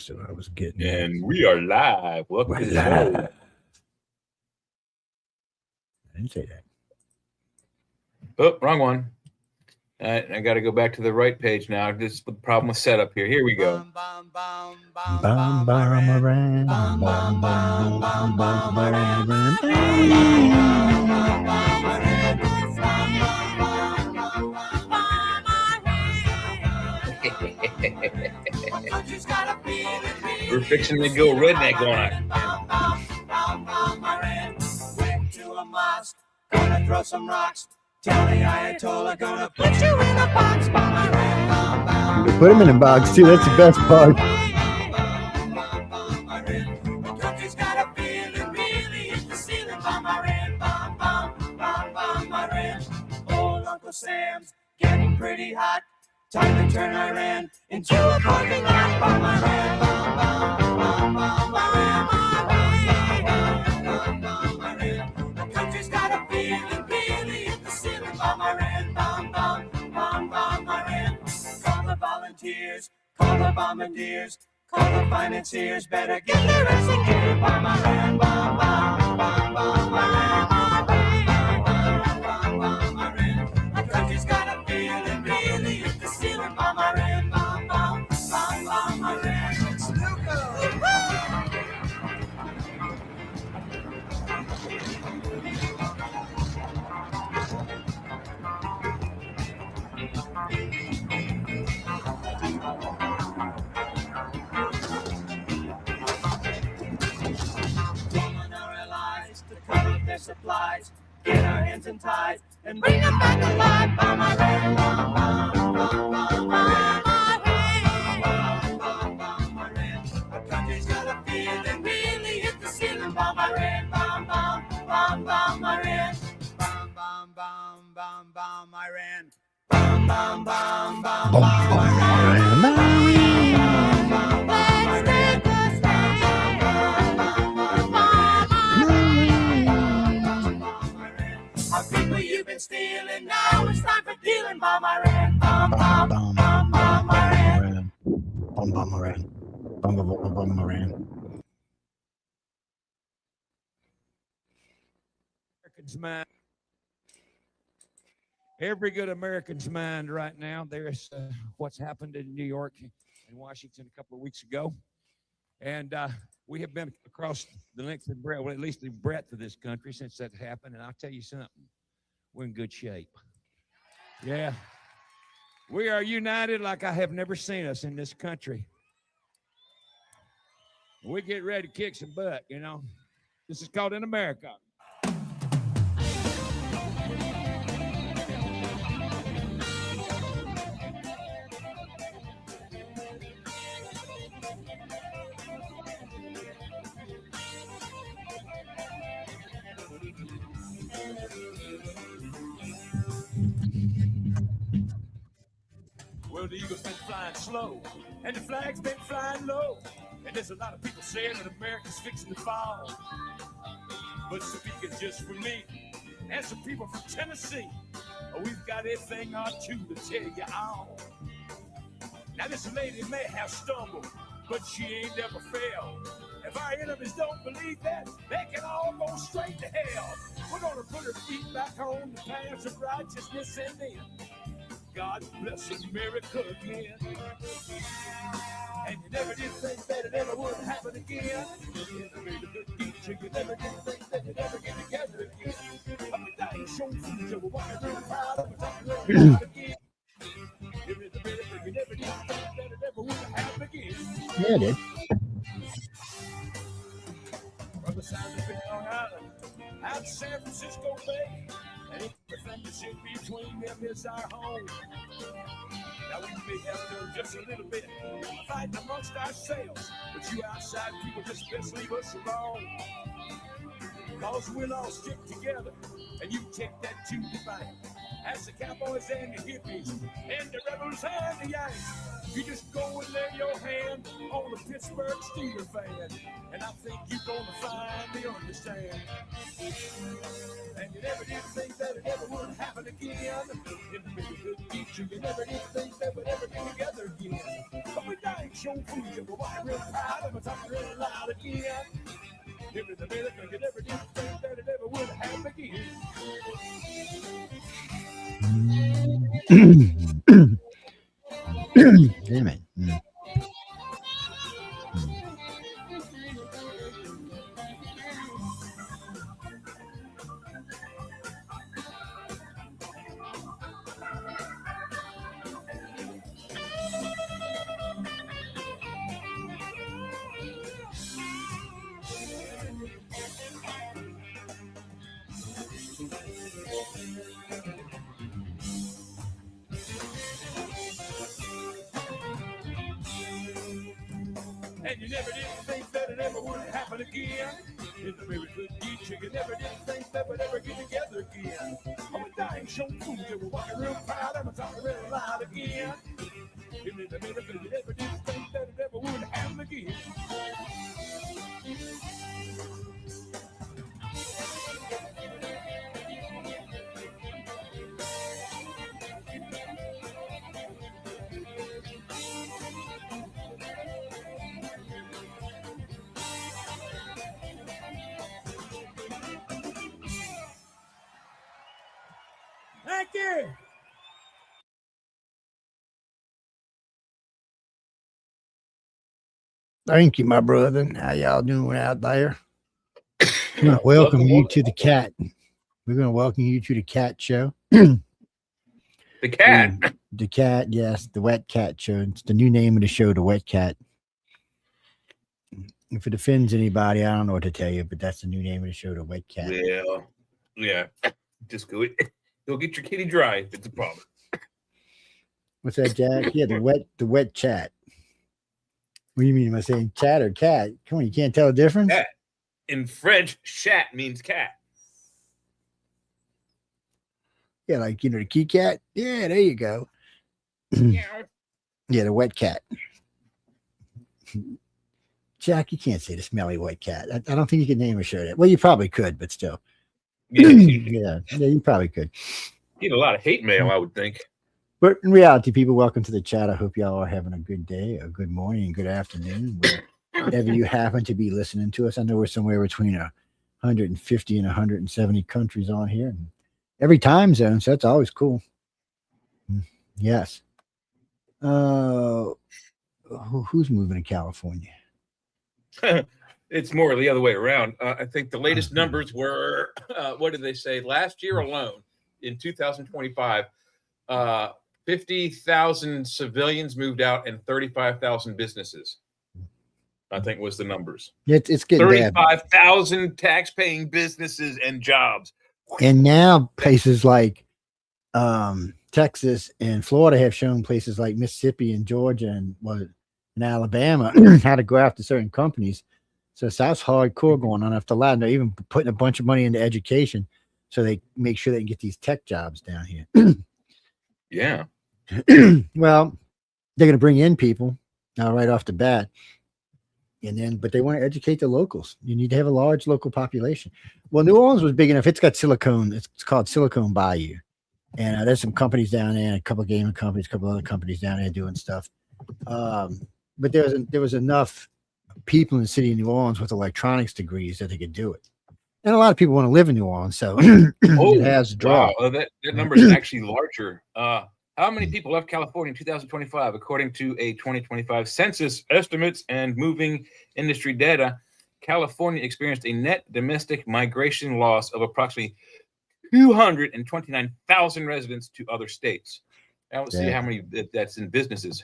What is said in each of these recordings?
lost it. I was getting And we are live. Welcome to the show. I didn't say that. Oh, wrong one. I got to go back to the right page now. This is the problem with setup here. Here we go. Bum, bum, around, bum, bum, bum, bum, bum, around. We're fixing to go redneck on it. Went to a mosque, gonna throw some rocks. Tell the Ayatollah, gonna put you in a box. You put him in a box too. That's the best part. The country's got a feeling, really hit the ceiling. Old Uncle Sam's getting pretty hot. Time to turn Iran into a parking lot. The country's got a feeling, really hit the ceiling. Iran. Call the volunteers, call the bombardiers, call the financiers. Better get their ass in gear. Iran. The country's got a feeling, really hit the ceiling. Iran. Their supplies, get our hands in ties, and bring them back alive. The country's got a feeling, really hit the ceiling. Iran. Our people you've been stealing, now it's time for dealing. Iran. American's mind. Every good American's mind right now. There's what's happened in New York and Washington a couple of weeks ago. And we have been across the length and breadth, well, at least the breadth of this country since that happened. And I'll tell you something, we're in good shape. Yeah. We are united like I have never seen us in this country. We get ready to kick some butt, you know. This is called In America. Well, the eagle's been flying slow, and the flag's been flying low. And there's a lot of people saying that America's fixing to fall. But speaking just for me, and some people from Tennessee, we've got a thing or two to tell you all. Now this lady may have stumbled, but she ain't never failed. If our enemies don't believe that, they can all go straight to hell. We're gonna put her feet back on the paths of righteousness and then God bless America again. And you never did think that it ever would happen again. You never made a good teacher. You never did think that you'd ever get together again. I mean, that ain't showing future. We're walking really proud of it. Talking really proud again. You never did think that it ever would happen again. Yeah, it did. From the side of Big Long Island, out to San Francisco Bay, and everything that's in between them is our home. Now we may have done just a little bit fighting amongst ourselves, but you outside people just best leave us alone. Cause we'll all stick together, and you take that to the bank. as the cowboys and the hippies and the rebels and the Yanks. You just go and lay your hand on the Pittsburgh Steelers fan, and I think you're gonna find me understand. And you never did think that it ever would happen again. In the middle of the future, you never did think they would ever get together again. But we ain't show food, and we're walking real proud, and we're talking real loud again. In the middle, you never did think that it ever would happen again. Damn it. And you never did think that it ever would happen again. In the very good future, you never did think that we'd ever get together again. I'm a dying show food, and we're walking real proud, and we're talking real loud again. In the middle, you never did think that it ever would happen again. Thank you. Thank you, my brother. How y'all doing out there? We're gonna welcome you to the cat. We're gonna welcome you to the cat show. The cat. The cat, yes, the Wet Cat Show. It's the new name of the show, the Wet Cat. If it offends anybody, I don't know what to tell you, but that's the new name of the show, the Wet Cat. Yeah. Just go get your kitty dry if it's a problem. What's that, Jack? Yeah, the wet chat. What do you mean? Am I saying chat or cat? Come on, you can't tell the difference? Cat. In French, chat means cat. Yeah, like, the key cat. Yeah, there you go. Yeah, the wet cat. Jack, you can't say the smelly white cat. I don't think you could name a show that. Well, you probably could, but still. Yeah, yeah, you probably could. Get a lot of hate mail, I would think. But in reality, people, welcome to the chat. I hope y'all are having a good day, a good morning, and good afternoon, wherever you happen to be listening to us. I know we're somewhere between 150 and 170 countries on here, and every time zone, so that's always cool. Yes. Who's moving to California? It's more the other way around. I think the latest numbers were, what did they say? Last year alone, in 2025, 50,000 civilians moved out and 35,000 businesses, I think was the numbers. It's getting 35,000 tax-paying businesses and jobs. And now places like Texas and Florida have shown places like Mississippi and Georgia and Alabama how to go after certain companies. So that's hardcore going on after that. They're even putting a bunch of money into education so they make sure they can get these tech jobs down here. Yeah. Well, they're going to bring in people right off the bat. But they want to educate the locals. You need to have a large local population. Well, New Orleans was big enough. It's got Silicon. It's called Silicon Bayou. And there's some companies down there, a couple of gaming companies, a couple other companies down there doing stuff. But there was enough people in the city of New Orleans with electronics degrees that they could do it. And a lot of people want to live in New Orleans, so it has a draw. Wow, that number is actually larger. How many people left California in 2025? According to a 2025 census estimates and moving industry data, California experienced a net domestic migration loss of approximately 229,000 residents to other states. Now let's see how many that's in businesses.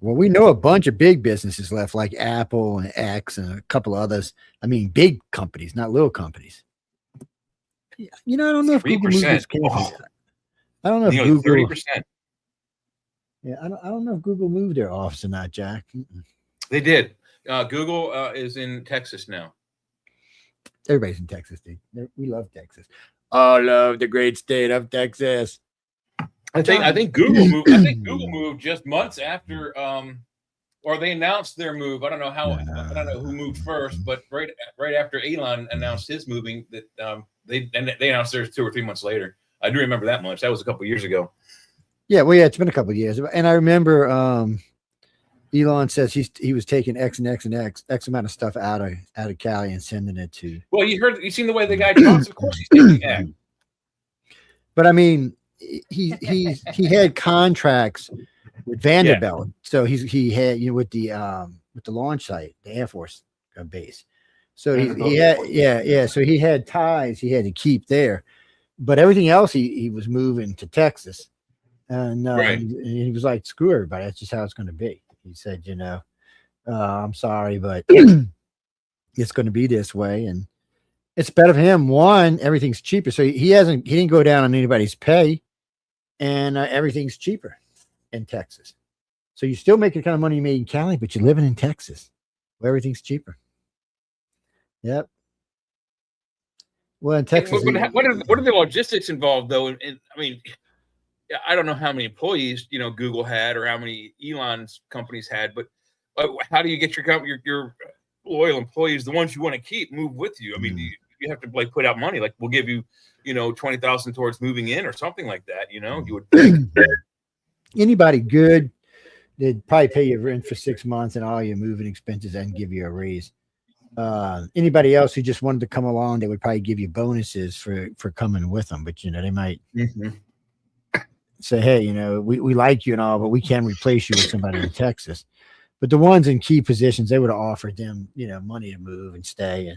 Well, we know a bunch of big businesses left, like Apple and X and a couple of others. I mean, big companies, not little companies. I don't know if Google moved its campus. I don't know if Google 30%. Yeah, I don't know if Google moved their office or not, Jack. They did. Google is in Texas now. Everybody's in Texas, dude. We love Texas. I love the great state of Texas. I think Google moved. I think Google moved just months after, or they announced their move. I don't know how. I don't know who moved first, but right after Elon announced his moving, that they announced theirs 2 or 3 months later. I do remember that much. That was a couple of years ago. Yeah, well, yeah, it's been a couple of years, and I remember Elon says he was taking X amount of stuff out of Cali and sending it to. Well, you seen the way the guy talks. Of course, he's taking X. But I mean, he had contracts with Vanderbilt, so he had with the launch site, the Air Force base. So he had so he had ties he had to keep there, but everything else he was moving to Texas, and Right. and he was like, screw everybody, that's just how it's going to be. He said, I'm sorry, but it's going to be this way, and it's better for him. One, everything's cheaper, so he didn't go down on anybody's pay, and everything's cheaper in Texas. So you still make the kind of money you made in Cali, but you're living in Texas where everything's cheaper. Yep. Well, in Texas, But what are the logistics involved though? And I mean, I don't know how many employees Google had or how many Elon's companies had, but how do you get your loyal employees, the ones you want to keep, move with you? I mean, you have to like put out money. Like we'll give you 20,000 towards moving in or something like that. You would think. Anybody good, they'd probably pay you rent for 6 months and all your moving expenses and give you a raise. Anybody else who just wanted to come along, they would probably give you bonuses for coming with them. But they might say, hey, we like you and all, but we can replace you with somebody in Texas. But the ones in key positions, they would have offered them, money to move and stay,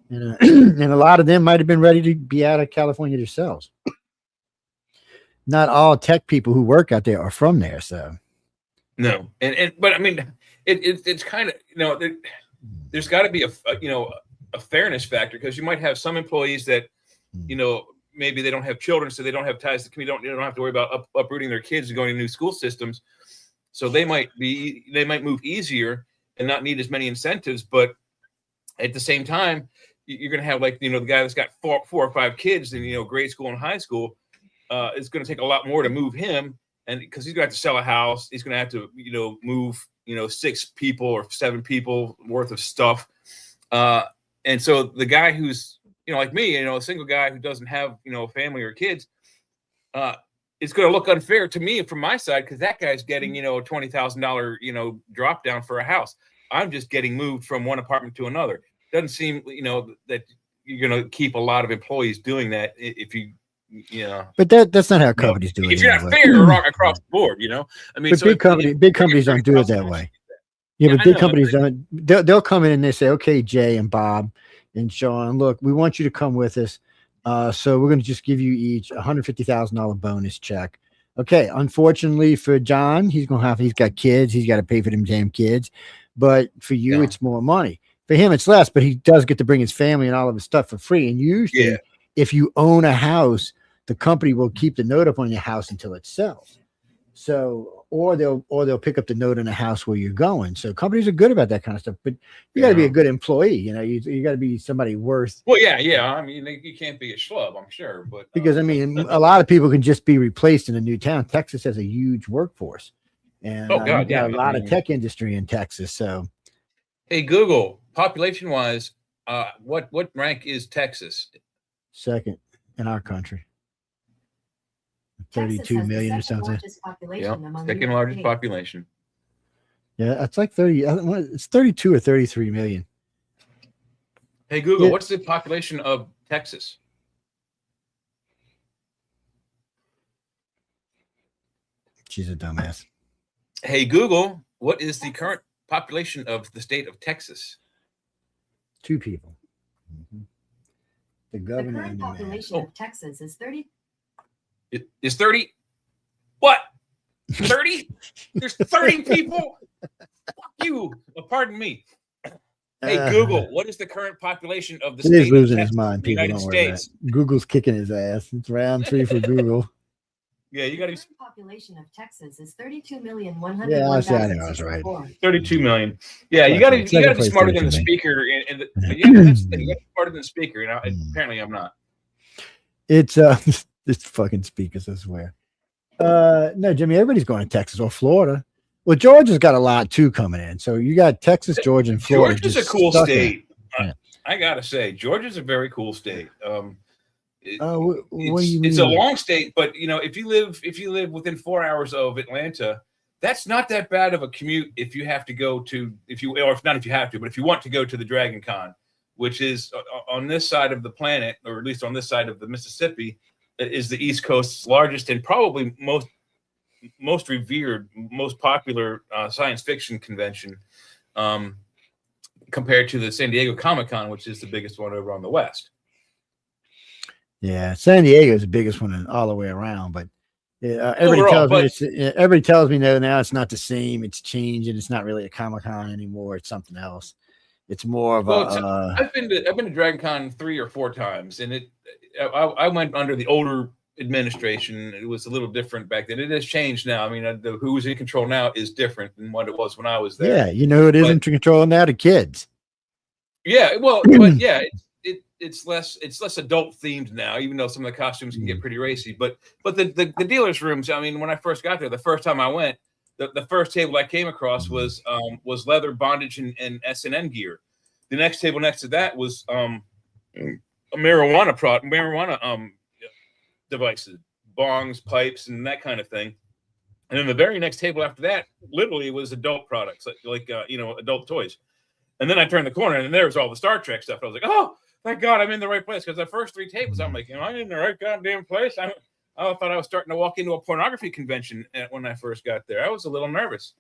and a lot of them might have been ready to be out of California themselves. Not all tech people who work out there are from there, so no. But I mean, it's kind of there's got to be a fairness factor, because you might have some employees that maybe they don't have children, so they don't have ties to the community. They don't have to worry about uprooting their kids and going to new school systems. So they might move easier and not need as many incentives. But at the same time, you're going to have the guy that's got four or five kids in grade school and high school. It's going to take a lot more to move him, and because he's going to have to sell a house, he's going to have to move 6 people or 7 people worth of stuff. And so the guy who's like me, a single guy who doesn't have a family or kids, it's going to look unfair to me from my side, because that guy's getting a $20,000 drop down for a house. I'm just getting moved from one apartment to another. Doesn't seem that you're going to keep a lot of employees doing that if you. But that's not how companies do it. If you're not fair across the board, I mean, but big companies don't do it that way. Yeah, but big companies don't. They'll come in and they say, okay, Jay and Bob and Sean, look, we want you to come with us. So we're going to just give you each $150,000 bonus check. Okay. Unfortunately for John, he's got kids. He's got to pay for them damn kids. But for you, it's more money. For him, it's less, but he does get to bring his family and all of his stuff for free. And usually if you own a house, the company will keep the note up on your house until it sells. So, or they'll pick up the note in a house where you're going. So companies are good about that kind of stuff, but you got to be a good employee. You got to be somebody worth. Well, yeah. I mean, you can't be a schlub, I'm sure, but because I mean, a lot of people can just be replaced in a new town. Texas has a huge workforce, and a lot of tech industry in Texas. So, hey, Google, population-wise, what rank is Texas? Second in our country. 32 million or something. Yeah, second largest population. Yeah, it's like 30. It's 32 or 33 million. Hey, Google, what's the population of Texas? She's a dumbass. Hey, Google, what is the current population of the state of Texas? 2 people. Mm-hmm. The governor. The current population of Texas is 30. It is 30. What? 30? There's 30 people? Fuck you. Pardon me. Hey, Google, what is the current population of the state? He's losing his mind, people. United States? Google's kicking his ass. It's round 3 for Google. Yeah, you got to. The current population of Texas is 32,101,000. Yeah, I was right. 32 million. Yeah, you got to be smarter than the speaker. That's the thing. You got to be smarter than the speaker. Apparently, I'm not. It's this fucking speakers, I swear. No, Jimmy, everybody's going to Texas or Florida. Well, Georgia's got a lot too coming in. So you got Texas, Georgia, and Florida. Georgia's a just cool stuck in. state. Yeah. I gotta say, Georgia's a very cool state. What do you It's a mean? long state, but if you live within 4 hours of Atlanta, that's not that bad of a commute. If you have to go to, if you want to go to the Dragon Con, which is on this side of the planet, or at least on this side of the Mississippi, is the East Coast's largest and probably most revered, most popular science fiction convention, compared to the San Diego Comic-Con, which is the biggest one over on the West. Yeah, San Diego is the biggest one all the way around, but everybody tells me now it's not the same. It's changing. It's not really a Comic-Con anymore. It's something else. It's more of I've been to Dragon Con 3 or 4 times, and I went under the older administration. It was a little different back then. It has changed now. I mean, who's in control now is different than what it was when I was there. Yeah, who it is in control now? The kids. Yeah, well, but yeah, it's less adult themed now, even though some of the costumes can get pretty racy. But the dealers' rooms. I mean, when I first got there, the first time I went, the first table I came across was leather bondage and SNN gear. The next table next to that was a marijuana devices, bongs, pipes, and that kind of thing. And then the very next table after that, literally, was adult products, like adult toys. And then I turned the corner, and there was all the Star Trek stuff. I was like, oh, thank God I'm in the right place. Because the first 3 tables, I'm like, I'm in the right goddamn place. I thought I was starting to walk into a pornography convention when I first got there. I was a little nervous.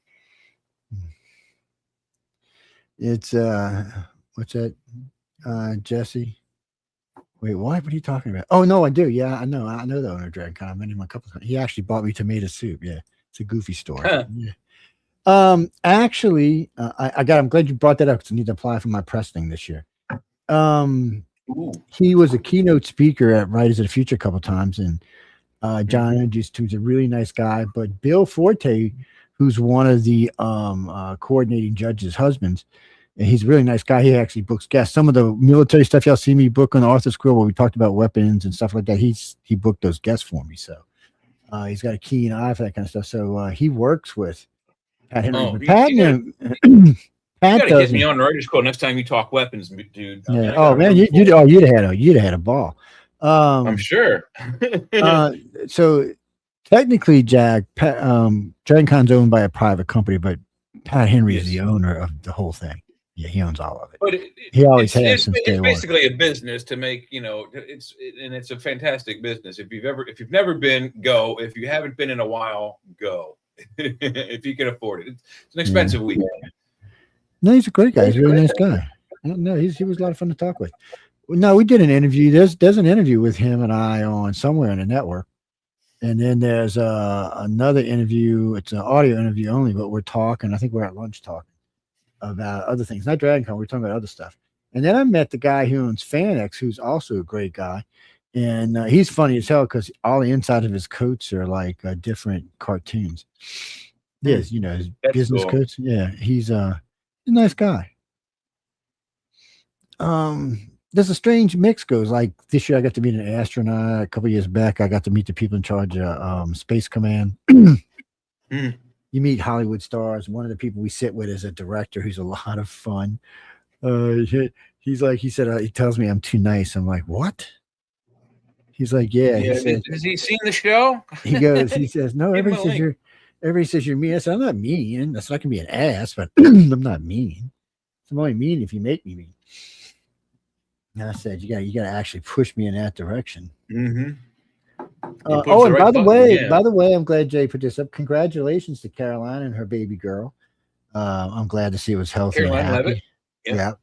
It's what's that? Jesse. Wait, what are you talking about? Oh no, I do. Yeah, I know the owner of Dragon Con. I met him a couple of times. He actually bought me tomato soup. Yeah, it's a goofy story. Huh. Yeah. Actually, I'm glad you brought that up because I need to apply for my press thing this year. He was a keynote speaker at Writers of the Future a couple of times, and John introduced, who's a really nice guy. But Bill Forte, who's one of the coordinating judges' husbands, and he's a really nice guy. He actually books guests. Some of the military stuff y'all see me book on the Arthur Square, where we talked about weapons and stuff like that. He booked those guests for me. So he's got a keen eye for that kind of stuff. So he works with Pat Henry. Pat you gotta get me on the Writers Call next time you talk weapons, dude. Yeah. Oh man, you'd have had a ball. I'm sure. So technically, Jack, Dragon Con's owned by a private company, but Pat Henry is the owner of the whole thing. Yeah, he owns all of it. But he always has since day it's one. basically a business to make, it's a fantastic business. If you've never been, go. If you haven't been in a while, go. If you can afford it. It's an expensive weekend. No, he's a great guy. He's a really nice guy. No, he was a lot of fun to talk with. No, we did an interview. There's an interview with him and I on somewhere in the network. And then there's another interview. It's an audio interview only, but we're talking. I think we're at lunch talking about other things. Not Dragon Con. We're talking about other stuff. And then I met the guy who owns FanX, who's also a great guy. And he's funny as hell because all the inside of his coats are like different cartoons. Yes, his business coats. Yeah, he's a nice guy. There's a strange mix goes. Like this year, I got to meet an astronaut. A couple years back, I got to meet the people in charge of Space Command. You meet Hollywood stars. One of the people we sit with is a director who's a lot of fun. He tells me I'm too nice. I'm like, what? He's like, yeah. He said, has he seen the show? He says, no, everybody says you're mean. I said, I'm not mean. I said, I can be an ass, but I'm not mean. I'm only mean if you make me mean. And I said, you got to actually push me in that direction. Mm-hmm. And by the way, I'm glad Jay put this up. Congratulations to Caroline and her baby girl. I'm glad to see it was healthy. Caroline Levitt. Yeah.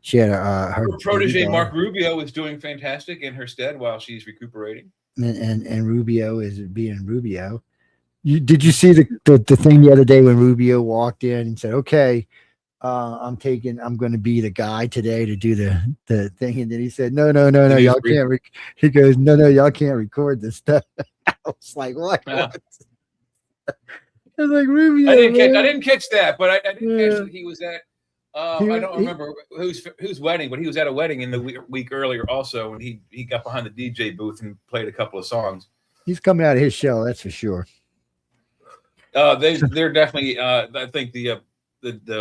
She had her protege Mark Rubio is doing fantastic in her stead while she's recuperating. And Rubio is being Rubio. Did you see the thing the other day when Rubio walked in and said, "Okay, I'm going to be the guy today to do the thing," and then he said, "No, y'all can't." He goes, "No, y'all can't record this stuff." I was like, "What?" I was like, Rubio. I didn't catch that, but I did catch that he was at I don't remember whose wedding, but he was at a wedding in the week earlier also, and he got behind the DJ booth and played a couple of songs. He's coming out of his shell, that's for sure. They're definitely. I think the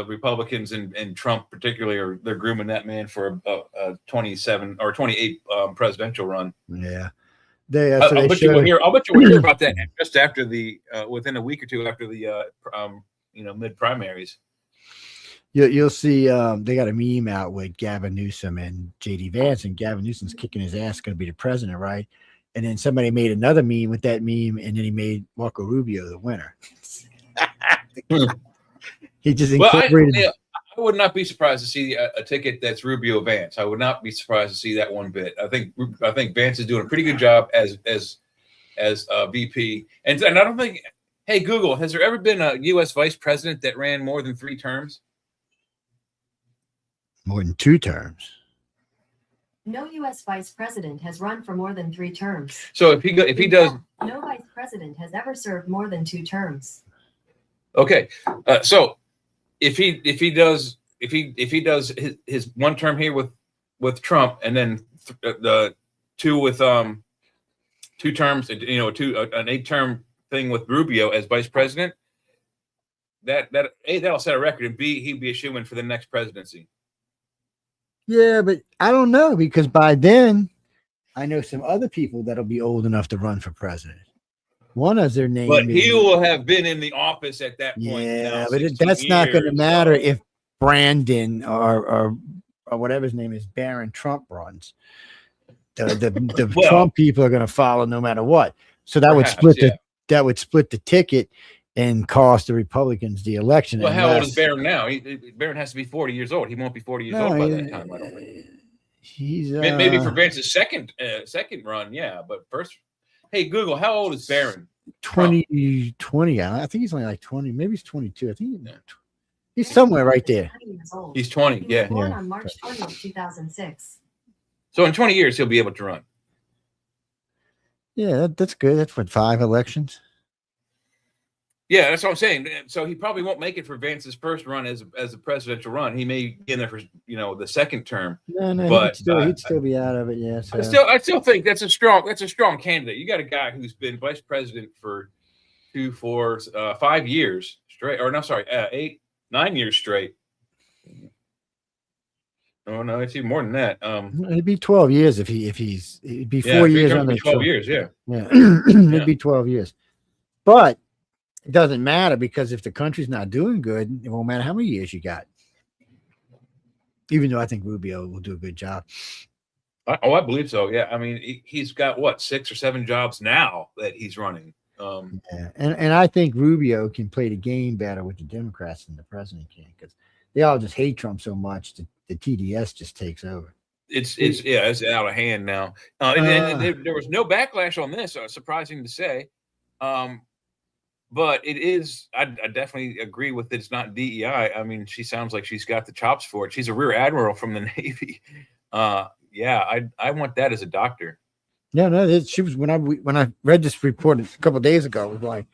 Republicans and Trump particularly they're grooming that man for a 27 or 28 presidential run. Yeah, I'll bet you will hear about that just after the within a week or two after the mid primaries. You'll see they got a meme out with Gavin Newsom and JD Vance, and Gavin Newsom's kicking his ass, going to be the president, right? And then somebody made another meme with that meme, and then he made Marco Rubio the winner. He just incorporated. I would not be surprised to see a ticket that's Rubio Vance. I would not be surprised to see that one bit. I think Vance is doing a pretty good job as VP, and I don't think. Hey Google, has there ever been a U.S. vice president that ran more than 3 terms? More than 2 terms. No U.S. vice president has run for more than 3 terms. So if he does, no vice president has ever served more than 2 terms. Okay, so if he does his 1 term here with Trump, and then the 2 with 2 terms, an 8-term thing with Rubio as vice president, that'll set a record, and B, he'd be a shoo-in for the next presidency. Yeah, but I don't know, because by then I know some other people that'll be old enough to run for president. One of their name, but he will have been in the office at that point. Yeah, but that's not going to matter if Brandon or whatever his name is, Barron Trump runs. The Trump people are going to follow no matter what. So that would split the ticket and cost the Republicans the election. Well, how old is Barron now? Barron has to be 40 years old. He won't be 40 years old by that time, I don't think. He's maybe for Vance's second run, yeah. But first, hey Google, how old is Barron? 20. I think he's only like 20. Maybe he's 22. I think he's somewhere right there. He's 20. He was born on March 20th, 2006. So in 20 years, he'll be able to run. Yeah, that's good. That's what, 5 elections. Yeah, that's what I'm saying. So he probably won't make it for Vance's first run as a presidential run. He may be in there for the second term. No, but he'd still be out of it. Yeah, so. I still think that's a strong candidate. You got a guy who's been vice president for 5 years straight, or no, sorry, 9 years straight. Oh no, it's even more than that. It'd be 12 years it'd be 4 years on the 12 years. Yeah, it'd be 12 years, but. It doesn't matter, because if the country's not doing good, it won't matter how many years you got. Even though I think Rubio will do a good job. I believe so. Yeah, I mean, he's got what, 6 or 7 jobs now that he's running. Yeah. And I think Rubio can play the game better with the Democrats than the president can, because they all just hate Trump so much that the TDS just takes over. It's out of hand now. And there was no backlash on this. Surprising to say. But it is, I definitely agree with it. It's not DEI. I mean, she sounds like she's got the chops for it. She's a rear admiral from the Navy. Yeah, I want that as a doctor. Yeah, no, she was, when I read this report a couple of days ago, I was like,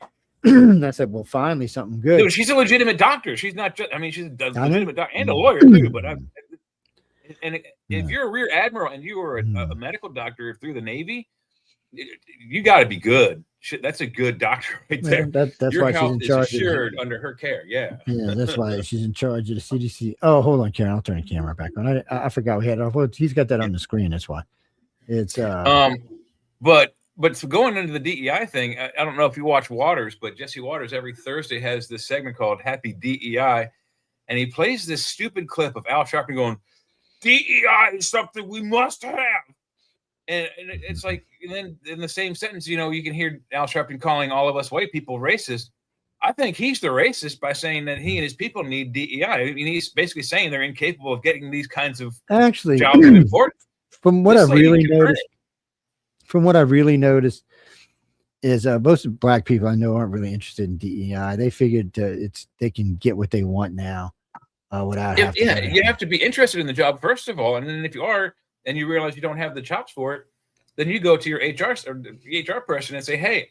I said, well, finally something good. Dude, she's a legitimate doctor. She's not just, I mean, she's a legitimate doctor and a lawyer too. But if you're a rear admiral and you are a medical doctor through the Navy, you got to be good. That's a good doctor right there. That's Your why she's in charge. Is assured under her care. Yeah. Yeah, that's why she's in charge of the CDC. Oh, hold on, Karen. I'll turn the camera back on. I forgot we had it off. Well, he's got that on the screen. That's why. It's But so going into the DEI thing, I don't know if you watch Waters, but Jesse Waters every Thursday has this segment called Happy DEI, and he plays this stupid clip of Al Sharpton going, "DEI is something we must have." And it's like, and then in the same sentence, you can hear Al Sharpton calling all of us white people racist. I think he's the racist by saying that he and his people need DEI. I mean, he's basically saying they're incapable of getting these kinds of jobs important. From what I really noticed is most of black people I know aren't really interested in DEI. They figured they can get what they want now without having to. You have to be interested in the job first of all, and then if you are, and you realize you don't have the chops for it, then you go to your HR person and say, "Hey,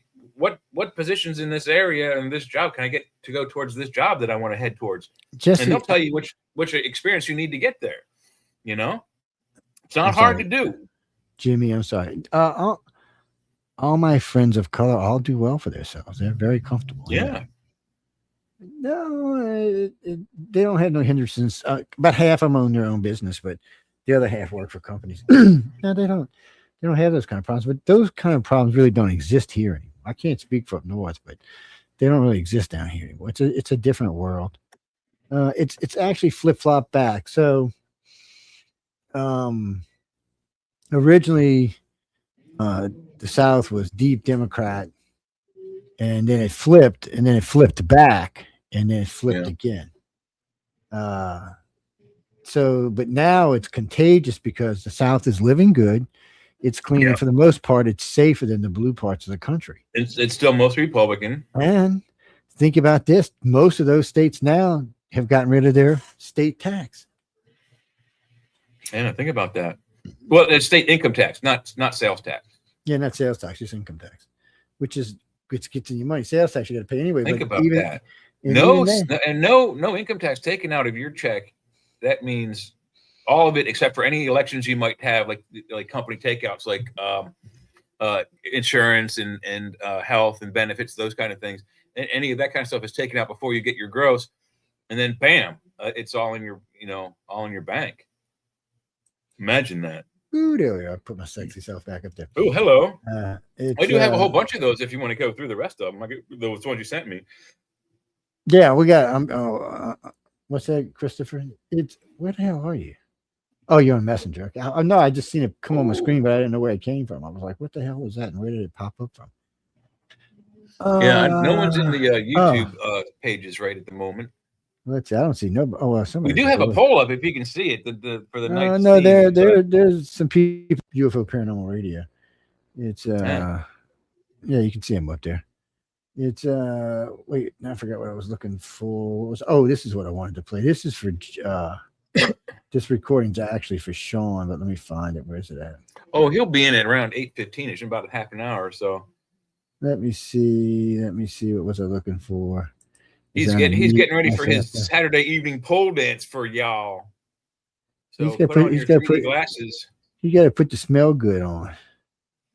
what positions in this area and this job can I get to go towards this job that I want to head towards? Jesse, And they'll tell you which experience you need to get there. You know, it's not I'm hard sorry. to do. Jimmy, I'm sorry. All my friends of color all do well for themselves. They're very comfortable. Yeah. No, they don't have no hindrances. About half of them own their own business, but the other half work for companies. No, they don't. They don't have those kind of problems. But those kind of problems really don't exist here anymore. I can't speak for up north, but they don't really exist down here anymore. It's a different world. It's actually flip flop back. So, originally, the South was deep Democrat, and then it flipped, and then it flipped back, and then it flipped again. So, but now it's contagious because the South is living good. It's clean, and for the most part, it's safer than the blue parts of the country. It's still mostly Republican. And think about this: most of those states now have gotten rid of their state tax. And think about that. Well, it's state income tax, not sales tax. Yeah, not sales tax, just income tax, which gets in your money. Sales tax you got to pay anyway. Think but about that. and No, even then- and no income tax taken out of your check. That means all of it except for any elections you might have, like company takeouts, like insurance and health and benefits, those kind of things. And any of that kind of stuff is taken out before you get your gross, and then bam, it's all in your bank. Imagine that. Ooh, there we are. Put my sexy self back up there. Oh, hello. It's, I do have a whole bunch of those if you want to go through the rest of them. Those ones you sent me. Yeah, we got. What's that, Christopher? It's where the hell are you? Oh, you're on Messenger. No, I just seen it come on my screen, but I didn't know where it came from. I was like, "What the hell was that? And where did it pop up from?" Yeah, no one's in the YouTube pages right at the moment. Let's see. I don't see no. Oh, well, We somebody. do have a poll up if you can see it. For the night. No, there's some people UFO Paranormal Radio. It's yeah, you can see them up there. It's wait, I forgot what I was looking for. This is what I wanted to play. This is for this recording's actually for Sean, but let me find it. Where's it at? Oh, he'll be in at around 8:15ish, in about a half an hour or so. Let me see. What was I looking for? He's getting ready for his Saturday evening pole dance for y'all. So He's gotta put on put- your he's gotta 3D put- glasses. You got to put the smell good on.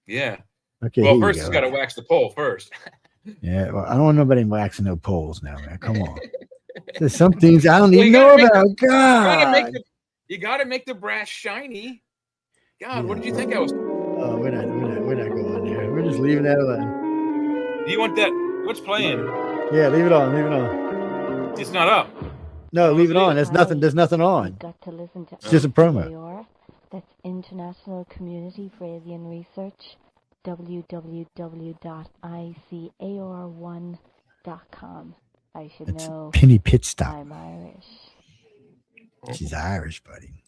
Yeah. Okay. Well, here you first he's got to wax the pole first. Yeah. Well, I don't want nobody waxing no poles now, man. Come on. There's some things I don't Well, even you know gotta make about. God. You got to make the brass shiny. God, what did you think I was? Oh, we're not going there. We're just leaving that alone. Do you want that? What's playing? Yeah, leave it on. It's not up. No, leave it on. There's nothing on. You've got to listen to It's just a promo. ICAR. That's International Community for Alien Research. www.icar1.com. I should It's know. Penny Pit Stop. I'm Irish. She's Irish, buddy.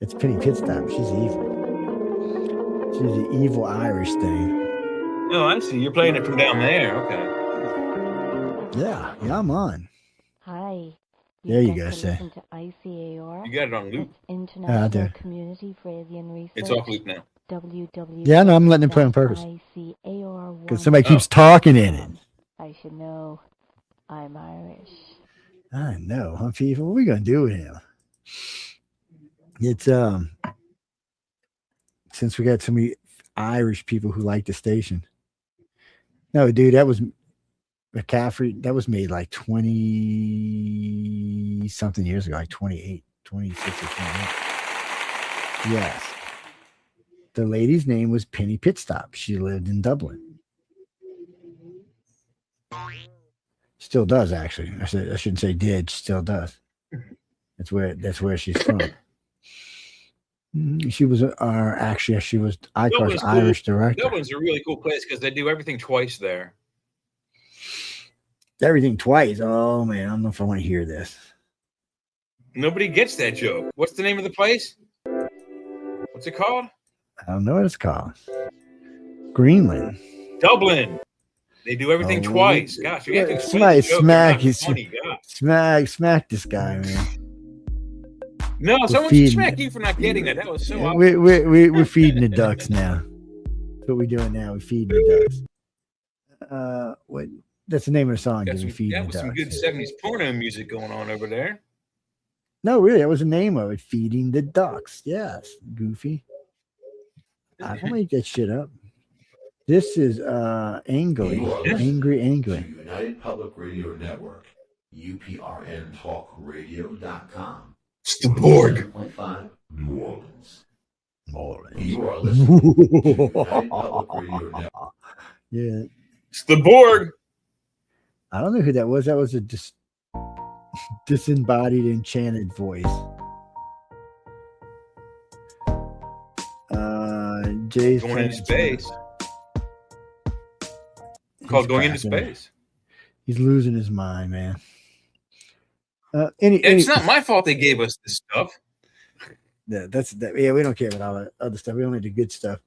It's Penny Pit Stop. She's evil. She's the evil Irish thing. Oh, I see. You're playing it from down there. Okay. Yeah, I'm on. Hi. There you You've go, got to sir. listen to ICAR. You got it on loop. That's International do. Community for Alien Research. It's off loop now. Yeah, no, I'm letting him play on purpose. ICAR1.com. Because somebody keeps talking in it. I should know. I'm Irish. I know, huh, people? What are we gonna do with him? It's since we got so many Irish people who like the station. No, dude, that was McCaffrey. That was made like 20 something years ago, like 26 or 28. Yes. The lady's name was Penny Pitstop. She lived in Dublin. Still does, actually. I shouldn't say did. She still does. That's where she's from. She was she was ICAR's Dublin's cool. Irish director. Dublin's a really cool place because they do everything twice there. Everything twice. Oh man, I don't know if I want to hear this. Nobody gets that joke. What's the name of the place? What's it called? I don't know what it's called. Greenland. Dublin. They do everything Oh, twice. Gosh, you have to explain somebody the joke. smack It's you. not funny, God. Smack this guy, man. No, someone feeding- should smack you for not getting that. That was so Yeah, obvious. we're feeding the ducks now. That's what we're doing now. We're feeding the ducks. what? That's the name of the song. Got Give me some, feeding yeah, the with some ducks. good 70s porno music going on over there. No, really, that was the name of it. Feeding the ducks. Yes, Goofy. I don't make that shit up. This is angry, You are listening angry, to angry. United Public Radio Network, UPRNTalkRadio.com. It's the Borg. 7.5 New Orleans. Morning. You are listening to United Public Radio Network. Yeah, It's the Borg. I don't know who that was. That was a disembodied, enchanted voice. Jay's Going into playing- space. Called He's Going into cracking it. Space. He's losing his mind, man. It's not my fault they gave us this stuff. Yeah, yeah, we don't care about all that other stuff. We only do good stuff.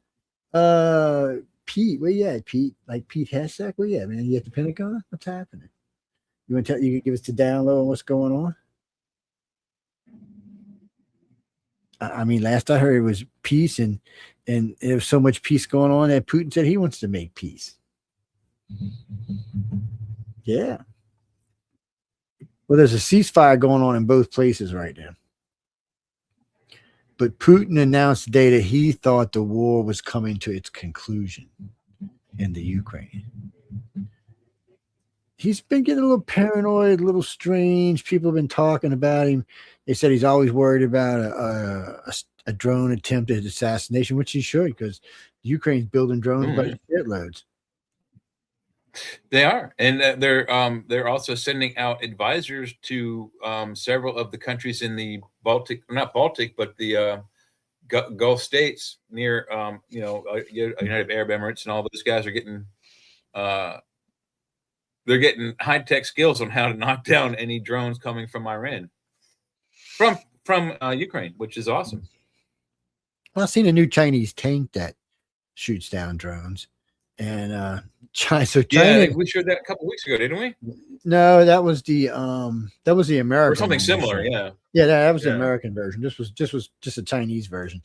Pete, where you at, Pete? Like Pete Hesek? Where you at, man? You at the Pentagon? What's happening? You want to tell? You can give us the download on what's going on? I mean, last I heard it was peace, and there was so much peace going on that Putin said he wants to make peace. Yeah. Well, there's a ceasefire going on in both places right now. But Putin announced today that he thought the war was coming to its conclusion in the Ukraine. He's been getting a little paranoid, a little strange. People have been talking about him. They said he's always worried about a drone attempted assassination, which he should, because Ukraine's building drones by shitloads. They are, and they're also sending out advisors to several of the countries in the Baltic, not Baltic, but the Gulf states near, United Arab Emirates, and all those guys are getting, they're getting high tech skills on how to knock down any drones coming from Iran, from Ukraine, which is awesome. Well, I've seen a new Chinese tank that shoots down drones. And China, Yeah, we showed that a couple weeks ago, didn't we? No, that was the American Or something version. similar, yeah. Yeah, that was the Yeah. American version. This was just a Chinese version.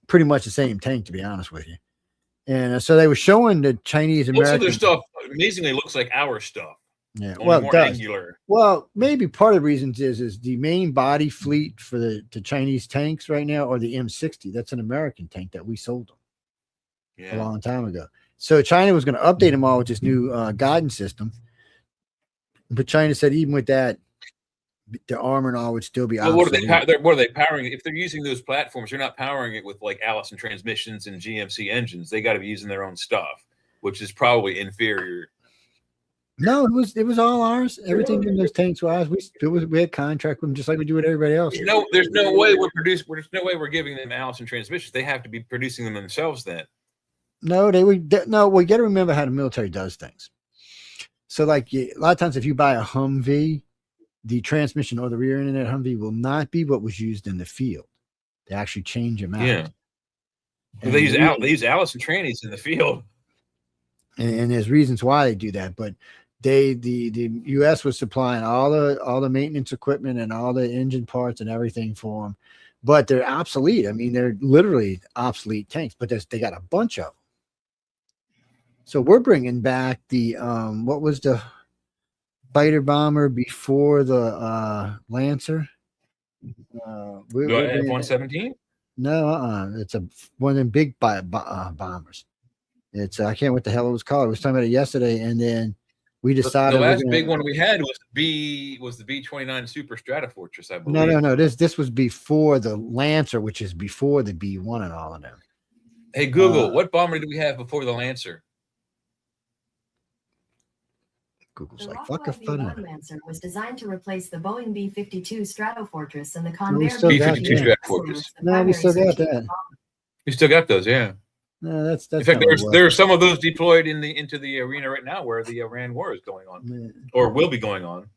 Pretty much the same tank, to be honest with you. And so they were showing the Chinese Most of American their stuff amazingly looks like our stuff. Yeah, Only well, it more does. angular. Well, maybe part of the reasons is the main body fleet for the Chinese tanks right now are the M60. That's an American tank that we sold them a Yeah. long time ago. So China was going to update them all with this new guidance system, but China said even with that, the armor and all would still be Well, what are obsolete. what are they powering? If they're using those platforms, they're not powering it with like Allison transmissions and GMC engines. They got to be using their own stuff, which is probably inferior. No, it was all ours. Everything in those tanks was ours. We had contract with them just like we do with everybody else. There's no way there's no way we're giving them Allison transmissions. They have to be producing them themselves then. No, we got to remember how the military does things. So, like a lot of times, if you buy a Humvee, the transmission or the rear end of that Humvee will not be what was used in the field. They actually change them out. Yeah. And They use Allison trannies in the field. and there's reasons why they do that, but the U.S. was supplying all the maintenance equipment and all the engine parts and everything for them, but they're obsolete. I mean, they're literally obsolete tanks, but they got a bunch of them. So we're bringing back the what was the fighter bomber before the Lancer? F-117? No, it's one of them big bombers. It's I can't what the hell it was called. I was talking about it yesterday, and then we decided The we're last gonna- big one we had was the B-29 Super Stratofortress, I believe. No. This was before the Lancer, which is before the B1 and all of them. Hey Google, what bomber did we have before the Lancer? Google's The like, fuck a Rockwell fun. B-1 Lancer was designed to replace the Boeing B-52 Stratofortress and the we Convair still got B-52 that. Stratofortress. No, we still got that. We still got those, yeah. No, that's In fact, not what it there are was. some of those deployed into the arena right now where the Iran war is going on, Man. or will be going on.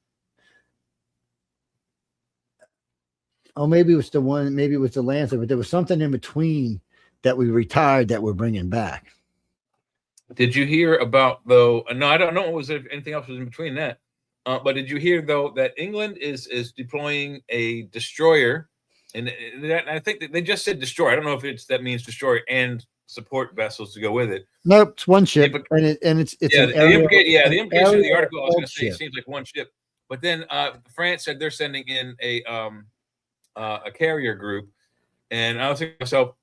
Oh, maybe it was the one. Maybe it was the Lancer, but there was something in between that we retired that we're bringing back. Did you hear about though? No, I don't know. Was there anything else was in between that? But did you hear though that England is deploying a destroyer, and I think that they just said destroyer. I don't know if that means destroyer and support vessels to go with it. Nope, it's one ship, but- and it's Yeah, an the aerial- implication, the an implication of the aerial article, I was going to say, it ship. seems like one ship. But then France said they're sending in a carrier group, and I was thinking to myself,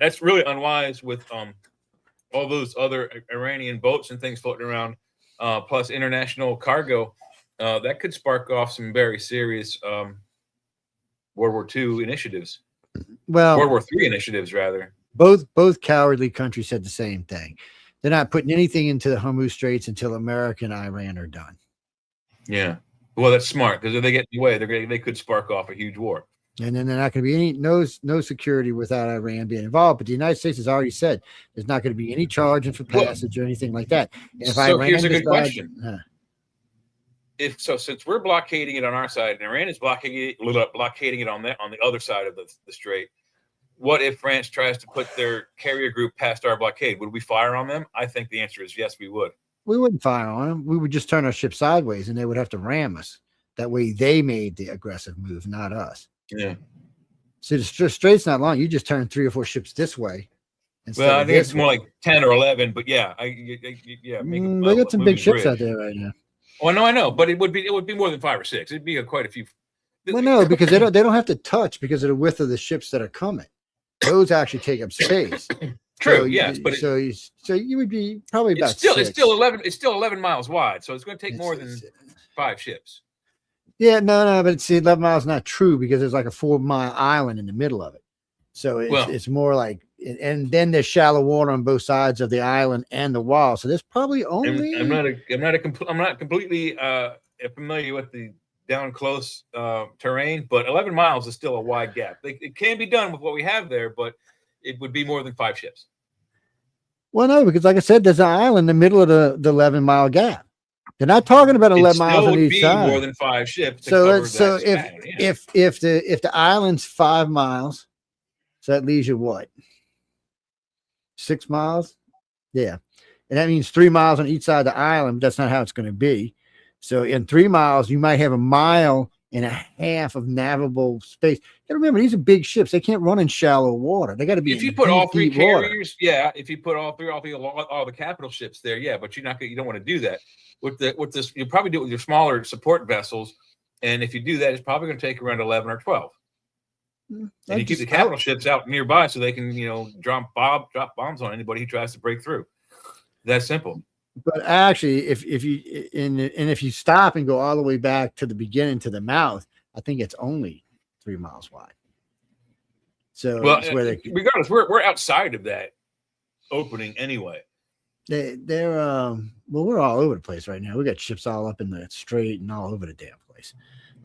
that's really unwise with all those other Iranian boats and things floating around, plus international cargo. That could spark off some very serious World War II initiatives, Well, World War III initiatives, rather. both cowardly countries said the same thing. They're not putting anything into the Hormuz Straits until America and Iran are done. Yeah. Well, that's smart because if they get in the way, they could spark off a huge war. And then there's not going to be any no security without Iran being involved. But the United States has already said there's not going to be any charging for passage or anything like that. And if So Iran here's a good decides- question. Since we're blockading it on our side and Iran is blockading it on the other side of the strait, what if France tries to put their carrier group past our blockade? Would we fire on them? I think the answer is yes, we would. we wouldn't fire on them. We would just turn our ship sideways, and they would have to ram us. That way, they made the aggressive move, not us. Yeah. So the straight's not long. You just turn 3 or 4 ships this way. instead Well, I of think this it's more way. like 10 or 11, but yeah, yeah. They got some big ships out there right now. Oh, no, I know, but it would be more than 5 or 6. It'd be quite a few. Well, no, because they don't have to touch because of the width of the ships that are coming. Those actually take up space. True, So yes, but so you would be probably about it's still 6. 11 miles wide, so it's going to take more than It's- 5 ships. Yeah, no, but see, 11 miles is not true because there's like a 4-mile island in the middle of it. So it's more like, and then there's shallow water on both sides of the island and the wall. So there's probably only. I'm not completely familiar with the down close terrain, but 11 miles is still a wide gap. It can be done with what we have there, but it would be more than 5 ships. Well, no, because like I said, there's an island in the middle of the 11-mile gap. They're not talking about 11 miles on each side. More than 5 ships. To So cover let's so that span, yeah. if the island's 5 miles, so that leaves you what? 6 miles? Yeah. And that means 3 miles on each side of the island. But that's not how it's going to be. So in 3 miles, you might have 1.5 miles of navigable space. You remember, these are big ships. They can't run in shallow water. They got to be. If you in put all deep, 3 deep water. carriers, yeah. If you put all the capital ships there, yeah. But you don't want to do that with this. You probably do it with your smaller support vessels, and if you do that, it's probably going to take around 11 or 12. And you keep the capital ships out nearby so they can drop bombs on anybody who tries to break through. That's simple. But actually, if you stop and go all the way back to the beginning to the mouth, I think it's only 3 miles wide. So Well, that's where regardless, we're outside of that opening anyway. they're well, we're all over the place right now. We got ships all up in the strait and all over the damn place.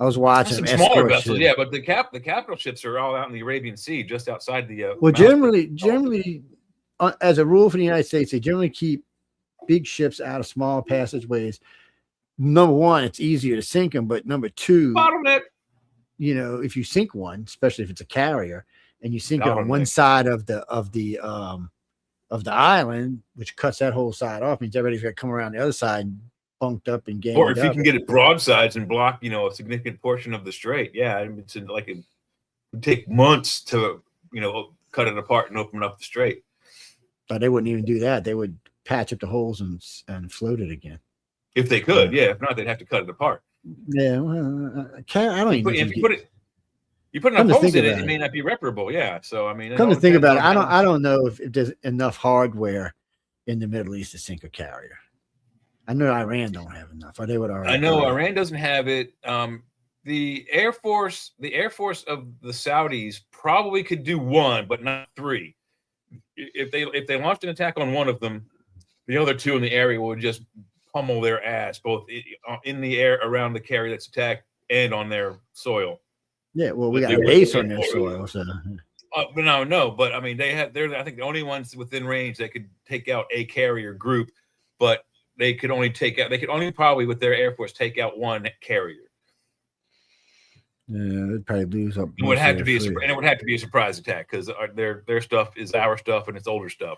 I was watching Some them smaller escort vessels, ships. yeah, but the capital ships are all out in the Arabian Sea, just outside the. Well, mouth. generally, as a rule for the United States, they generally keep big ships out of small passageways. Number one, it's easier to sink them, but number two, bottleneck. If you sink one, especially if it's a carrier, and you sink it on one Bottleneck. side of the island, which cuts that whole side off, means everybody's got to come around the other side and bunked up and ganged Or if you up. can get it broadsides and block, a significant portion of the strait, yeah, it's like it would take months to, cut it apart and open up the strait. But they wouldn't even do that. They would patch up the holes and float it again. If they could, yeah. If not, they'd have to cut it apart. Yeah, well, I don't even. If think you put Come to enough holes think in it, about it it. may not be reparable. Yeah. So I mean, Come to all think depends about it, on how- I don't know if there's enough hardware in the Middle East to sink a carrier. I know Iran don't have enough, or they would already. I know do it. Iran doesn't have it. The Air Force of the Saudis probably could do 1, but not 3. If they launched an attack on one of them, the other 2 in the area would just pummel their ass, both in the air around the carrier that's attacked and on their soil. Yeah, well, we But got they a would- base on their soil, so But no, but I mean, they're I think the only ones within range that could take out a carrier group, but they could only probably with their Air Force take out 1 carrier. yeah, they'd probably lose up. It would most have of to their be fleet. and it would have to be a surprise attack because their stuff is our stuff and it's older stuff,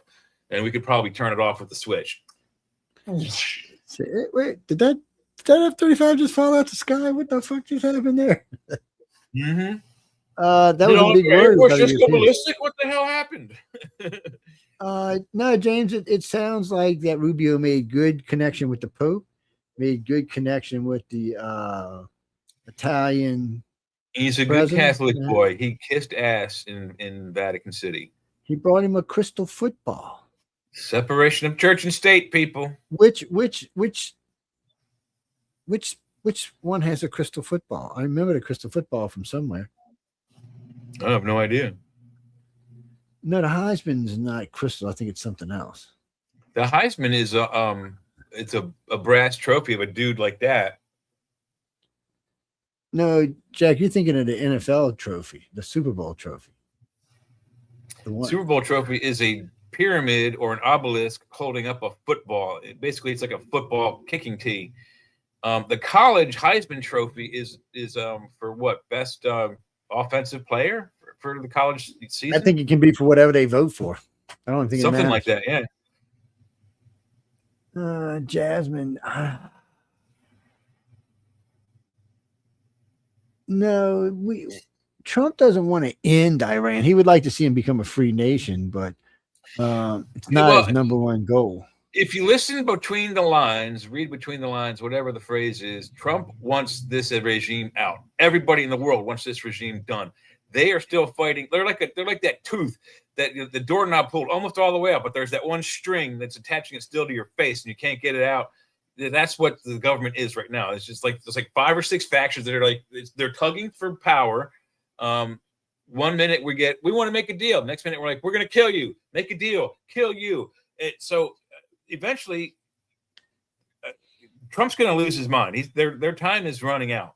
and we could probably turn it off with the switch. Say, wait, did that F-35 just fall out the sky? What the fuck just happened there? Mm-hmm. That was a big Air word. Force by the just go Europeans. ballistic. What the hell happened? No, James, it sounds like that Rubio made good connection with the Pope, made good connection with the Italian. He's a good President, Catholic yeah. boy. He kissed ass in Vatican City. He brought him a crystal football. Separation of church and state, people. Which one has a crystal football? I remember the crystal football from somewhere. I have no idea. No, the Heisman's not crystal. I think it's something else. The Heisman is it's a brass trophy of a dude like that. No, Jack, you're thinking of the NFL trophy, the Super Bowl trophy. The one. Super Bowl trophy is a pyramid or an obelisk holding up a football. Basically, it's like a football kicking tee. The college Heisman trophy is for what, best offensive player for the college season. I think it can be for whatever they vote for. I don't think something it like that. Yeah. Jasmine. No, Trump doesn't want to end Iran. He would like to see him become a free nation, but it's not his number one goal. If you listen between the lines, read between the lines, whatever the phrase is, Trump wants this regime out. Everybody in the world wants this regime done. They are still fighting. They're like that tooth that the doorknob pulled almost all the way up, but there's that one string that's attaching it still to your face, and you can't get it out. That's what the government is right now. It's just like there's like 5 or 6 factions that are they're tugging for power. 1 minute we want to make a deal. Next minute we're like, we're going to kill you. Make a deal. Kill you. So eventually, Trump's going to lose his mind. Their time is running out.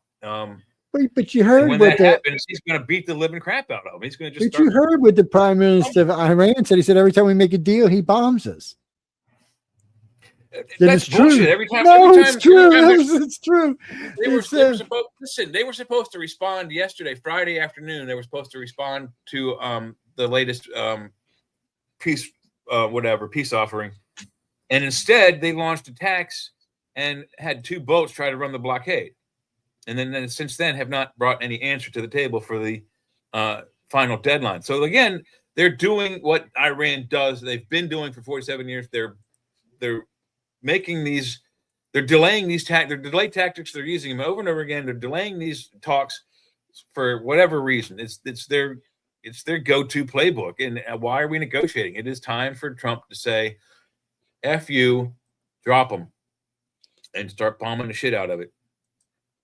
But you heard when what that happens, he's going to beat the living crap out of him. He's going to just. But you heard what the Prime Minister of Iran said. He said every time we make a deal, he bombs us. That's bullshit. True. Every time, it's true. It's true. They were supposed to respond yesterday, Friday afternoon. They were supposed to respond to the latest peace offering, and instead they launched attacks and had 2 boats try to run the blockade, and then since then have not brought any answer to the table for the final deadline. So again, they're doing what Iran does. They've been doing for 47 years. They're making these, they're delaying these they're delayed tactics. They're using them over and over again. They're delaying these talks for whatever reason. It's their go-to playbook. And why are we negotiating? It is time for Trump to say, F you, drop them, and start bombing the shit out of it.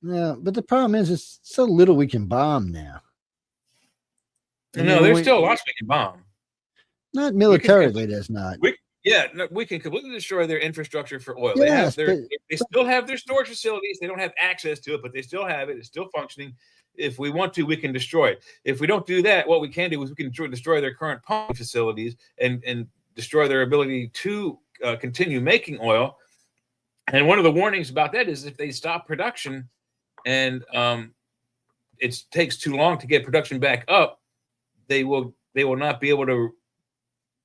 Yeah, but the problem is it's so little we can bomb now. No, there's still lots we can bomb. Not militarily, there's not. We can completely destroy their infrastructure for oil. Yes, they still have their storage facilities. They don't have access to it, but they still have it. It's still functioning. If we want to, we can destroy it. If we don't do that, what we can do is we can destroy their current pumping facilities and destroy their ability to continue making oil. And one of the warnings about that is if they stop production and it takes too long to get production back up, they will not be able to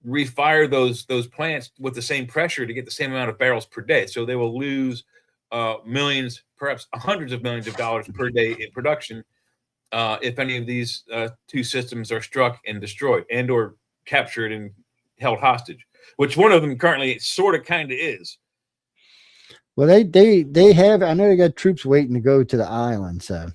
refire those plants with the same pressure to get the same amount of barrels per day. So they will lose millions, perhaps hundreds of millions of dollars per day in production if any of these 2 systems are struck and destroyed and or captured and held hostage, which one of them currently sort of kind of is. Well, they have. I know they got troops waiting to go to the island. So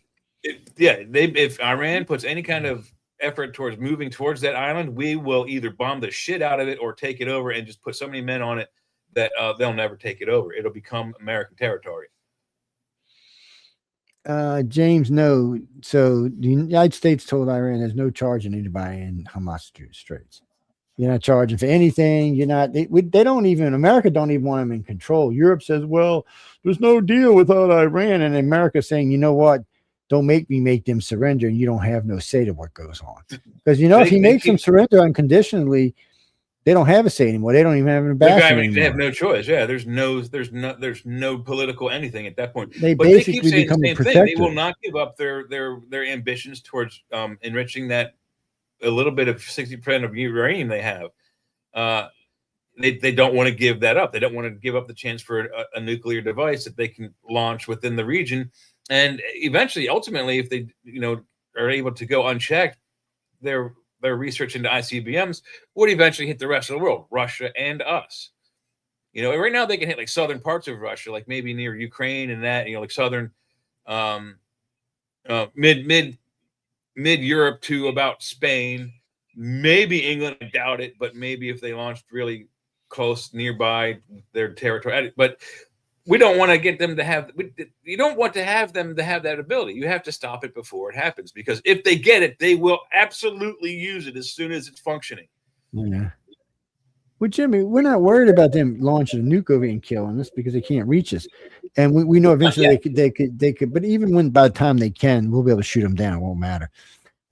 if Iran puts any kind of effort towards moving towards that island, we will either bomb the shit out of it or take it over and just put so many men on it that they'll never take it over. It'll become American territory. James, no. So the United States told Iran there's no charging anybody in Hamas Straits. You're not charging for anything. You're not. They don't even. America don't even want them in control. Europe says, well, there's no deal without Iran, and America saying, you know what? Don't make me make them surrender, and you don't have no say to what goes on. Because if he makes them surrender unconditionally, they don't have a say anymore. They don't even have an ambassador anymore. They have no choice. Yeah, there's no political anything at that point. They but basically they keep saying become the a same protector. thing. They will not give up their ambitions towards enriching that a little bit of 60% of uranium they have. They don't want to give that up. They don't want to give up the chance for a nuclear device that they can launch within the region. And eventually, ultimately, if they are able to go unchecked, their their research into ICBMs would eventually hit the rest of the world, Russia and us. You know, right now they can hit like southern parts of Russia, like maybe near Ukraine and that, you know, like southern, mid Europe to about Spain, maybe England. I doubt it, but maybe if they launched really close nearby their territory. But we don't want to get them to have. You don't want to have them to have that ability. You have to stop it before it happens, because if they get it, they will absolutely use it as soon as it's functioning. Yeah. Well, Jimmy, we're not worried about them launching a nuke over and killing us because they can't reach us, and we know eventually they could. But even when by the time they can, we'll be able to shoot them down. It won't matter.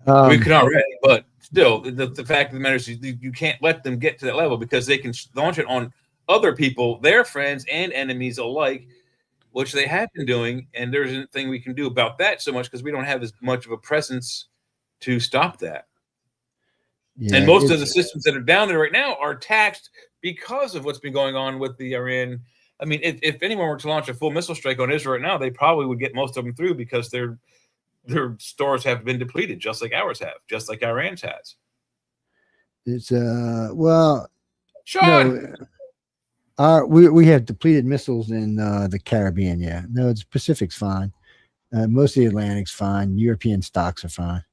We can already, but still, the fact of the matter is you can't let them get to that level, because they can launch it on other people, their friends and enemies alike, which they have been doing, and there's nothing we can do about that so much because we don't have as much of a presence to stop that. Yeah, and most of the systems that are down there right now are taxed because of what's been going on with the Iran. I mean, if anyone were to launch a full missile strike on Israel right now, they probably would get most of them through because their stores have been depleted, just like ours have, just like Iran's has. It's well, Sean, no, we have depleted missiles in the Caribbean. Yeah, no, the Pacific's fine. Most of the Atlantic's fine. European stocks are fine.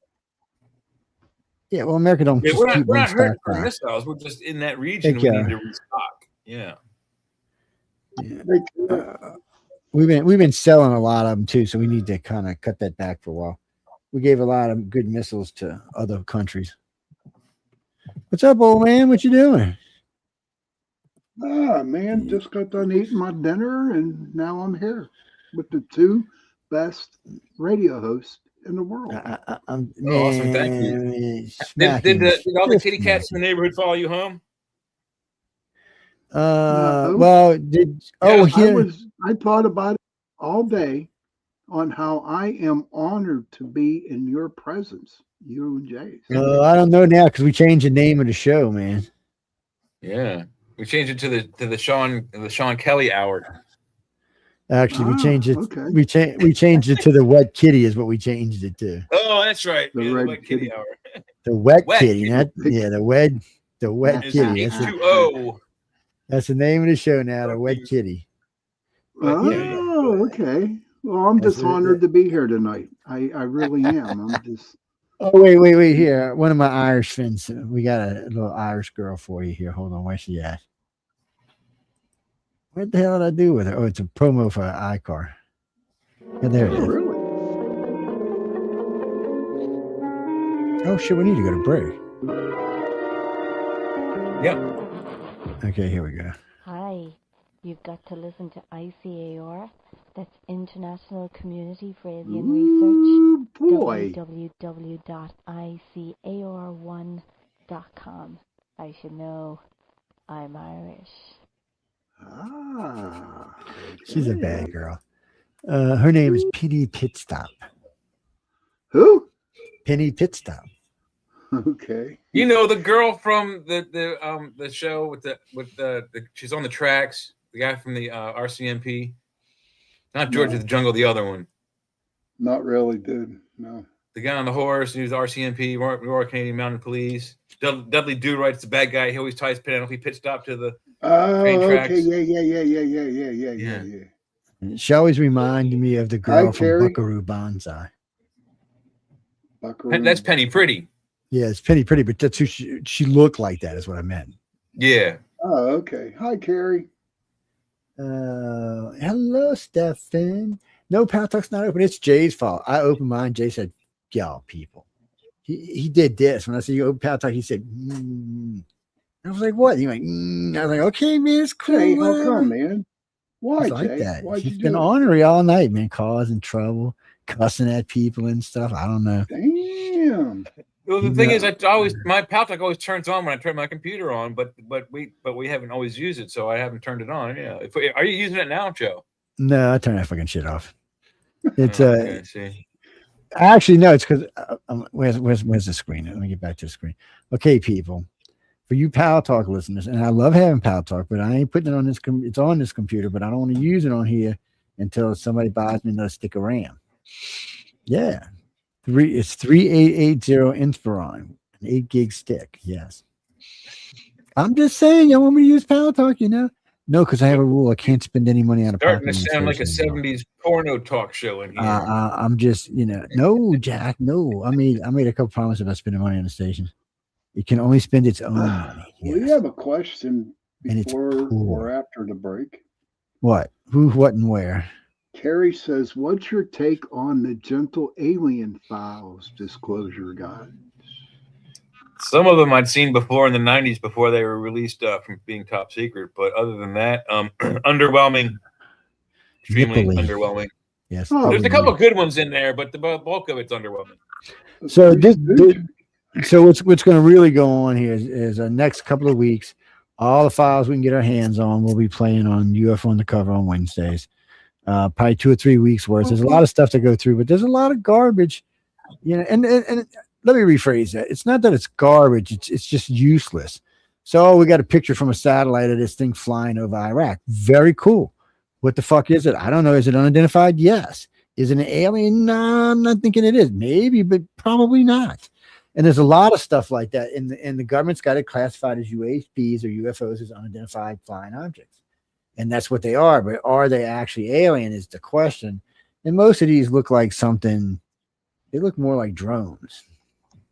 Yeah, well, America don't just we're keep not one hurting stock for down. missiles. We're just in that region. Heck We yeah. need to restock. Yeah. Yeah. We've been selling a lot of them too, so we need to kind of cut that back for a while. We gave a lot of good missiles to other countries. What's up, old man? What you doing? Ah, man, just got done eating my dinner, and now I'm here with the two best radio hosts in the world. I'm Awesome, thank you. man, Did all the just kitty cats in the neighborhood follow you home? No. well, did here? I thought about it all day on how I am honored to be in your presence, you and Jay. I don't know now because we changed the name of the show, man. Yeah, we changed it to the Sean Kelly hour. Actually, we changed it. Okay. We changed it to the wet kitty. Is what we changed it to. Oh, that's right. The Yeah, red wet kitty kitty. hour. The wet Wet kitty. kitty. Not yeah. The wet It's kitty. That's, H2O. that's the name of the show now. The wet kitty. Oh, okay. Well, I'm That's just what it honored is. to be here tonight. I really am. I'm just. Oh wait here. One of my Irish friends. We got a little Irish girl for you here. Hold on. Where's she at? What the hell did I do with her? Oh, it's a promo for iCar. Yeah, there it Oh, is. really? Oh shit, we need to go to break. Yep. Okay, here we go. Hi, you've got to listen to ICAR. That's International Community for Alien Ooh, Research. boy. www.icar1.com. I should know. I'm Irish. Ah. She's a okay. bad girl. Her name is Penny Pitstop. Who? Penny Pitstop. Okay. You know the girl from the show with the she's on the tracks. The guy from the RCMP, not George of the Jungle, the other one. Not really, dude. No. The guy on the horse, he was RCMP, Royal Canadian Mounted Police. Dudley Do-Right's the bad guy. He always ties Penelope Pitstop to the. Oh, Train okay. tracks. Yeah. She always reminded me of the girl from Terry. Buckaroo Banzai. Buckaroo. That's Penny Pretty. Yeah, it's Penny Pretty, but that's who she looked like. That is what I meant. Yeah. Oh, okay. Hi, Carrie. Hello, Stefan. No, Power Talk's not open. It's Jay's fault. I opened mine. Jay said, "Y'all people." He did this when I said you open Power Talk. He said, I was like, "What?" He went, I was like, "Okay, man, it's cool." Hey, how whatever." come, man? Why, It's like Jay? that. Why'd He's you been do it? ornery all night, man, causing trouble, cussing at people and stuff. I don't know. Damn. Well, the thing No. is, my Paltalk always turns on when I turn my computer on, but we haven't always used it, so I haven't turned it on. Yeah. Are you using it now, Joe? No, I turn that fucking shit off. It's Okay, see. actually no, it's because where's the screen? Let me get back to the screen. Okay, people, for you Power Talk listeners, and I love having Power Talk, but I ain't putting it on this. It's on this computer, but I don't want to use it on here until somebody buys me another stick of RAM. Yeah, it's 3880 Inspiron, and 8 gig stick. Yes. I'm just saying, you want me to use Power Talk, No, because I have a rule. I can't spend any money on a Starting to Pocket sound like a station anymore. 70s porno talk show in here. I'm just, no, Jack, no. I made a couple promises about spending money on the station. It can only spend its own money. We Yes. have a question And it's before poor. or after the break. What? Who, what, and where? Carrie says, "What's your take on the Gentle Alien Files disclosure guide?" Some of them I'd seen before in the 90s before they were released from being top secret. But other than that, underwhelming. Extremely Nipply. underwhelming. Yes. Oh, There's a couple of good ones in there, but the bulk of it's underwhelming. So so what's going to really go on here is the next couple of weeks, all the files we can get our hands on, we'll be playing on UFO Undercover on Wednesdays. Probably 2 or 3 weeks worth. There's a lot of stuff to go through, but there's a lot of garbage, and let me rephrase that. It's not that it's garbage. It's just useless. So we got a picture from a satellite of this thing flying over Iraq. Very cool. What the fuck is it? I don't know. Is it unidentified? Yes. Is it an alien? No, I'm not thinking it is. Maybe, but probably not. And there's a lot of stuff like that. And the government's got it classified as UAPs or UFOs as unidentified flying objects. And that's what they are. But are they actually alien is the question. And most of these look like something, they look more like drones.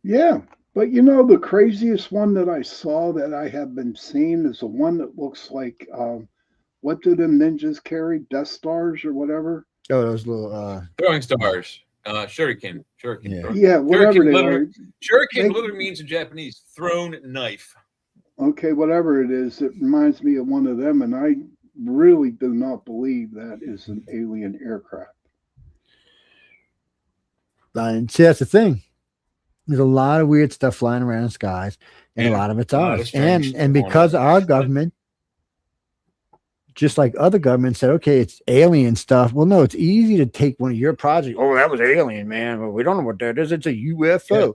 Yeah, but the craziest one that I saw that I have been seeing is the one that looks like, what do them ninjas carry? Death Stars or whatever? Oh, those little Throwing stars. Shuriken. Shuriken. Yeah. Throw- Yeah, whatever Shuriken they literally, are. Shuriken They- literally means in Japanese thrown knife. Okay, whatever it is, it reminds me of one of them, and I really do not believe that is an alien aircraft. And see, that's the thing. There's a lot of weird stuff flying around in skies, and a Yeah, lot of it's a lot of ours. strange And stuff because going on. our government, just like other governments, said, okay, it's alien stuff. Well, no, it's easy to take one of your projects. Oh, that was alien, man. Well, we don't know what that is. It's a UFO. Yeah.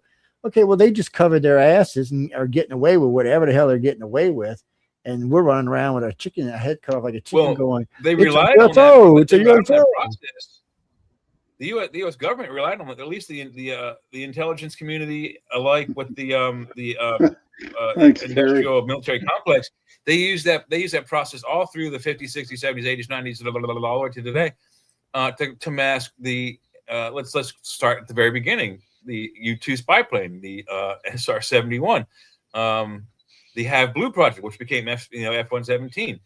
Okay, well, they just covered their asses and are getting away with whatever the hell they're getting away with. And we're running around with a head cut off like a chicken Well, going, They It's a relied on that. UFO, but it's a they relied on that UFO. process. The U.S. government relied on it, at least the intelligence community, alike with the Thanks, industrial military complex. They use that process all through the 50s, 60s, 70s, 80s, 90s, all the way to today, to mask the. Let's start at the very beginning. The U-2 spy plane, the SR-71, the Have Blue project, which became F-117.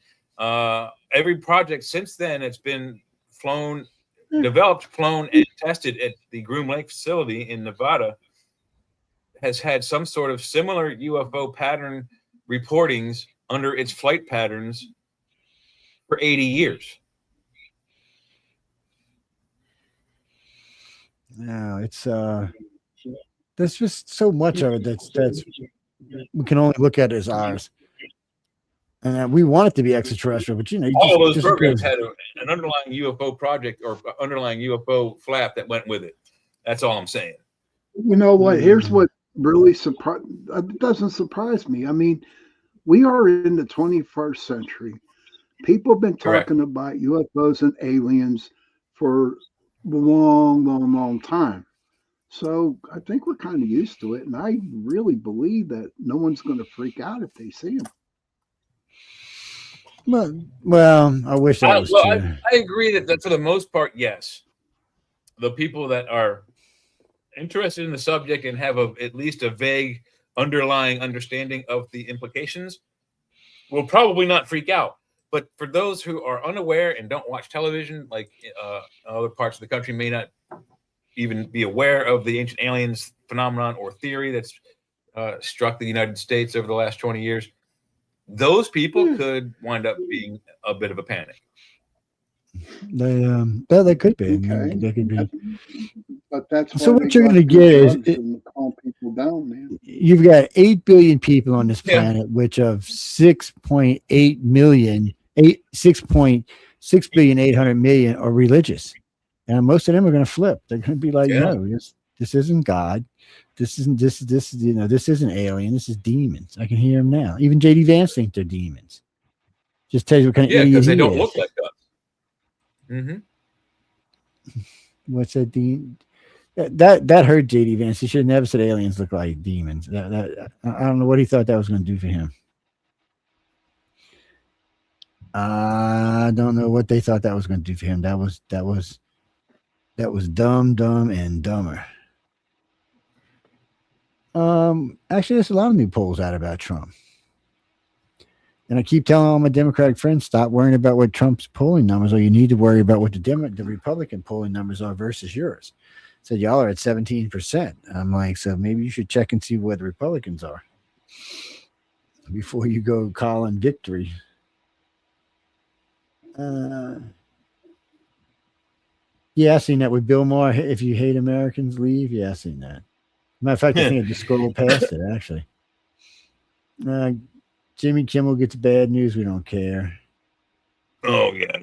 Every project since then, it's been developed, flown, and tested at the Groom Lake facility in Nevada, has had some sort of similar UFO pattern reportings under its flight patterns for 80 years. no, it's there's just so much of it that's we can only look at it as ours. And we want it to be extraterrestrial, but you All those just programs because- had an underlying UFO project or underlying UFO flap that went with it. That's all I'm saying. You know what? Here's what really doesn't surprise me. I mean, we are in the 21st century. People have been Correct. talking about UFOs and aliens for a long, long, long time. So I think we're kind of used to it. And I really believe that no one's going to freak out if they see them. Well, I wish that was true. I agree that for the most part, yes. The people that are interested in the subject and have at least a vague underlying understanding of the implications will probably not freak out. But for those who are unaware and don't watch television, like other parts of the country may not even be aware of the ancient aliens phenomenon or theory that's struck the United States over the last 20 years, those people could wind up being a bit of a panic. They could be. Okay. They could be. But that's So why what they you're got gonna the get is drugs and calm people down, man. You've got 8 billion people on this Yeah. planet, which of 6.8 million, 6.6 billion 800 million are religious, and most of them are going to flip. They're going to be like, Yeah. no, this isn't God. This isn't this isn't alien. This is demons. I can hear them now. Even JD Vance thinks they're demons. Just tells you what kind of Yeah, idiot because they he don't is. look like us. Mm-hmm. What's that? That hurt JD Vance. He should have never said aliens look like demons. I don't know what he thought that was going to do for him. I don't know what they thought that was going to do for him. That was dumb, and dumber. Actually, there's a lot of new polls out about Trump. And I keep telling all my Democratic friends, stop worrying about what Trump's polling numbers are. You need to worry about what the Republican polling numbers are versus yours. Said y'all are at 17%. I'm like, so maybe you should check and see where the Republicans are before you go calling victory. Yeah, I seen that with Bill Maher. If you hate Americans, leave. Yeah, I seen that. Matter of fact, I think I just scrolled past it, actually. Jimmy Kimmel gets bad news. We don't care. Oh yeah,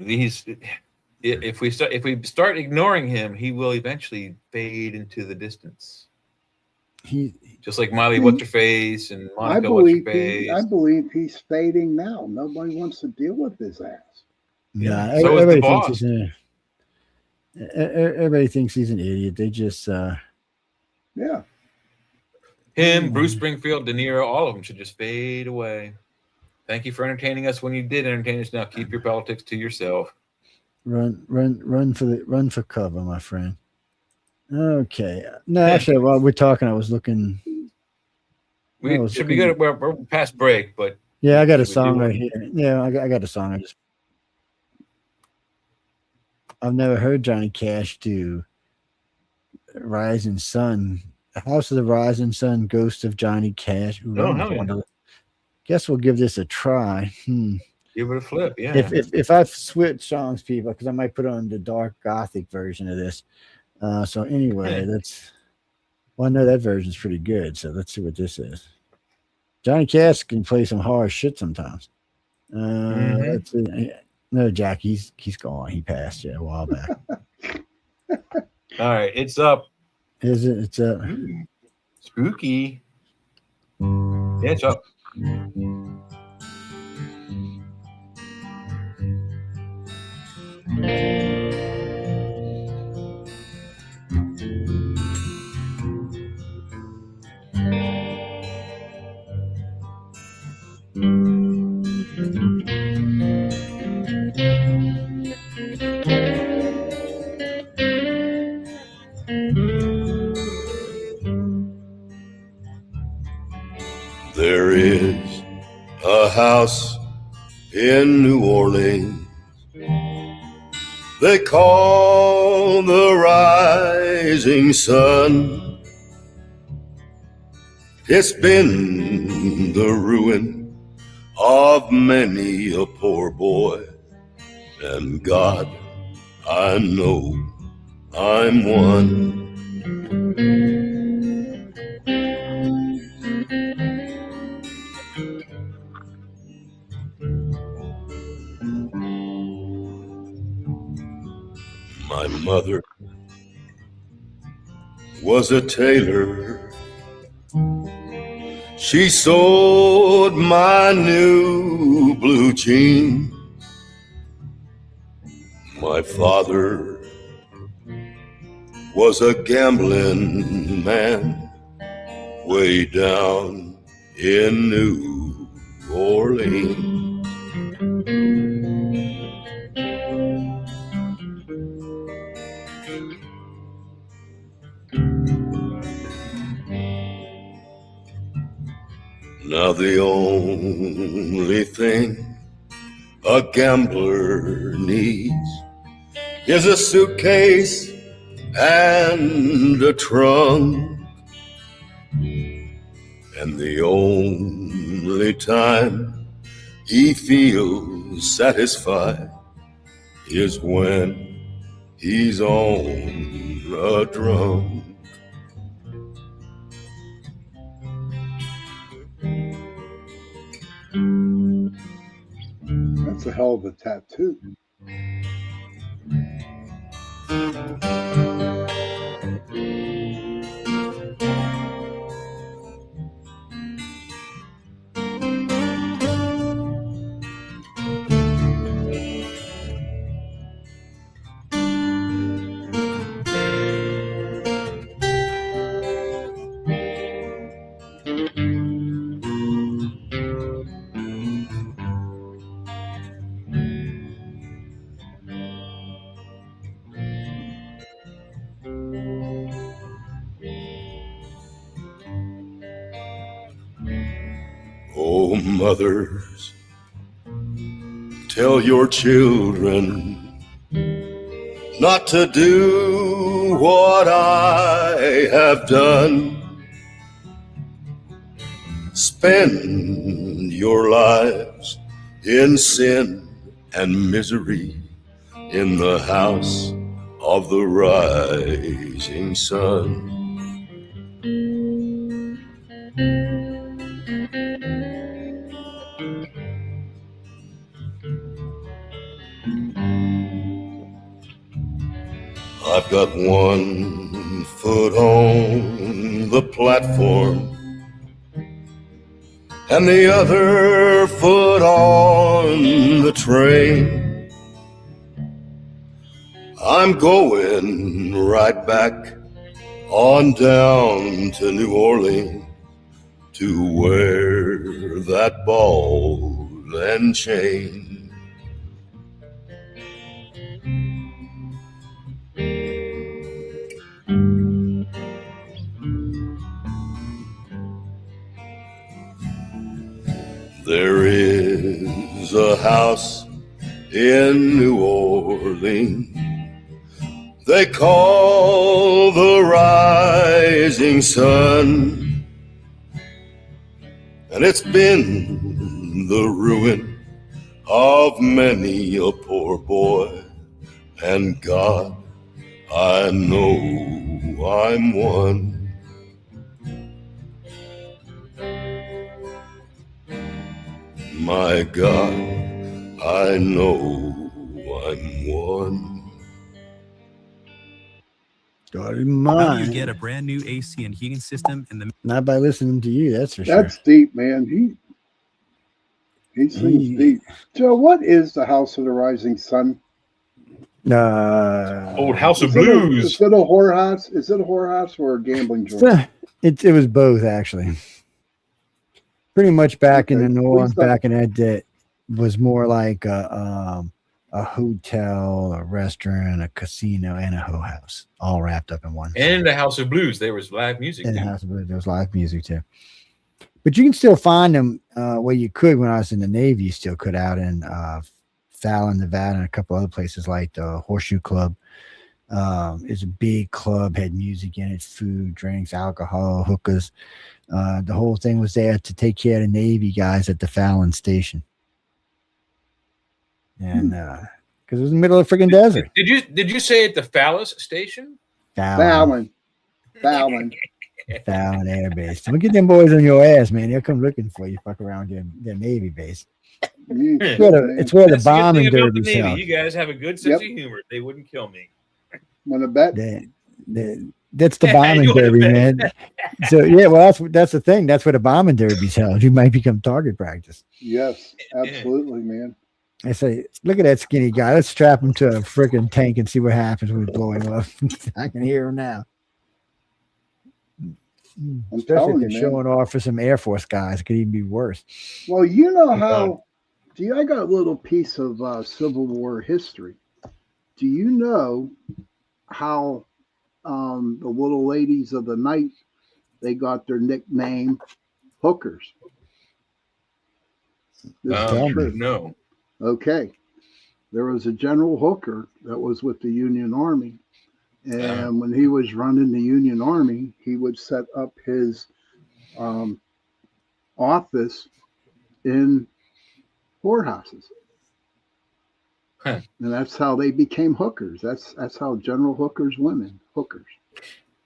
if we start ignoring him, he will eventually fade into the distance. He just like Miley What's Her Face and Monica What's Her Face. I believe he's fading now. Nobody wants to deal with his ass. Yeah, so everybody thinks everybody thinks he's an idiot. They just yeah. Him, Bruce Springfield, De Niro, all of them should just fade away. Thank you for entertaining us when you did entertain us. Now keep your politics to yourself. Run for cover, my friend. Okay. No, actually, while we're talking, I was looking. We should be good. We're past break, but yeah, I got a song right here. Yeah, I got a song. I've never heard Johnny Cash do Rising Sun. House of the Rising Sun, Ghost of Johnny Cash. Ooh, guess we'll give this a try. Give it a flip, yeah. If I've switched songs, people, because I might put on the dark gothic version of this. So anyway, I know that version's pretty good. So let's see what this is. Johnny Cash can play some hard shit sometimes. Let's see. No, Jack, he's gone. He passed a while back. All right, it's up. Is it? It's up. Spooky. Yeah, it's up. There is a house in New Orleans they call the Rising Sun. It's been the ruin of many a poor boy, and God, I know I'm one. My mother was a tailor. She sewed my new blue jeans. My father was a gambling man way down in New Orleans. Now the only thing a gambler needs is a suitcase and a trunk. And the only time he feels satisfied is when he's on a drum. That's a hell of a tattoo. Oh, mothers, tell your children not to do what I have done. Spend your lives in sin and misery in the house of the rising sun. I've got one foot on the platform and the other foot on the train. I'm going right back on down to New Orleans to wear that ball and chain. There is a house in New Orleans they call the Rising Sun, and it's been the ruin of many a poor boy, and God, I know I'm one. My God, I know I'm one. Got it in How do mind. you get a brand new AC and heating system in the Not by listening to you, that's for sure. That's deep, man. He sings He- deep. Joe, what is the House of the Rising Sun? Old House of Is it a- Blues. Is it a whorehouse? Is it a whorehouse or a gambling joint? it was both actually. Pretty much back in Okay, the New please Orleans, don't- back in that day, was more like a hotel, a restaurant, a casino, and a hoe house, all wrapped up in one. And in the House of Blues, there was live music. And too. there was live music too. But you can still find them. Well, you could when I was in the Navy. You still could out in Fallon, Nevada, and a couple other places like the Horseshoe Club. It's a big club, had music in it, food, drinks, alcohol, hookahs. The whole thing was there to take care of the Navy guys at the Fallon station. And because it was in the middle of the freaking desert. Did you say at the Phallus station? Fallon Fallon. Air Base. Don't get them boys on your ass, man. They'll come looking for you. Fuck around their Navy base. It's It's where the That's the good bombing thing about the derby's Navy. held. You guys have a good sense of humor. They wouldn't kill me. When a bet. That's the You bombing wanna derby, bet. man. So yeah, well, that's the thing. That's where the bombing derby's held. You might become target practice. Yes, absolutely, man. I say, look at that skinny guy. Let's strap him to a freaking tank and see what happens when we blow him up. I can hear him now. Especially if telling they're you, man. showing off for some Air Force guys. It could even be worse. Well, you know how. I got a little piece of Civil War history. Do you know how the little ladies of the night, they got their nickname hookers? This Tell is me. true. No. Okay. There was a General Hooker that was with the Union Army. And when he was running the Union Army, he would set up his office in whorehouses. Huh. And that's how they became hookers. That's how General Hooker's women, hookers.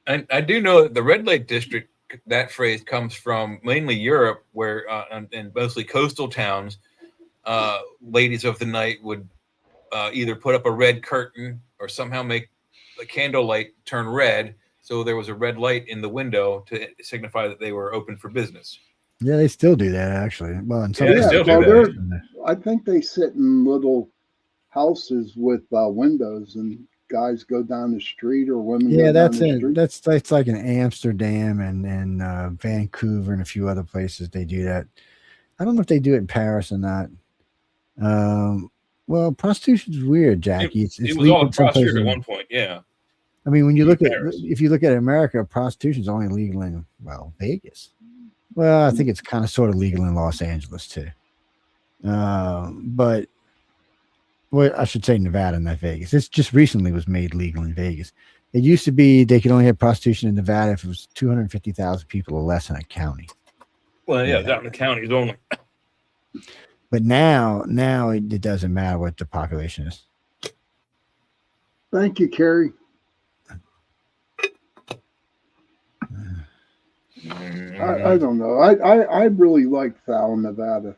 And I do know that the red light district, that phrase comes from mainly Europe, where and mostly coastal towns, ladies of the night would either put up a red curtain or somehow make the candlelight turn red, so there was a red light in the window to signify that they were open for business. Yeah, they still do that actually. Well, in some Yeah, they places, still do well, that. I think they sit in little houses with windows, and guys go down the street or women. Yeah, go that's down the it. street. That's like in Amsterdam and Vancouver and a few other places they do that. I don't know if they do it in Paris or not. Well, prostitution's weird, Jackie. It's It was legal all in some prostitute places. at one point. Yeah. I mean, when you look at Paris. if you look at America, prostitution's only legal in Vegas. Well, I think it's kind of sort of legal in Los Angeles too. But well, I should say Nevada, not Vegas. This just recently was made legal in Vegas. It used to be they could only have prostitution in Nevada if it was 250,000 people or less in a county. Well, yeah, Yeah. out in the counties only. But now it doesn't matter what the population is. Thank you, Carrie. I don't know. I really liked Fallon, Nevada.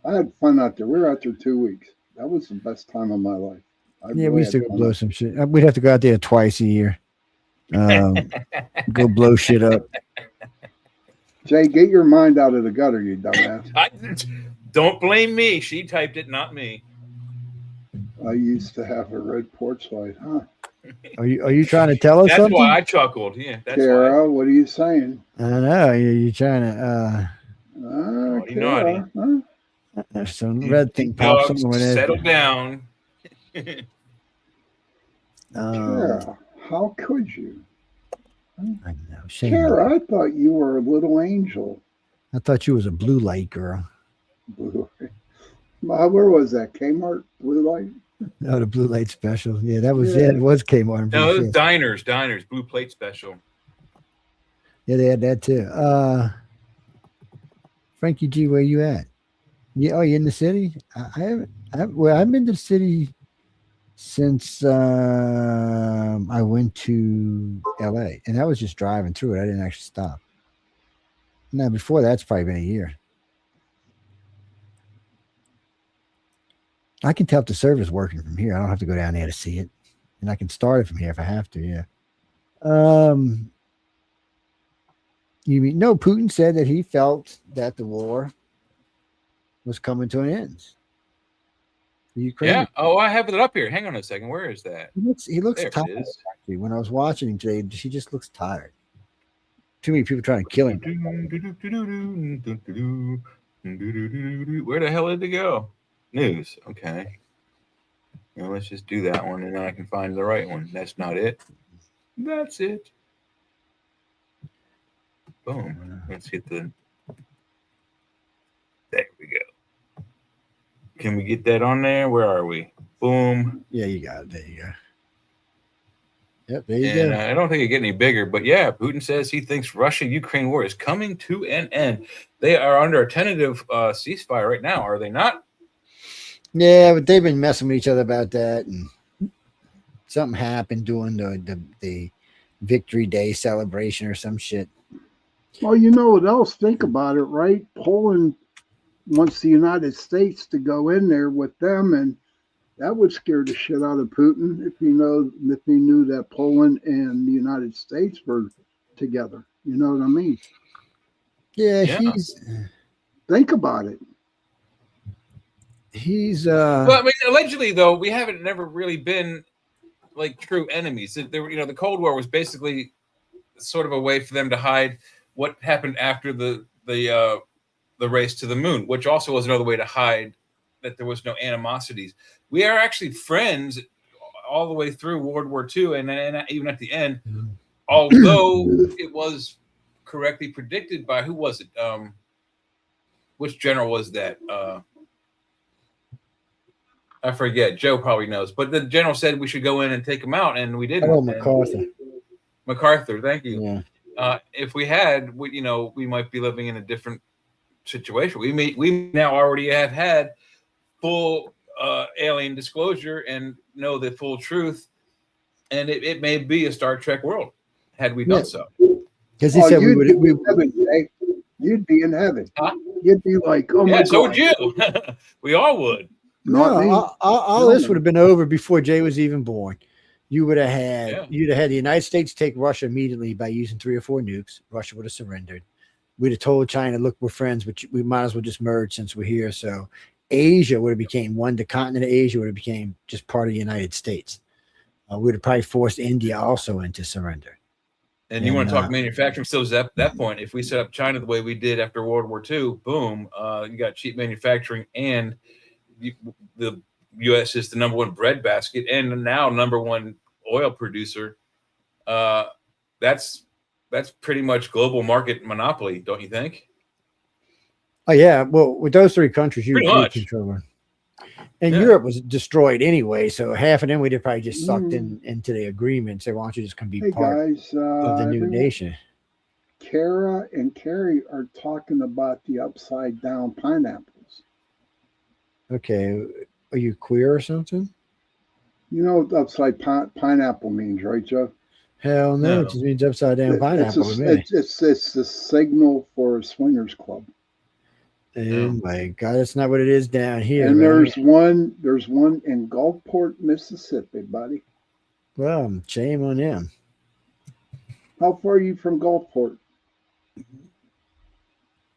I had fun out there. We were out there 2 weeks. That was the best time of my life. Yeah, we used to go blow some shit. We'd have to go out there twice a year. Go blow shit up. Jay, get your mind out of the gutter, you dumbass. Don't blame me. She typed it, not me. I used to have a red porch light, huh? Are you trying to tell us That's something? why I chuckled. Yeah, that's why. Kara, what are you saying? I don't know. You're trying to naughty, Kara, naughty. huh? there's some red thing pops Dogs, somewhere there. settle down. Kara, how could you? I know. Shame. Kara, I thought you were a little angel. I thought you was a blue light girl. Blue. Where was that? Kmart Blue Light? Oh, the blue light special. Yeah, that was it was Kmart. I'm No, pretty it was sure. diners, blue plate special. Yeah, they had that too. Frankie G, where you at? Yeah, oh, you in the city? I haven't. I've been to the city since I went to LA, and that was just driving through it. I didn't actually stop. Now, before that's probably been a year. I can tell if the server's working from here. I don't have to go down there to see it, and I can start it from here if I have to. Yeah. You mean no? Putin said that he felt that the war was coming to an end. The Ukraine. Yeah. Oh, I have it up here. Hang on a second. Where is that? He looks There it tired. is. Actually, when I was watching him today, he just looks tired. Too many people trying to kill him. Where the hell did it go? News. Okay. Well, let's just do that one, and then I can find the right one. That's not it. That's it. Boom. Let's hit the. There we go. Can we get that on there? Where are we? Boom. Yeah, you got it. There you go. Yep, there you And go. I don't think it get any bigger, but yeah, Putin says he thinks Russia-Ukraine war is coming to an end. They are under a tentative ceasefire right now, are they not? Yeah, but they've been messing with each other about that, and something happened during the Victory Day celebration or some shit. Well, you know what else? Think about it, right? Poland wants the United States to go in there with them, and that would scare the shit out of Putin if he knew that Poland and the United States were together. You know what I mean? Yeah, Yeah. Think about it. he's Well, I mean, allegedly, though, we haven't never really been like true enemies. There were, the Cold War was basically sort of a way for them to hide what happened after the race to the moon, which also was another way to hide that there was no animosities. We are actually friends all the way through World War II, and then even at the end, although it was correctly predicted by who was it? Which general was that? I forget. Joe probably knows, but the general said we should go in and take them out, and we didn't. oh And MacArthur. MacArthur, thank you. Yeah. If we had, we might be living in a different situation. We now already have had full alien disclosure and know the full truth, and it may be a Star Trek world had we done so. Because he said we you'd would. be in heaven, Jay. You'd be in heaven. Huh? You'd be like, oh my Yeah, so God. would you. We all would. Not me. All this would have been over before Jay was even born. You would have had Yeah. you'd have had the United States take Russia immediately by using 3 or 4 nukes. Russia would have surrendered. We'd have told China, look, we're friends, but we might as well just merge since we're here. So Asia would have became one. The continent of Asia would have became just part of the United States. We'd have probably forced India also into surrender. And you want to talk manufacturing skills at that point? If we set up China the way we did after World War II, boom, you got cheap manufacturing, and the U.S. is the #1 breadbasket, and now #1 oil producer. That's that's pretty much global market monopoly, don't you think? Oh yeah, well, with those three countries, you Pretty would much. control her. And Yeah. Europe was destroyed anyway, so half of them would have probably just sucked Mm. into the agreement. Say, why don't you just come be Hey part guys, of the new everyone, nation? Kara and Carrie are talking about the upside down pineapples. Okay, are you queer or something? You know what upside pineapple means, right, Joe? Hell no, No. it just means upside down pineapple to me. It's the signal for a swingers club. Oh my God, that's not what it is down here. And man. there's one in Gulfport, Mississippi, buddy. Well, shame on them. How far are you from Gulfport?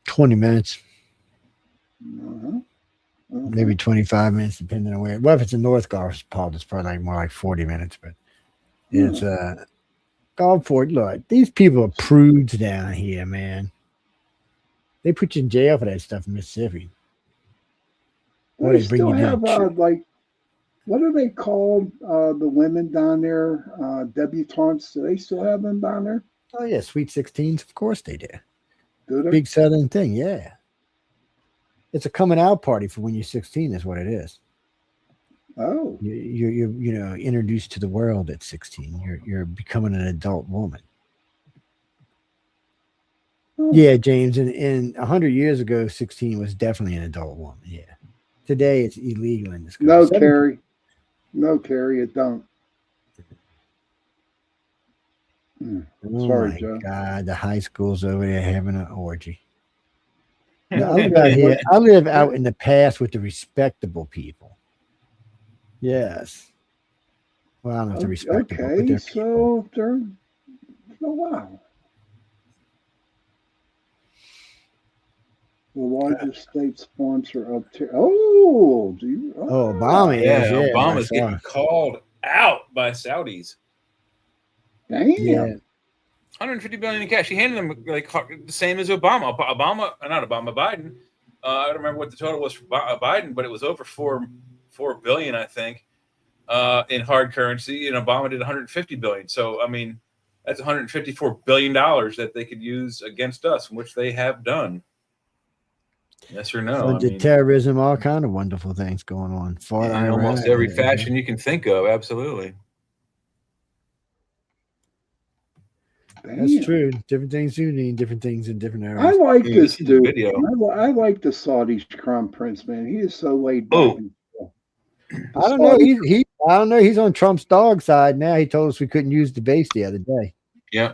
20 minutes, Uh-huh. maybe 25 minutes, depending on where. Well, if it's in North Gulfport, it's probably more like 40 minutes. But it's Gulfport. Look, these people are prudes down here, man. They put you in jail for that stuff in Mississippi. Well, Or they they bring still you have down. like, what are they called? The women down there, debutantes. Do they still have them down there? Oh yeah, Sweet 16s. Of course they do. Do they? Big Southern thing, yeah. It's a coming out party for when you're 16. Is what it is. Oh, You're introduced to the world at 16. You're becoming an adult woman. oh. Yeah, James. And 100 years ago, 16 was definitely an adult woman. Yeah. Today it's illegal in this country. No, 17 Carrie. No, Carrie, it don't. Oh Sorry, my Joe. God, the high school's over there having an orgy. No, I live out here. I live out in the past with the respectable people. Yes. Well, I don't know if they're respectable, but Okay, they're people. so they're. Oh, wow. The largest state sponsor of. Oh, do you? Oh, Obama is. Yeah, Yeah, by Obama's getting far. called out by Saudis. Damn. Yeah. 150 billion in cash. He handed them like the same as Obama. Biden. I don't remember what the total was for Biden, but it was over $4 billion, I think, in hard currency. And Obama did 150 billion. So I mean, that's 154 billion dollars that they could use against us, which they have done. Yes or no? Funded terrorism, all kind of wonderful things going on. Fought in almost Iraq, every yeah. fashion you can think of. Absolutely. That's Damn. true. Different things do mean different things in different areas. I like Yeah, this this is a dude. video. I like the Saudi crown prince, man. He is so laid back. Oh. and chill. I don't know. I don't know. He's on Trump's dog side now. He told us we couldn't use the base the other day. Yeah.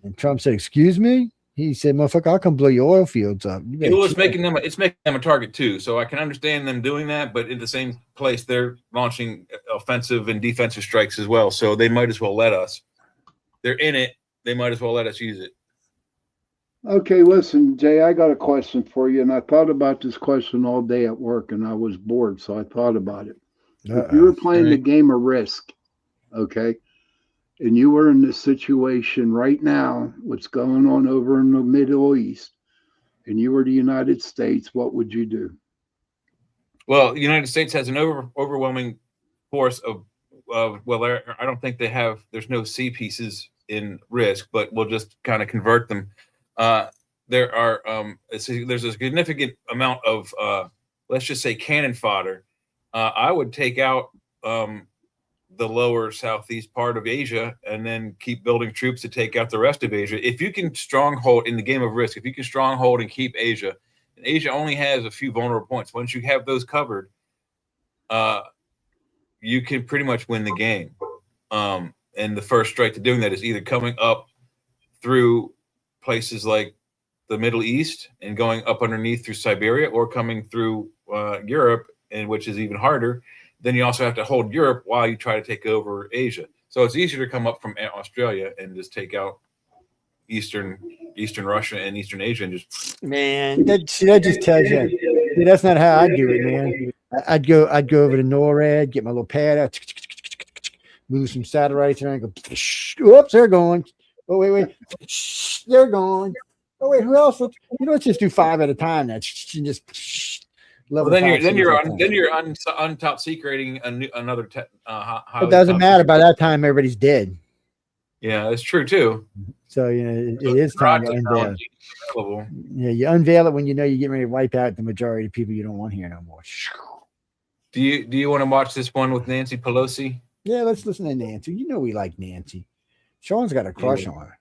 And Trump said, "Excuse me." He said, "Motherfucker, I'll come blow your oil fields up." You better It was chill. making them. It's making them a target too. So I can understand them doing that, but in the same place, they're launching offensive and defensive strikes as well. So they might as well let us. They're in it. They might as well let us use it. Okay, listen, Jay, I got a question for you, and I thought about this question all day at work, and I was bored, so I thought about it. If you were playing the Alright. game of Risk, okay, and you were in this situation right now, what's going on over in the Middle East, and you were the United States, what would you do? Well, the United States has an overwhelming force of well, I don't think they have. There's no sea pieces in Risk, but we'll just kind of convert them. There are there's a significant amount of let's just say cannon fodder. I would take out the lower southeast part of Asia and then keep building troops to take out the rest of Asia. If you can stronghold in the game of Risk, if you can stronghold and keep Asia, and Asia only has a few vulnerable points. Once you have those covered, you can pretty much win the game. And the first strike to doing that is either coming up through places like the Middle East and going up underneath through Siberia, or coming through Europe, and which is even harder. Then you also have to hold Europe while you try to take over Asia. So it's easier to come up from Australia and just take out Eastern Russia and Eastern Asia and just Man, that just tells you. See, that's not how I do it, man. I'd go over to NORAD, get my little pad out, move some satellites around, go. Oops, they're going. Oh wait, they're gone. Oh wait, who else? Let's just do 5 at a time. That's just. well, then you're on top secreting another. It doesn't matter. By that time, everybody's dead. Yeah, that's true too. So it is time to unveil. Technology is available. Yeah, you unveil it when you know you're getting ready to wipe out the majority of people you don't want here no more. Do you want to watch this one with Nancy Pelosi? Yeah, let's listen to Nancy. You know we like Nancy. Sean's got a crush on her.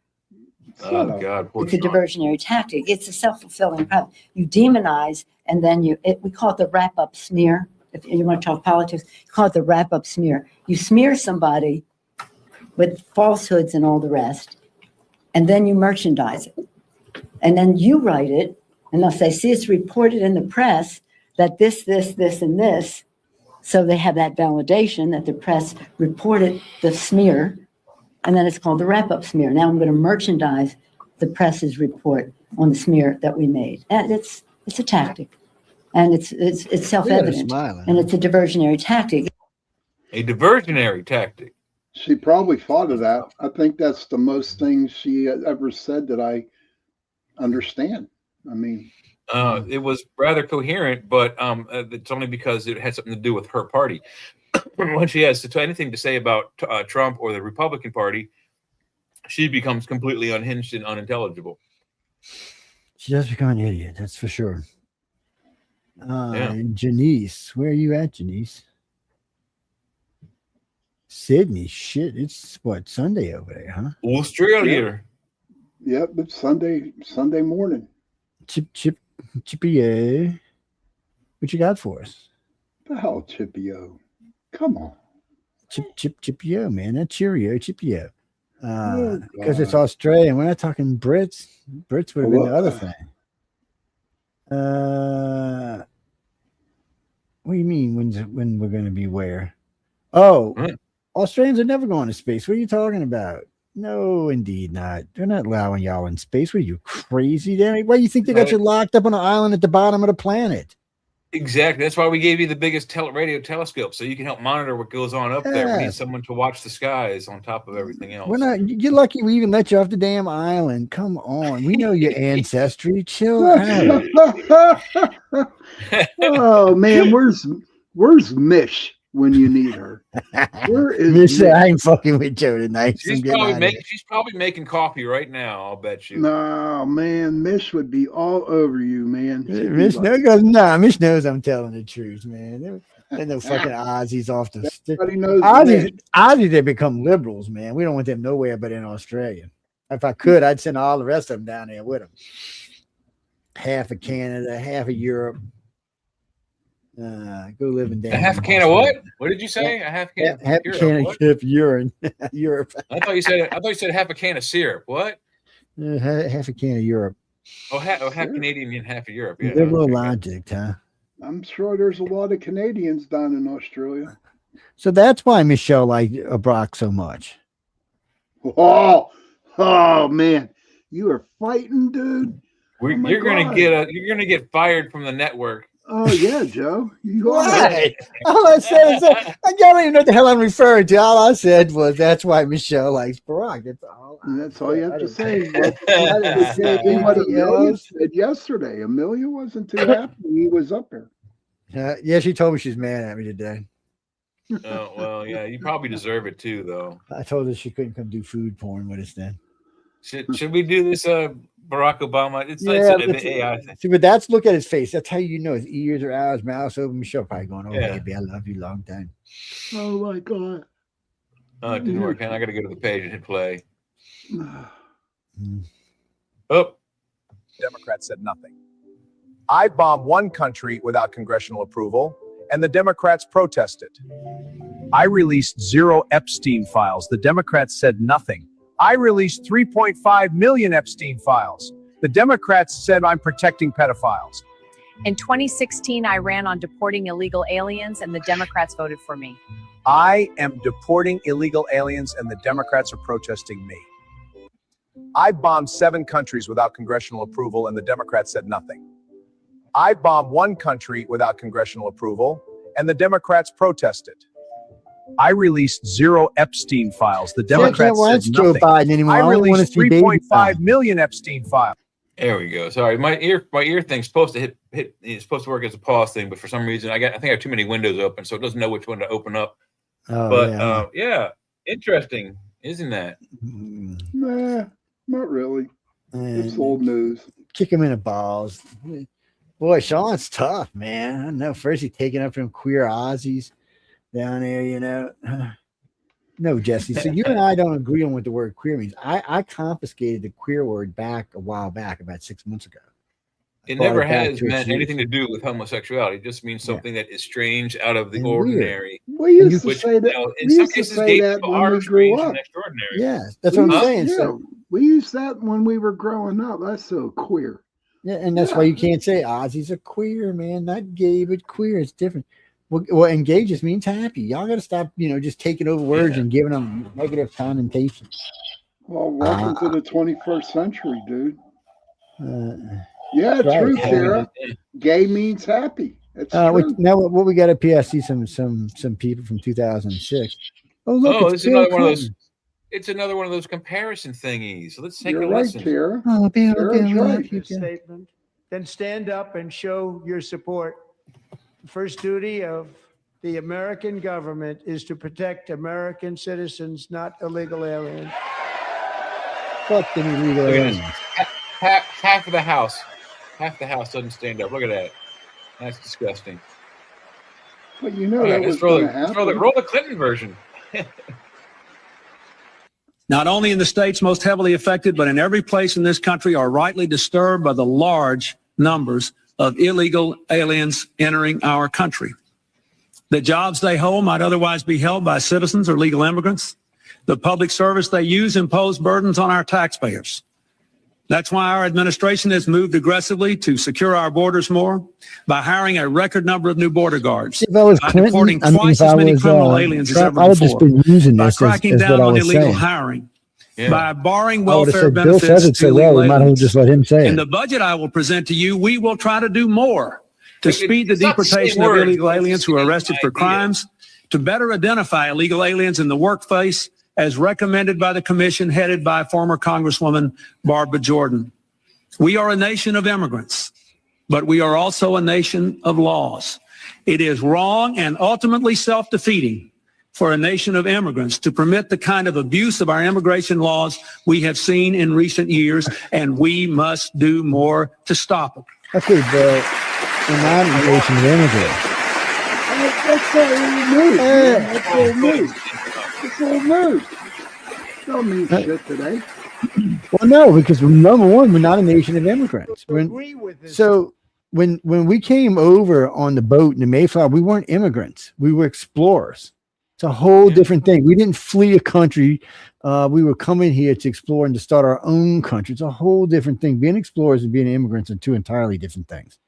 Oh God, poor It's a Sean. diversionary tactic. It's a self-fulfilling prophecy. You demonize, and then we call it the wrap-up smear. If you want to talk politics, you call it the wrap-up smear. You smear somebody with falsehoods and all the rest, and then you merchandise it. And then you write it, and they'll say, see, it's reported in the press that this, and this. So they have that validation that the press reported the smear, and then it's called the wrap-up smear. Now I'm going to merchandise the press's report on the smear that we made. And it's a tactic, and it's self-evident, and it's a diversionary tactic. A diversionary tactic. She probably thought of that. I think that's the most thing she ever said that I understand. I mean, it was rather coherent, but it's only because it had something to do with her party. When she has anything to say about Trump or the Republican Party, she becomes completely unhinged and unintelligible. She does become an idiot, that's for sure. Janice, where are you at, Janice? Sydney, shit, it's what, Sunday over there, huh? Australia. Yep, it's Sunday morning. Chippy, what you got for us? The hell, Chippy-O? Come on. Chippy-O, man. That Cheerio, Chippy-O. Oh, Because it's God. Australian. We're not talking Brits. Brits would have been the other thing. What do you mean when we're going to be where? Oh, Australians are never going to space. What are you talking about? No, indeed not. They're not allowing y'all in space. What are you, crazy? Why do you think they got you locked up on an island at the bottom of the planet? Exactly. That's why we gave you the biggest radio telescope, so you can help monitor what goes on up there. We need Yes. someone to watch the skies on top of everything else. We're not. You're lucky we even let you off the damn island. Come on, we know your ancestry. Chill out. Oh man, where's Mish when you need her? Where is Miss, Mish? I ain't fucking with Joe tonight. She's probably making coffee right now. I'll bet you. No, man, Mish would be all over you, man. She'd be Miss like, Miss knows I'm telling the truth, man. They're no fucking Aussies off the stick. Everybody knows Mish. Aussies, they become liberals, man. We don't want them nowhere but in Australia. If I could, I'd send all the rest of them down there with them. Half of Canada, half of Europe. Go live in A half a can of what? What did you say? A half can. Half a of can what? of urine. Europe. I thought you said half a can of syrup. What? Half a can of Europe. Oh, half Canadian and half of Europe. Yeah. Liberal okay. logic, huh? I'm sure there's a lot of Canadians down in Australia. So that's why Michelle liked Barack so much. Oh man, you are fighting, dude. Oh my You're gonna God. you're gonna get fired from the network. Oh yeah, Joe. You are. Why? All I said is I don't even know what the hell I'm referring to. All I said was that's why Michelle likes Barack. That's all. And that's all you have I to didn't- say. I didn't say What anything Amelia else. said yesterday. Amelia wasn't too happy he was up there. Yeah, she told me she's mad at me today. Oh well, yeah, you probably deserve it too, though. I told her she couldn't come do food porn with us then. Should we do this, Barack Obama? It's Yeah, an AI thing. see, but that's look at his face. That's how you know his ears are out, his mouth's open. Michelle probably going, "Oh, Yeah. baby, I love you long time." Oh my God. Oh, it didn't work. I got to go to the page and hit play. Mm. Oh, Democrats said nothing. I bombed one country without congressional approval, and the Democrats protested. I released 0 Epstein files. The Democrats said nothing. I released 3.5 million Epstein files. The Democrats said I'm protecting pedophiles. In 2016, I ran on deporting illegal aliens, and the Democrats voted for me. I am deporting illegal aliens, and the Democrats are protesting me. I bombed 7 countries without congressional approval, and the Democrats said nothing. I bombed one country without congressional approval, and the Democrats protested. I released 0 Epstein files. The See, I can't Democrats watch said Joe nothing. Biden anymore. I I only want to released see baby 3.5 million Epstein files. there we go. Sorry, my ear thing's supposed to hit. It's supposed to work as a pause thing, but for some reason, I think I have too many windows open, so it doesn't know which one to open up. Oh, But yeah. yeah, interesting, isn't that? Mm. Nah. Not really. It's And old news. kick him in the balls. Boy, Sean's tough, man. I know. First, he taking up from queer Aussies down there, you know. No, Jesse. So you and I don't agree on what the word queer means. I confiscated the queer word back a while back, about 6 months ago. It Brought never it back has to its meant roots. anything to do with homosexuality. It just means something that is strange, out of the And weird. ordinary. We used to Which, say that. you know, in we some used to cases, say gay that people when are we grew strange up. and extraordinary. Yeah, that's what I'm We- saying. Yeah, So, we used that when we were growing up. That's so queer. yeah, and that's why you can't say Aussies are queer, man. Not gay, but queer. It's different. Well, and gay just means happy. Y'all got to stop, just taking over words and giving them negative connotations. Well, welcome to the 21st century, dude. Yeah, Right. true, Kara. Gay means happy. It's true. Now what we got up here, I see some people from 2006. Oh, look, Oh, it's this is Bill another one of those. Clinton. It's another one of those comparison thingies. So let's take You're a right, listen. Kara. Oh, Bill, Kara's we right. love you, Bill. Statement, then stand up and show your support. The first duty of the American government is to protect American citizens, not illegal aliens. Fuck the illegal Look at this. aliens. Half of the house doesn't stand up. Look at that. That's disgusting. But you know All that right, was let's roll going to happen. roll the Clinton version. Not only in the states most heavily affected, but in every place in this country are rightly disturbed by the large numbers of illegal aliens entering our country. The jobs they hold might otherwise be held by citizens or legal immigrants. The public service they use impose burdens on our taxpayers. That's why our administration has moved aggressively to secure our borders more by hiring a record number of new border guards, If I was by Clinton, deporting I mean, twice if I as many was criminal aliens as Trump, ever I would have just before, been using by this cracking as what down I on was illegal saying. hiring, Yeah. by barring I would have welfare said Bill benefits says it to so well. illegal We might as well aliens. just let him say In it. the budget I will present to you, we will try to do more to speed the It's not the same deportation of words, illegal but it's the aliens who are same arrested for idea. crimes, to better identify illegal aliens in the workplace as recommended by the commission headed by former Congresswoman Barbara Jordan. We are a nation of immigrants, but we are also a nation of laws. It is wrong and ultimately self-defeating for a nation of immigrants to permit the kind of abuse of our immigration laws we have seen in recent years, and we must do more to stop it. Okay, but we're not a nation of immigrants. That's not old news. Man. That's old news. It's old news. Don't mean shit today. Well, no, because number one, we're not a nation of immigrants. Agree with this. So when we came over on the boat in the Mayflower, we weren't immigrants. We were explorers. It's a whole different thing. We didn't flee a country. We were coming here to explore and to start our own country. It's a whole different thing. Being explorers and being immigrants are two entirely different things.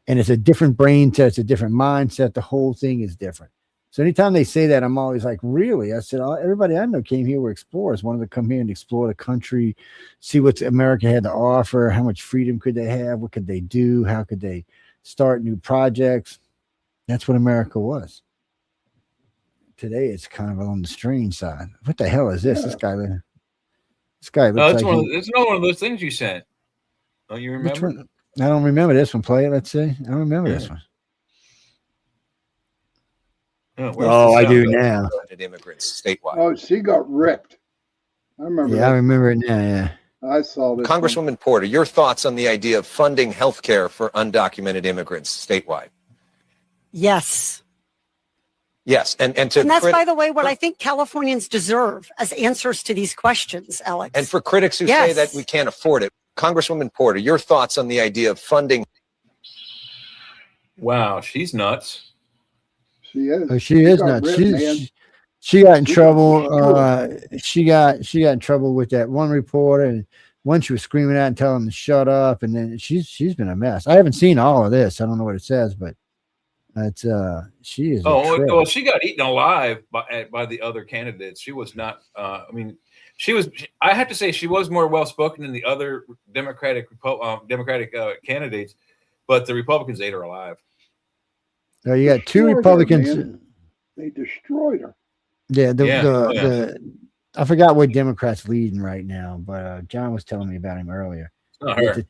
And it's a different brain set. It's a different mindset. The whole thing is different. So anytime they say that, I'm always like, really? I said, everybody I know came here were explorers, wanted to come here and explore the country, see what America had to offer, how much freedom could they have, what could they do, how could they start new projects. That's what America was. Today, it's kind of on the strange side. What the hell is this? This guy looks It's like it's another one of those things you sent. Don't you Which remember? one? I don't remember this one. Play it. Let's see. I don't remember this one. Oh, I do now. Immigrants statewide. Oh, she got ripped. I remember. Yeah, I that. remember it now. Yeah. I saw this. one. Congresswoman Porter, your thoughts on the idea of funding health care for undocumented immigrants statewide? Yes. Yes, and And that's, by the way, what I think Californians deserve as answers to these questions, Alex. and for critics who say Yes. that we can't afford it, Congresswoman Porter, your thoughts on the idea of funding? Wow, she's nuts. She is. Oh, she is got nuts. ripped, man. She got in She got trouble. She got in trouble with that one reporter, and one she was screaming at and telling him to shut up. And then she's been a mess. I haven't seen all of this. I don't know what it says, but it's she is. Oh, a trip. well, she got eaten alive by the other candidates. She was not. I mean, she was. I have to say, she was more well spoken than the other Democratic candidates, but the Republicans ate her alive. So you got two Destroyed her, Republicans. man. They destroyed her. Yeah, Yeah. the I forgot what Democrat's leading right now, but John was telling me about him earlier. It's not her.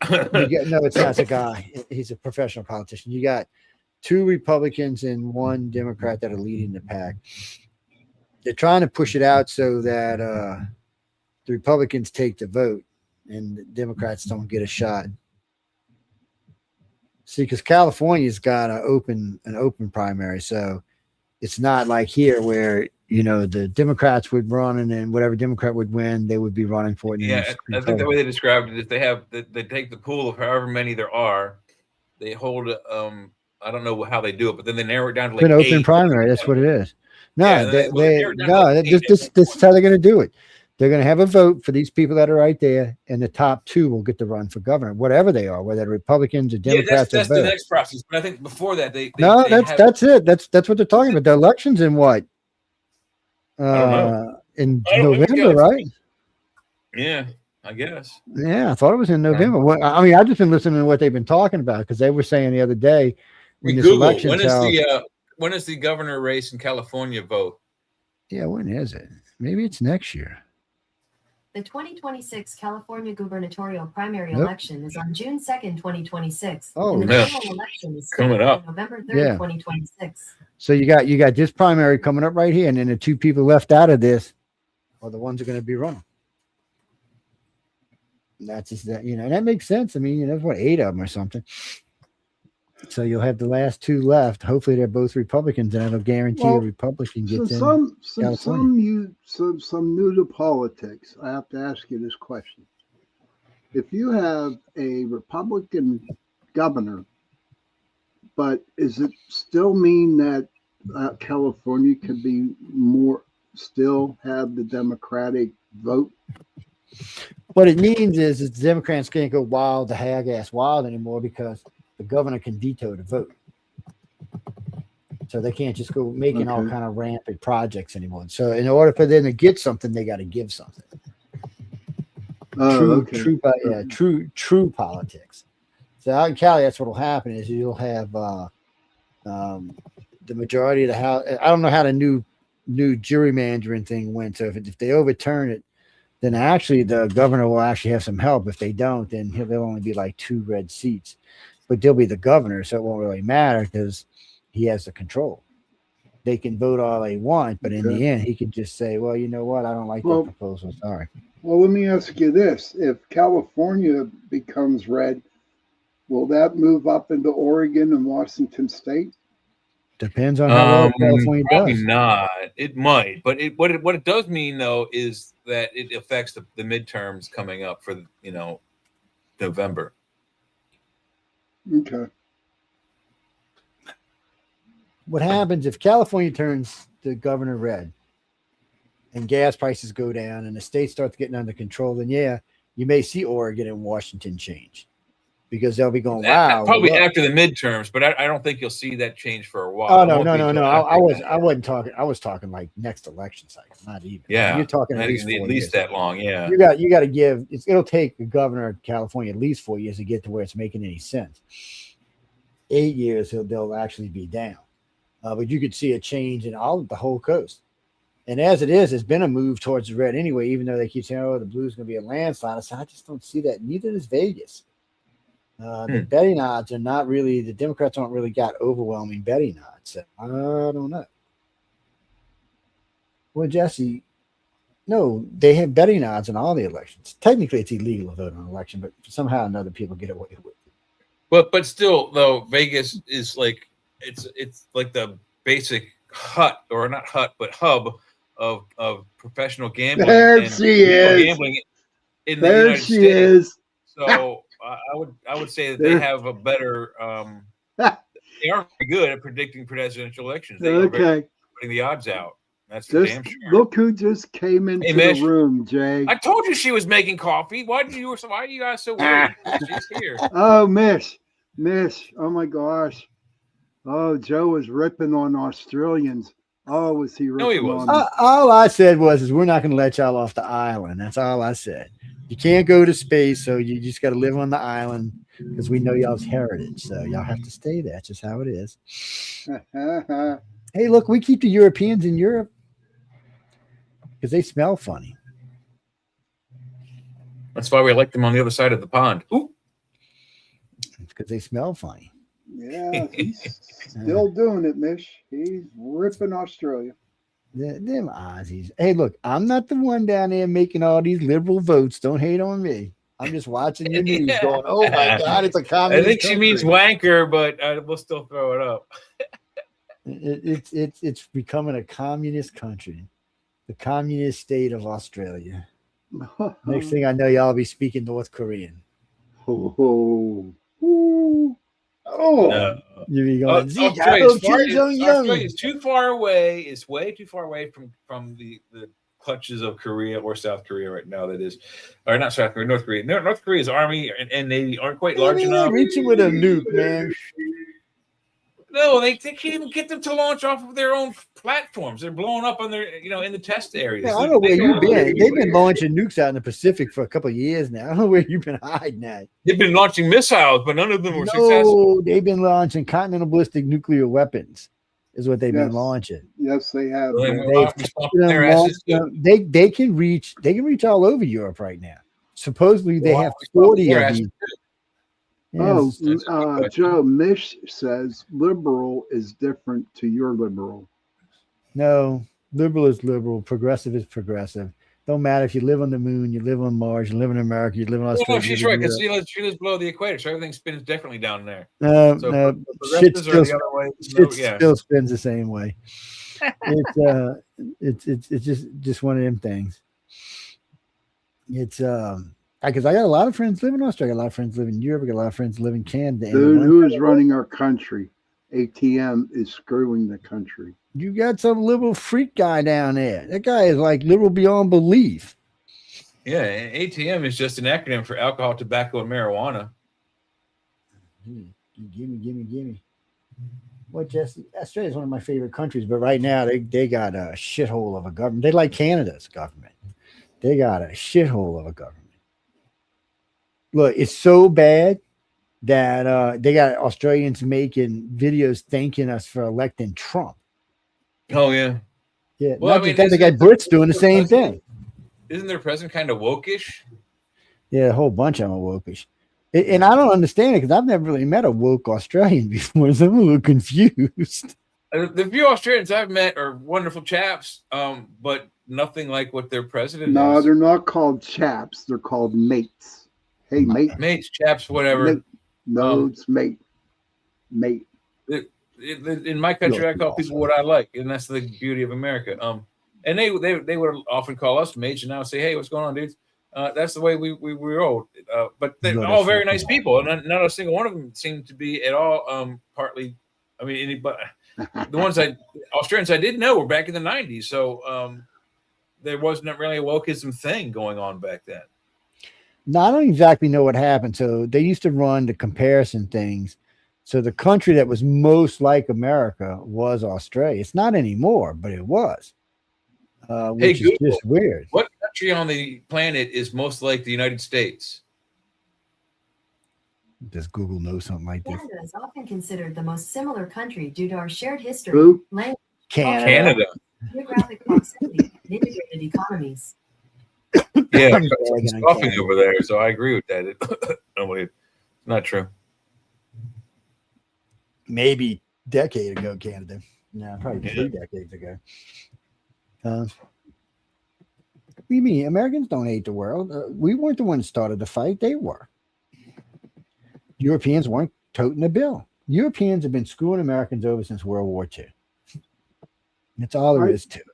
No, it's not. It's a guy. He's a professional politician. You got two Republicans and one Democrat that are leading the pack. They're trying to push it out so that the Republicans take the vote, and the Democrats don't get a shot. See, because California's got an open primary, so it's not like here where the Democrats would run, and then whatever Democrat would win, they would be running for it. Yeah, I think the way they described it is they take the pool of however many there are, they hold I don't know how they do it, but then they narrow it down to like an open 8. primary. That's what it is. No, Yeah, they narrow it down to like 8. this is how they're going to do it. They're going to have a vote for these people that are right there, and the top 2 will get to run for governor, whatever they are, whether they're Republicans or Democrats. That's or the both. next process. But I think before that, that's it. That's what they're talking about. The election's in what? In November, right? Yeah, I guess. Yeah, I thought it was in November. Well, I mean, I've just been listening to what they've been talking about because they were saying the other day when this Google, election. when is the governor race in California vote? Yeah, when is it? Maybe it's next year. The 2026 California gubernatorial primary Nope. election is on June 2nd, 2026. Oh, and the yeah. general election is Coming scheduled up. for November 3rd, Yeah. 2026. So you got this primary coming up right here, and then the 2 people left out of this are the ones who are going to be running. And that's just that, and that makes sense. I mean, there's 8 of them or something. So you'll have the last 2 left. Hopefully, they're both Republicans, and it'll guarantee a Republican gets in. Some new to politics. I have to ask you this question: if you have a Republican governor, but is it still mean that California could be still have the Democratic vote? What it means is the Democrats can't go wild, the hag-ass wild anymore because the governor can veto the vote. So they can't just go making all kind of rampant projects anymore. So in order for them to get something, they got to give something. True politics. So out in Cali, that's what will happen is you'll have the majority of the House. I don't know how the new gerrymandering thing went. So if they overturn it, then actually the governor will actually have some help. If they don't, then there'll only be like 2 red seats, but they'll be the governor, so it won't really matter because he has the control. They can vote all they want, but in the end, he can just say, "Well, you know what? I don't like that proposal. Sorry." Well, let me ask you this: if California becomes red, will that move up into Oregon and Washington State? Depends on how well California Probably does. not. It might, but what it does mean though is that it affects the midterms coming up for November. Okay. What happens if California turns the governor red and gas prices go down and the state starts getting under control? Then you may see Oregon and Washington change because they'll be going, wow. Probably after the midterms, but I don't think you'll see that change for a while. Oh, no. I wasn't talking. I was talking like next election cycle, not even. Yeah. You're talking at least years. that long. Yeah. You got to give, it'll take the governor of California at least 4 years to get to where it's making any sense. 8 years, they'll actually be down. But you could see a change in the whole coast. And as it is, it's been a move towards the red anyway, even though they keep saying, the blue's going to be a landslide. I just don't see that. Neither does Vegas. The betting odds are not really, the Democrats aren't really got overwhelming betting odds. So I don't know. Well, Jesse, no, they have betting odds in all the elections. Technically, it's illegal to vote on an election, but somehow or another people get away with it. But still, though, Vegas is like, it's like the basic hub of professional gambling. There she is. Gambling in the There United she States. is. So I would say that they have a better. They aren't very good at predicting presidential elections. They are very good at putting the odds out. That's for damn sure. Look who just came into the room, Jay. I told you she was making coffee. Why are you guys so worried? She's here. Oh, Mish. Oh my gosh. Oh, Joe was ripping on Australians. Oh, was he ripping No, he wasn't. on them? All I said was we're not going to let y'all off the island. That's all I said. You can't go to space, so you just got to live on the island because we know y'all's heritage. So y'all have to stay there. That's just how it is. Hey, look, we keep the Europeans in Europe because they smell funny. That's why we like them on the other side of the pond. Ooh. Because they smell funny. Yeah, he's still doing it, Mish. He's ripping Australia. Them Aussies. Hey, look, I'm not the one down there making all these liberal votes. Don't hate on me. I'm just watching the news going, oh my God, it's a I communist think she means country. wanker, but we'll still throw it up. It's becoming a communist country, the communist state of Australia. Next thing I know, y'all be speaking North Korean. Oh. No. You be going, Zeke, I Australia's hope Kim Jong-un. Australia's too far away. It's way too far away from the clutches of Korea or South Korea right now. That is, or not South Korea, North Korea. North Korea's army and navy aren't quite large enough. Reaching with a nuke, man. No, they can't even get them to launch off of their own platforms. They're blowing up on their, in the test areas. Yeah, I don't know where you've been. They've been launching nukes out in the Pacific for a couple of years now. I don't know where you've been hiding at. They've been launching missiles, but none of them were successful. No, they've been launching continental ballistic nuclear weapons. Is what they've been launching. Yes, they have. They can reach all over Europe right now. Supposedly they have 40 of these. Oh, Joe Mish says liberal is different to your liberal. No, liberal is liberal. Progressive is progressive. Don't matter if you live on the moon, you live on Mars, you live in America, you live in Australia. No, she's right. Because she lives below the equator, so everything spins differently down there. No, shit still spins the same way. It's just one of them things. It's because I got a lot of friends live in Australia, I got a lot of friends live in Europe, I got a lot of friends live in Canada. Dude, who is running our country? ATM is screwing the country. You got some liberal freak guy down there. That guy is like liberal beyond belief. Yeah, and ATM is just an acronym for alcohol, tobacco, and marijuana. Gimme. What, Jesse? Australia is one of my favorite countries, but right now they got a shithole of a government. They like Canada's government. They got a shithole of a government. Look, it's so bad that they got Australians making videos thanking us for electing Trump. Oh yeah, yeah. Well, not just that, they got Brits doing the same thing. Isn't their president kind of wokish? Yeah, a whole bunch of them are wokish, and I don't understand it because I've never really met a woke Australian before, so I'm a little confused. The few Australians I've met are wonderful chaps, but nothing like what their president No, is. they're not called chaps. They're called mates. Hey, mate. Mates, chaps, whatever. Mate. No, it's mate. Mate. In my country, I call people what I like, and that's the beauty of America. And they would often call us mates, and now say, "Hey, what's going on, dudes?" That's the way we roll. But they're all very nice people, and not a single one of them seemed to be at all partly. I mean, but the ones Australians I did know were back in the '90s, so there wasn't really a wokeism thing going on back then. Now, I don't exactly know what happened. So they used to run the comparison things. So the country that was most like America was Australia. It's not anymore, but it was. Which is just weird. What country on the planet is most like the United States? Does Google know something like this? Canada is often considered the most similar country due to our shared history, Who? language, Canada. geographic proximity, and integrated economies. Yeah, it's coughing over there, so I agree with that. No, wait, it's not true. Maybe a decade ago, Canada. No, probably 3 decades ago. What do you mean? Americans don't hate the world. We weren't the ones who started the fight. They were. Europeans weren't toting the bill. Europeans have been screwing Americans over since World War II. That's all there is to it.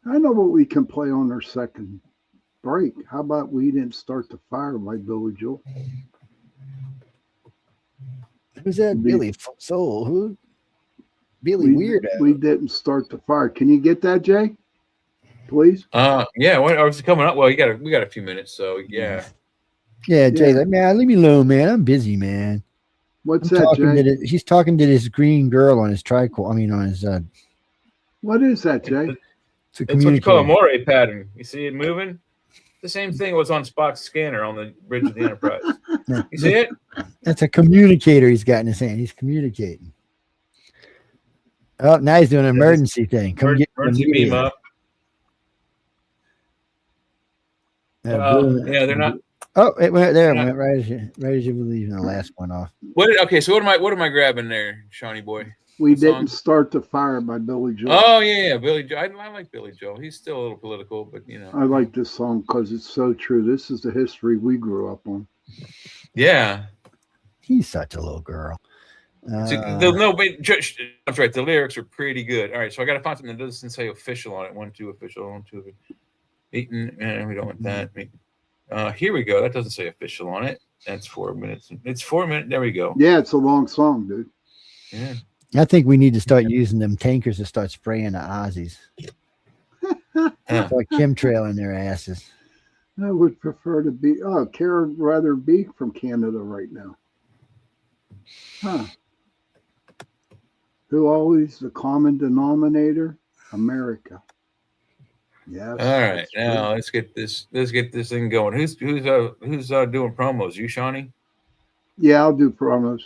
I know what we can play on our second break. How about We Didn't Start the Fire by Billy Joel? Who's that? Billy Soul? Who? Billy Weirdo. We Didn't Start the Fire. Can you get that, Jay? Please. Yeah. When I was coming up, well, we got a few minutes, so yeah. Yeah, Jay. Like, man, leave me alone, man. I'm busy, man. What's that, Jay? He's talking to this green girl on his tricorder. I mean, on his. What is that, Jay? It's what you call a moire pattern. You see it moving? The same thing was on Spock's scanner on the bridge of the Enterprise. You see it? That's a communicator he's got in his hand. He's communicating. Oh, now he's doing an emergency thing. Come get emergency beam up. Yeah, they're not. Oh, it went there. It went right as you were leaving the last one off. Okay, so what am I grabbing there, Shawnee boy? We Didn't Start the Fire by Billy Joel. Oh yeah, Billy Joel. I like Billy Joel. He's still a little political, but I like this song because it's so true. This is the history we grew up on. Yeah. He's such a little girl. No, but that's right. The lyrics are pretty good. All right, so I got to find something that doesn't say official on it. 1, 2 official, 1, 2. Eaton, and we don't want that. Here we go. That doesn't say official on it. That's 4 minutes. It's 4 minutes. There we go. Yeah, it's a long song, dude. Yeah. I think we need to start using them tankers to start spraying the Aussies. Start chemtrailing their asses. I would prefer to be. Oh, Kara would rather be from Canada right now. Huh. Who always the common denominator? America. Yeah. All right, now let's get this thing going. Who's doing promos? You, Shawnee? Yeah, I'll do promos.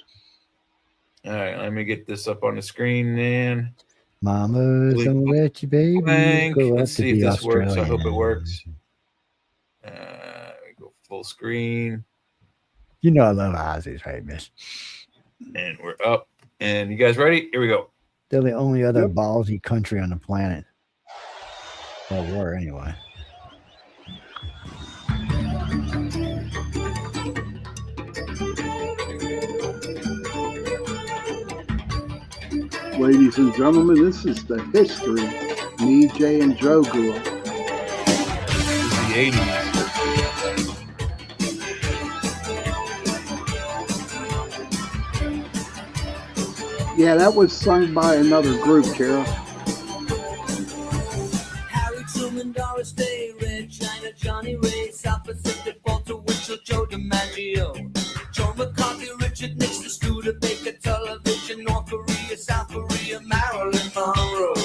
All right, let me get this up on the screen, then. Mama's gonna let you, baby. Blank. Go Let's up to see if the this works. I Australian. hope it works. We go full screen, You know I love Aussies, right, miss? and we're up. And you guys ready? Here we go. They're the only other ballsy country on the planet. Well, were anyway. Ladies and gentlemen, this is the history me, Jay, and Joe grew up. The 80s. Yeah, that was sung by another group, Kara. Harry Truman, Doris Day, Red China, Johnny Ray, South Pacific, Walter Winchell, Joe DiMaggio, Joe McCarthy, Richard Nixon, Studebaker, Television, North Korea, South Korea, Marilyn Monroe.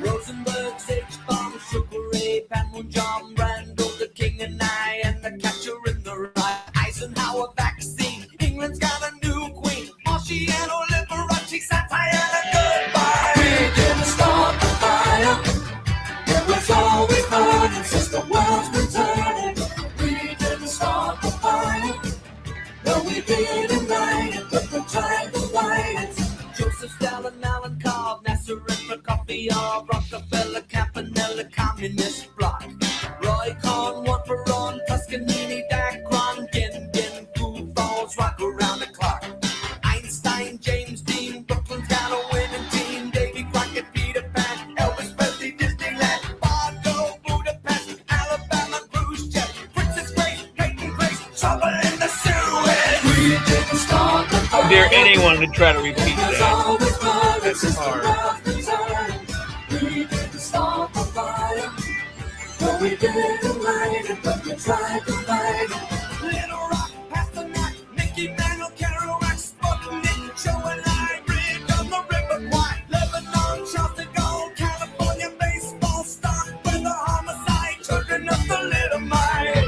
Rosenberg, H-Bomb, Sugar Ray, Panmun, John Randall, the King and I, and the Catcher in the Rye. Eisenhower vaccine, England's got a new queen. Marciano, Liberace, satire, and goodbye. We didn't start the fire. It was always burning since the world's been turning. We didn't start the fire. No, we didn't light it, but we tried to light it. Joseph Stalin, Alan Cobb, Nasser and Prokofiev, Rockefeller, Campanella, Communist Bloc. Roy Cohn, one for on, Tuscanini, Dacron, Gin, Food Falls, rock around the clock. Einstein, James Dean, Brooklyn's got a winning team. Davy Crockett, Peter Pan, Elvis Presley, Disneyland, Bardo, Budapest, Alabama, Khrushchev, Princess Grace, Peyton Grace, trouble in the Suez. We didn't start the fire. I dare anyone to try to repeat that. That's hard. We didn't start the fire. No, we didn't light it, but we tried to light it. Little Rock, Pasternak, Mickey Mantle, Kerouac, Sputnik, Joe and I, Rig on the River Kwai, Lebanon, Charles de Gaulle, California baseball star, with the homicide, children of the little mite.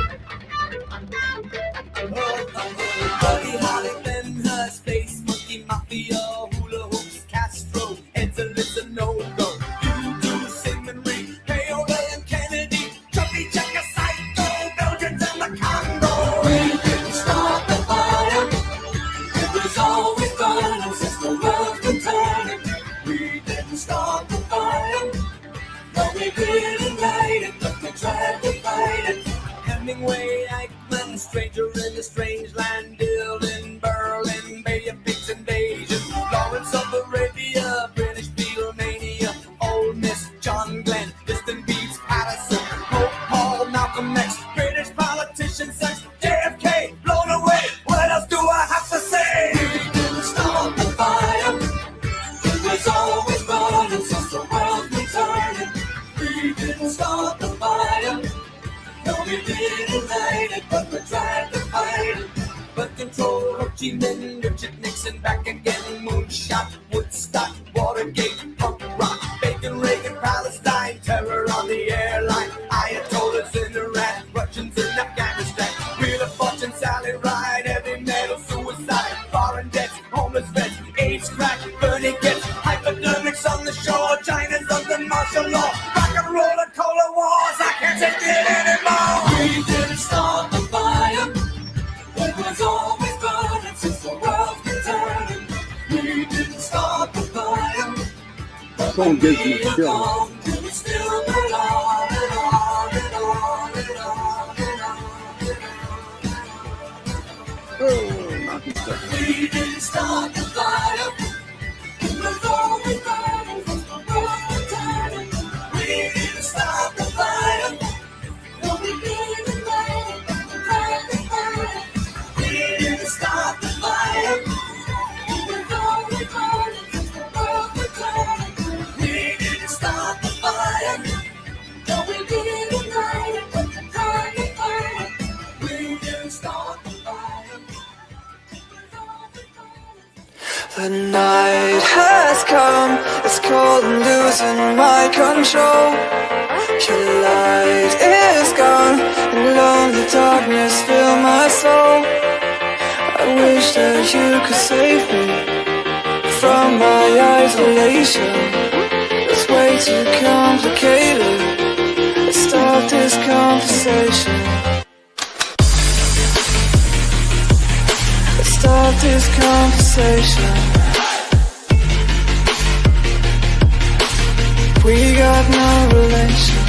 Buddy Holly, Ben Hur, Space Monkey, Mafia, Hula Hoops, Castro, Ed's a no-go. You do Sigmund Reed, Paola and Kennedy, Chubby Checker, Psycho, Belgians and the Congo. We didn't start the fire. It was always burning since the world's been turning. We didn't start the fire. No, we didn't light it, but we tried to fight it. Hemingway, Eichmann, Stranger in the Strange Land, Dylan, Berlin, Bay of Pigs invasion, Lawrence of Arabia, British Beatlemania, Old Miss, John Glenn, Distant Beats, Patterson, Pope Paul, Malcolm X, British politician, sex, JFK, blown away. What else do I have to say? We didn't start the fire. It was always burning since the world's been turning. We didn't start the fire. No, we didn't light it, but we tried to fight it. But control Ho Chi Minh, Richard Nixon back again, Moonshot, Woodstock, Watergate, punk rock, Bacon, Reagan, Palestine, terror on the airline, Ayatollahs in Iran, Russians in Afghanistan, Wheel of Fortune, Sally Ride, heavy metal, suicide, foreign debts, homeless vets, AIDS crack, Bernie gets, hypodermics on the shore, China's under martial law, rock and roll and cola wars, I can't take it anymore. We didn't start the fire. It was always burning since the world's been turning. We didn't start the fire. That song gives me chills. We still We didn't start the fire. It was only burning from the world turning. We didn't start the fire. No, we didn't light the fire. We didn't start the fire. It was only burning from the world turning. We didn't start the fire. No, we didn't light it, but the fire. We didn't start the fire. The night has come, it's cold and losing my control. Your light is gone, and lonely darkness fill my soul. I wish that you could save me from my isolation. It's way too complicated. Let's start this conversation. Let's start this conversation. We got no relation.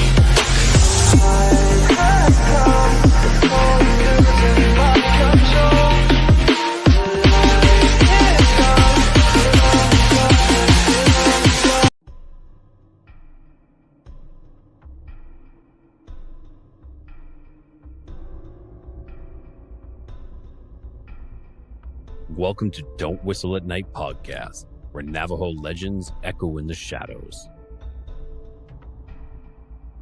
Welcome to Don't Whistle at Night podcast, where Navajo legends echo in the shadows.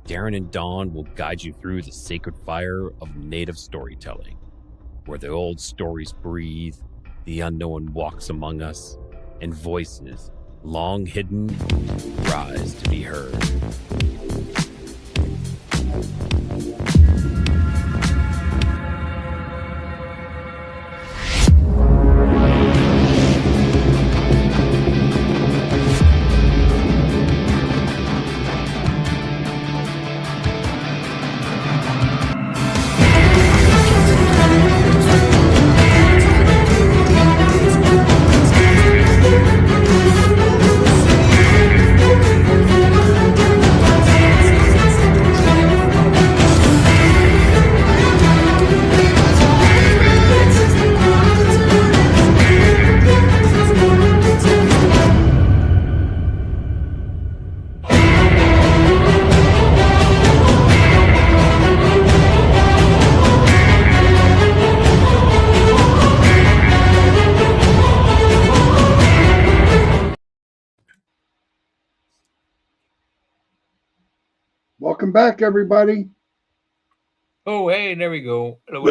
Darren and Dawn will guide you through the sacred fire of Native storytelling, where the old stories breathe, the unknown walks among us, and voices, long hidden, rise to be heard. Welcome back, everybody. Oh, hey, there we go. Hello.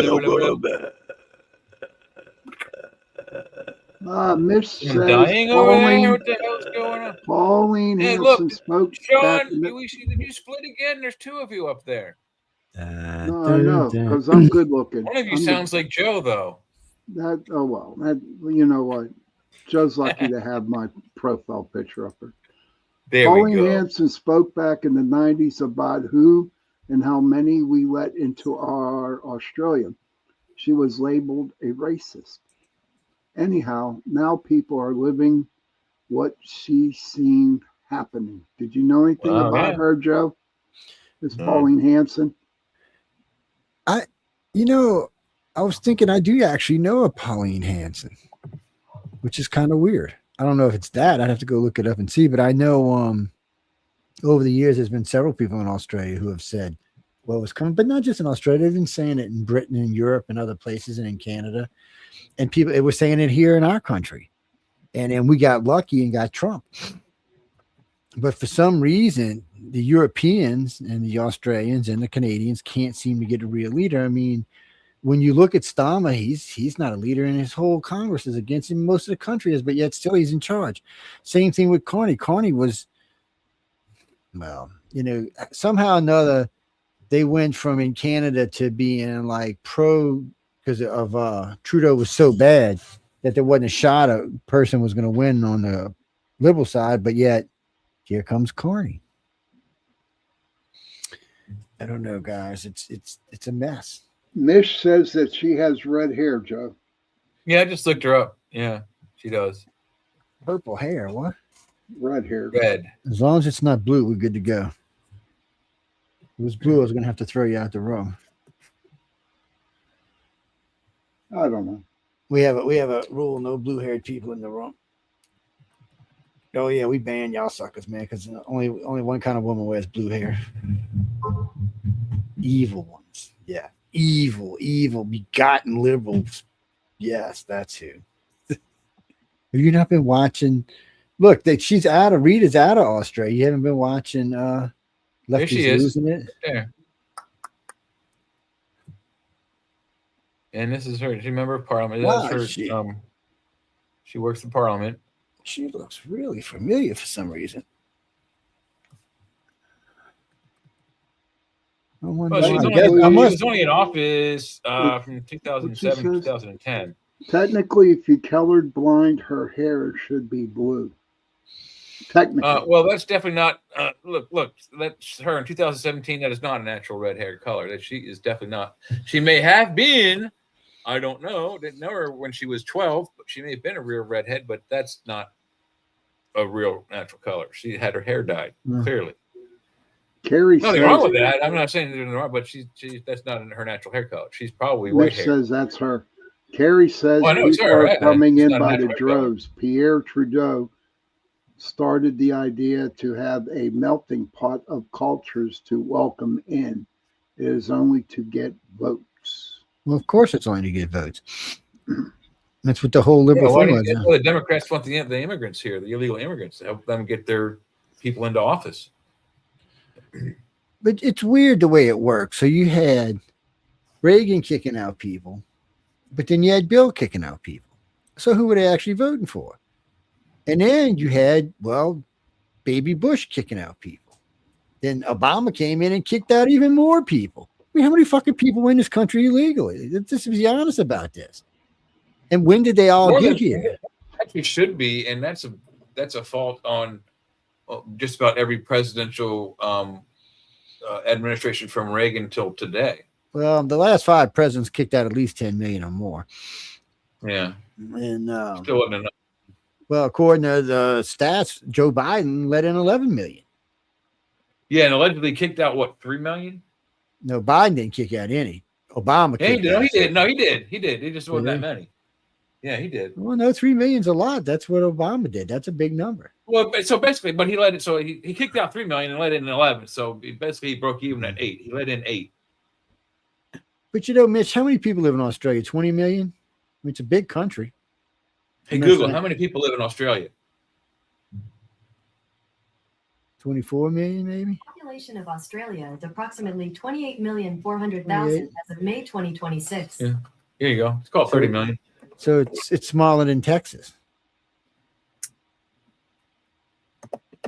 Miss says I'm dying over there. Pauline, What the hell's going on? Pauline Hey, Hanson look, spoke back Sean, in the, did you split again? There's two of you up there. no, I know, because I'm good looking. One of you I'm sounds like Joe, though. that. Oh well, that, you know what? Joe's lucky to have my profile picture up there. There we Pauline go. Hanson spoke back in the 90s about who and how many we let into our Australia. She was labeled a racist. Anyhow, now people are living what she's seen happening. Did you know anything Wow, about yeah. her, Joe? It's No. Pauline Hanson. I was thinking I do actually know a Pauline Hanson, which is kind of weird. I don't know if it's that. I'd have to go look it up and see, but I know over the years there's been several people in Australia who have said what was coming, but not just in Australia. They've been saying it in Britain and Europe and other places and in Canada. And people, it was saying it here in our country. And then we got lucky and got Trump. But for some reason, the Europeans and the Australians and the Canadians can't seem to get a real leader. I mean, when you look at Starmer, he's not a leader, and his whole Congress is against him. Most of the country is, but yet still he's in charge. Same thing with Carney. Carney was, well, somehow or another, they went from in Canada to being like pro because of Trudeau was so bad that there wasn't a shot a person was going to win on the liberal side, but yet here comes Carney. I don't know, guys. It's a mess. Mish says that she has red hair, Joe. Yeah, I just looked her up. Yeah, she does. Purple hair, what? Red hair. Red. As long as it's not blue, we're good to go. If it was blue, I was going to have to throw you out the room. I don't know. We have a rule: no blue-haired people in the room. Oh yeah, we ban y'all suckers, man, because only one kind of woman wears blue hair. Evil ones, yeah, evil, begotten liberals. Yes, that's who. Have you not been watching? Look, she's out of Rita's out of Australia. You haven't been watching There she Lefties is. Losing It? There. And this is her. She's a member of Parliament. Wow, That's her, she works in Parliament. She looks really familiar for some reason. I wonder Well, why. she was only in office from 2007 to 2010. Technically, if you colored blind, her hair should be blue. Technically. Well, that's definitely not. Look, that's her in 2017. That is not a natural red hair color. That she is definitely not. She may have been. I don't know. Didn't know her when she was 12, but she may have been a real redhead. But that's not a real natural color. She had her hair dyed clearly. Carrie Nothing says, wrong with that. I'm not saying there's nothing wrong, but she that's not her natural hair color. She's probably white Mitch hair. says that's her. Carrie says Well, I know it's people her, are right? coming It's in not a by the natural hair color. droves. Pierre Trudeau started the idea to have a melting pot of cultures to welcome in. It is only to get votes. Well, of course, it's only to get votes. That's what the whole Yeah, liberal why thing do was. the Democrats want the immigrants here, the illegal immigrants, to help them get their people into office? But it's weird the way it works. So you had Reagan kicking out people, but then you had Bill kicking out people. So who were they actually voting for? And then you had, well, baby Bush kicking out people. Then Obama came in and kicked out even more people. I mean, how many fucking people were in this country illegally? Let's be honest about this. And when did they all More get than- here? Actually, should be, and that's a fault on just about every presidential administration from Reagan till today. Well, the last 5 presidents kicked out at least 10 million or more. Yeah, And still wasn't enough. well, according to the stats, Joe Biden let in 11 million. Yeah, and allegedly kicked out what 3 million? No, Biden didn't kick out any. Obama Yeah, he kicked did. out. He did. No, he did. He did. He just wasn't Did that he? many. Yeah, he did. Well, no, 3 million's a lot. That's what Obama did. That's a big number. Well, so basically, but he let it. So he kicked out 3 million and let in 11. So basically, he broke even at 8. He let in 8. But you know, Mitch, how many people live in Australia? 20 million? I mean, it's a big country. Hey, And that's Google, not- how many people live in Australia? 24 million, maybe? The population of Australia is approximately 28,400,000 as of May 2026. Yeah. Here you go. It's called 30 million. So it's smaller than Texas.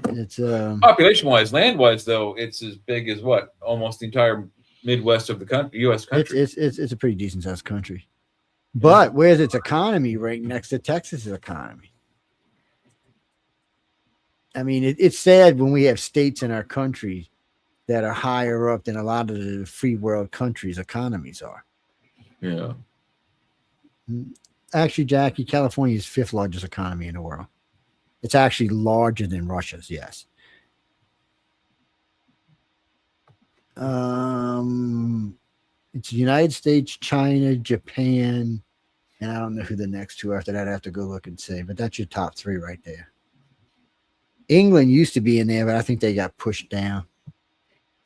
It's Population-wise, land-wise, though, it's as big as what? Almost the entire Midwest of the country, U.S. country. it's a pretty decent sized country. But where's its economy ranked next to Texas's economy? I mean, it's sad when we have states in our country that are higher up than a lot of the free world countries' economies are. Yeah. Actually, Jackie, California is 5th largest economy in the world. It's actually larger than Russia's, yes. It's the United States, China, Japan, and I don't know who the next 2 after that. I have to go look and see, but that's your top 3 right there. England used to be in there, but I think they got pushed down.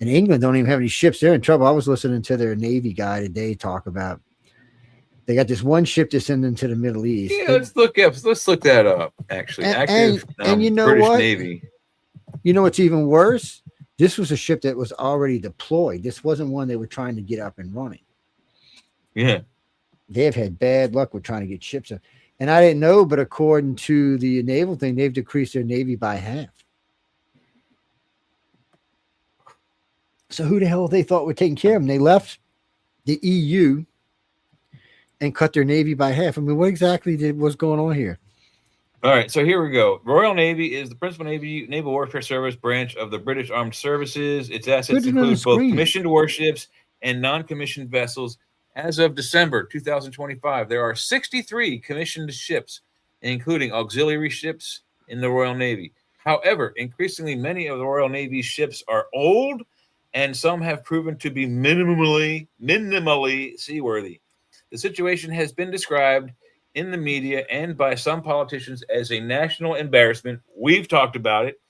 And England don't even have any ships. They're in trouble. I was listening to their Navy guy today talk about they got this one ship that's sending to the Middle East. Yeah, let's look that up. Actually, active and you know British what? Navy. You know what's even worse? This was a ship that was already deployed. This wasn't one they were trying to get up and running. Yeah. They've had bad luck with trying to get ships up. And I didn't know, but according to the naval thing, they've decreased their Navy by half. So who the hell they thought were taking care of them? They left the EU and cut their Navy by half. I mean, what exactly was going on here? All right, so here we go. Royal Navy is the principal naval warfare service branch of the British Armed Services. Its assets include both commissioned warships and non-commissioned vessels. As of December 2025, there are 63 commissioned ships, including auxiliary ships in the Royal Navy. However, increasingly many of the Royal Navy's ships are old, and some have proven to be minimally seaworthy. The situation has been described in the media and by some politicians as a national embarrassment. We've talked about it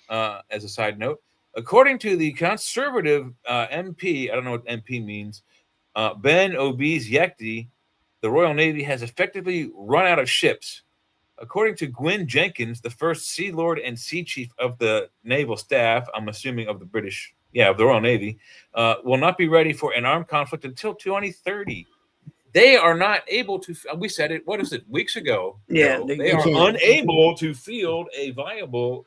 as a side note. According to the conservative MP, I don't know what MP means, Ben Obiz Yekti, the Royal Navy has effectively run out of ships. According to Gwyn Jenkins, the first Sea Lord and Sea Chief of the Naval Staff, I'm assuming of the of the Royal Navy, will not be ready for an armed conflict until 2030. They are not able to, we said it, what is it, weeks ago? Yeah, They they are can't. unable to field a viable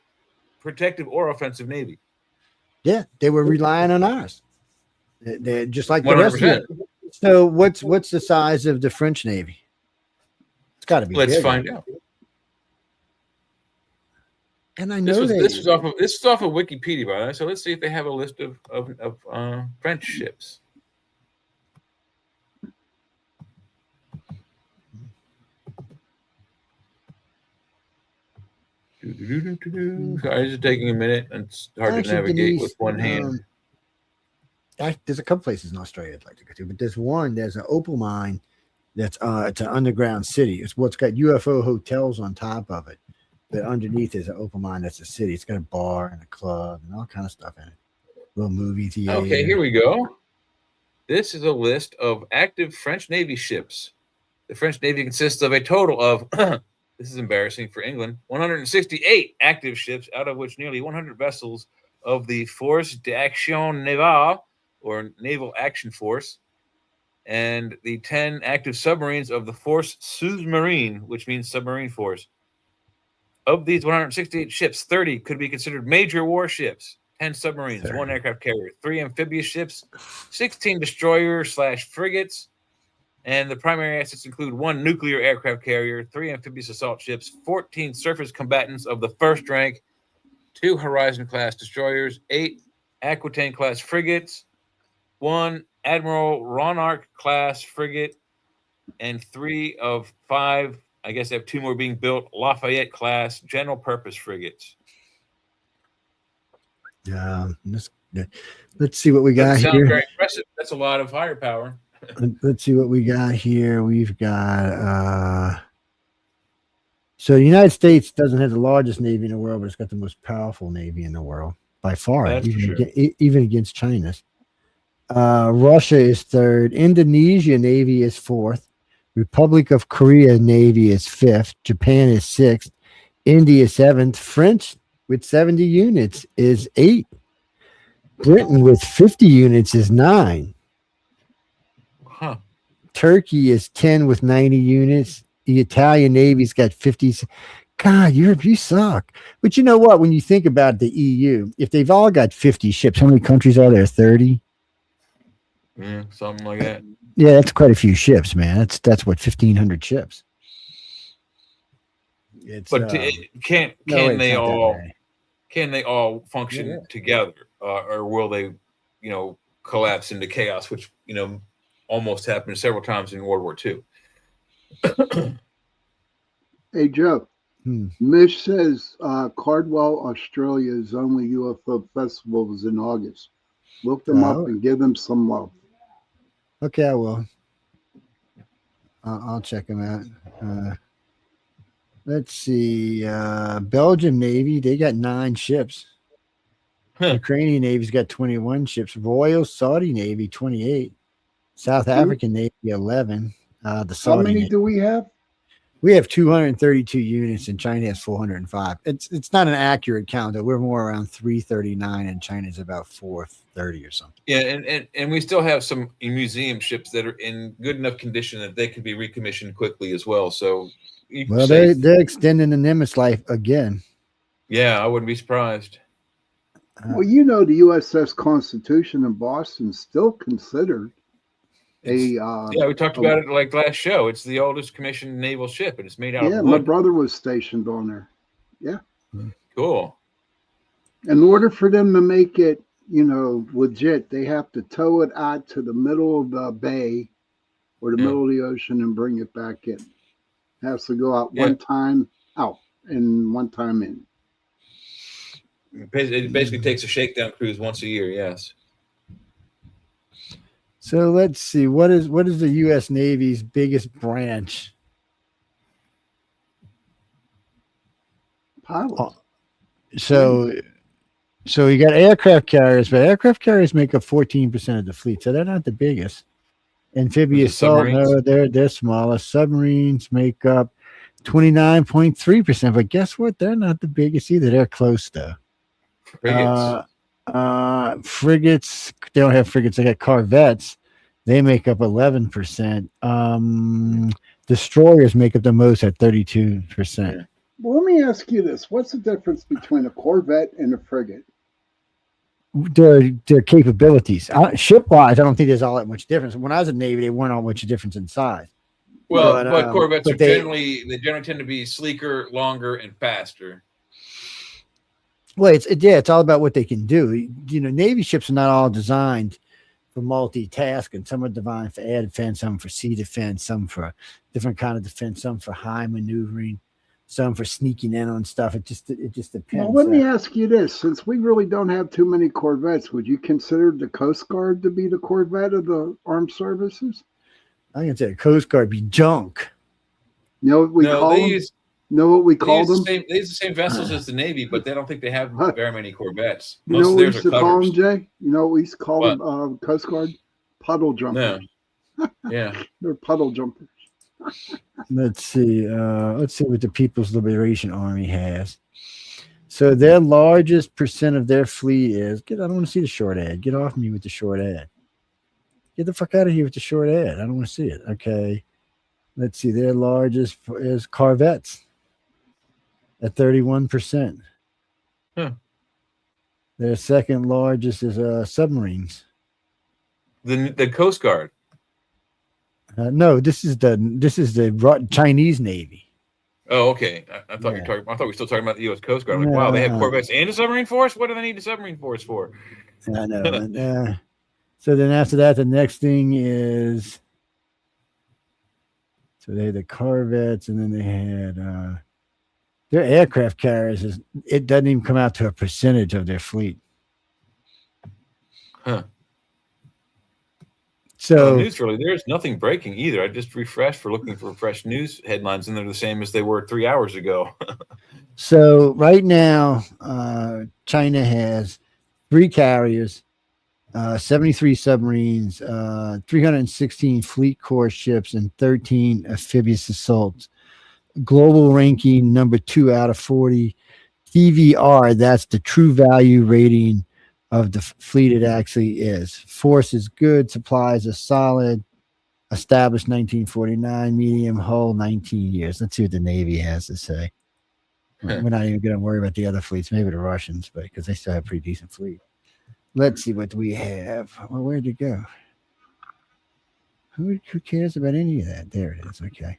protective or offensive Navy. Yeah, they were relying on ours. They're just like the rest of 100%. it. So what's the size of the French Navy? It's got to be. Let's bigger. find out. And I This know was they. this is off of Wikipedia, by the way. So let's see if they have a list of French ships. Sorry, it's just taking a minute, and it's hard to Actually, navigate Denise, with one hand. There's a couple places in Australia I'd like to go to, but there's an opal mine that's it's an underground city. It's what's got UFO hotels on top of it, but underneath is an opal mine that's a city. It's got a bar and a club and all kind of stuff in it. Little movie theater. Okay, here we go. This is a list of active French Navy ships. The French Navy consists of a total of, this is embarrassing for England, 168 active ships, out of which nearly 100 vessels of the Force d'Action Navale, or Naval Action Force, and the 10 active submarines of the Force Sous-Marine, which means submarine force. Of these 168 ships, 30 could be considered major warships, 10 submarines, 1 aircraft carrier, 3 amphibious ships, 16 destroyer/frigates, and the primary assets include 1 nuclear aircraft carrier, 3 amphibious assault ships, 14 surface combatants of the first rank, 2 Horizon-class destroyers, 8 Aquitaine-class frigates, 1 Admiral Ronark-class frigate, and 3 of 5, I guess I have 2 more being built, Lafayette-class general-purpose frigates. Let's see what we got That sounds here. very impressive. That's a lot of firepower. Let's see what we got here. We've got so the United States doesn't have the largest navy in the world, but it's got the most powerful navy in the world by far, That's even, true. even against China's. Russia is 3rd. Indonesia Navy is 4th. Republic of Korea Navy is 5th. Japan is 6th. India 7th. French with 70 units is 8th. Britain with 50 units is 9. Huh. Turkey is 10 with 90 units. The Italian Navy's got 50. God, Europe, you suck. But you know what? When you think about the EU, if they've all got 50 ships, how many countries are there? 30? Yeah, something like that. Yeah, that's quite a few ships, man. That's what, 1,500 ships. It's, But can no, it's they not that all many. can they all function together, or will they, collapse into chaos, which almost happened several times in World War II? Hey, Joe. Mish says Cardwell, Australia's only UFO festival was in August. Look them up and give them some love. Okay, I will. I'll check them out. Let's see. Belgium Navy, they got 9 ships. Ukrainian Navy's got 21 ships. Royal Saudi Navy, 28. South African Navy, 11. The Saudi How many Navy. do we have? We have 232 units and China has 405. It's not an accurate count. Though. We're more around 339 and China's about 430 or something. Yeah, and we still have some museum ships that are in good enough condition that they can be recommissioned quickly as well. So, Well, they're extending the Nimitz life again. Yeah, I wouldn't be surprised. Well, the USS Constitution in Boston still considered Yeah, we talked about it like last show. It's the oldest commissioned naval ship, and it's made out Yeah, of my wood. brother was stationed on there. Yeah. Cool. In order for them to make it, legit, they have to tow it out to the middle of the bay or the middle of the ocean and bring it back in. It has to go out one time out and one time in. It basically takes a shakedown cruise once a year. Yes. So let's see. What is the U.S. Navy's biggest branch? pilots. So you got aircraft carriers, but aircraft carriers make up 14% of the fleet, so they're not the biggest. Amphibious assault, no, they're smaller. Submarines make up 29.3%, but guess what? They're not the biggest either. They're close though. Frigates. Frigates, they don't have frigates. They got corvettes. They make up 11%. Destroyers make up the most at 32%. Well, let me ask you this: what's the difference between a corvette and a frigate? Their capabilities. Ship-wise, I don't think there's all that much difference. When I was in the Navy, they weren't all much difference in size. Well, but Corvettes but are they- generally tend to be sleeker, longer, and faster. Well, it's all about what they can do. You know, Navy ships are not all designed for multitasking. Some are designed for air defense, some for sea defense, some for different kind of defense, some for high maneuvering, some for sneaking in on stuff. It just depends. Well, let me ask you this: since we really don't have too many corvettes, would you consider the Coast Guard to be the corvette of the armed services? I can say the Coast Guard be junk. You know what we call them? Know what we call them? They use the same vessels as the Navy, but they don't think they have very many corvettes. You Most know of what we theirs used are to call covers. them, Jay? You know what we used to call them, Coast Guard? Puddle jumpers. Yeah. They're puddle jumpers. Let's see what the People's Liberation Army has. So their largest percent of their fleet is I don't want to see the short ad. Get off me with the short ad. Get the fuck out of here with the short ad. I don't want to see it. Okay. Let's see. Their largest is corvettes at 31%. Huh. Their second largest is submarines. The Coast Guard. No, this is the Chinese Navy. Oh, okay. I thought you were talking. I thought we were still talking about the U.S. Coast Guard. I'm like, wow, they have corvettes and a submarine force. What do they need a submarine force for? I know. So then after that, the next thing is. So they had the corvettes, and then they had their aircraft carriers. It doesn't even come out to a percentage of their fleet. Huh. So news really, there's nothing breaking either. I just refreshed for looking for fresh news headlines, and they're the same as they were 3 hours ago. So right now, China has 3 carriers, 73 submarines, 316 fleet core ships, and 13 amphibious assaults. Global ranking number 2 out of 40. TVR, that's the true value rating of the fleet it actually is. Force is good, supplies are solid, established 1949, medium hull 19 years. Let's see what the Navy has to say. We're not even going to worry about the other fleets, maybe the Russians, but because they still have a pretty decent fleet. Let's see what we have. Well, where'd it go? Who cares about any of that? There it is. Okay.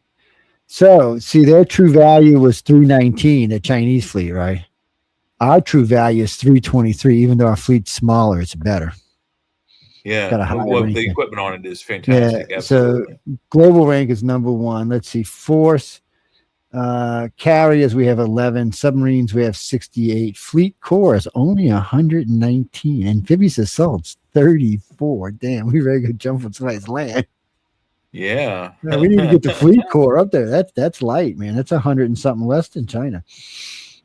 So, see, their true value was 319, the Chinese fleet, right? Our true value is 323. Even though our fleet's smaller, it's better. Yeah. Got a higher Well, the ranking. equipment on it is fantastic. Yeah. Absolutely. So, global rank is number 1. Let's see. Force. Carriers, we have 11. Submarines, we have 68. Fleet cores, only 119. Amphibious assaults, 34. Damn, we ready to go jump on somebody's land. Yeah. Yeah, we need to get the fleet core up there. That's light, man. That's 100 and something less than China.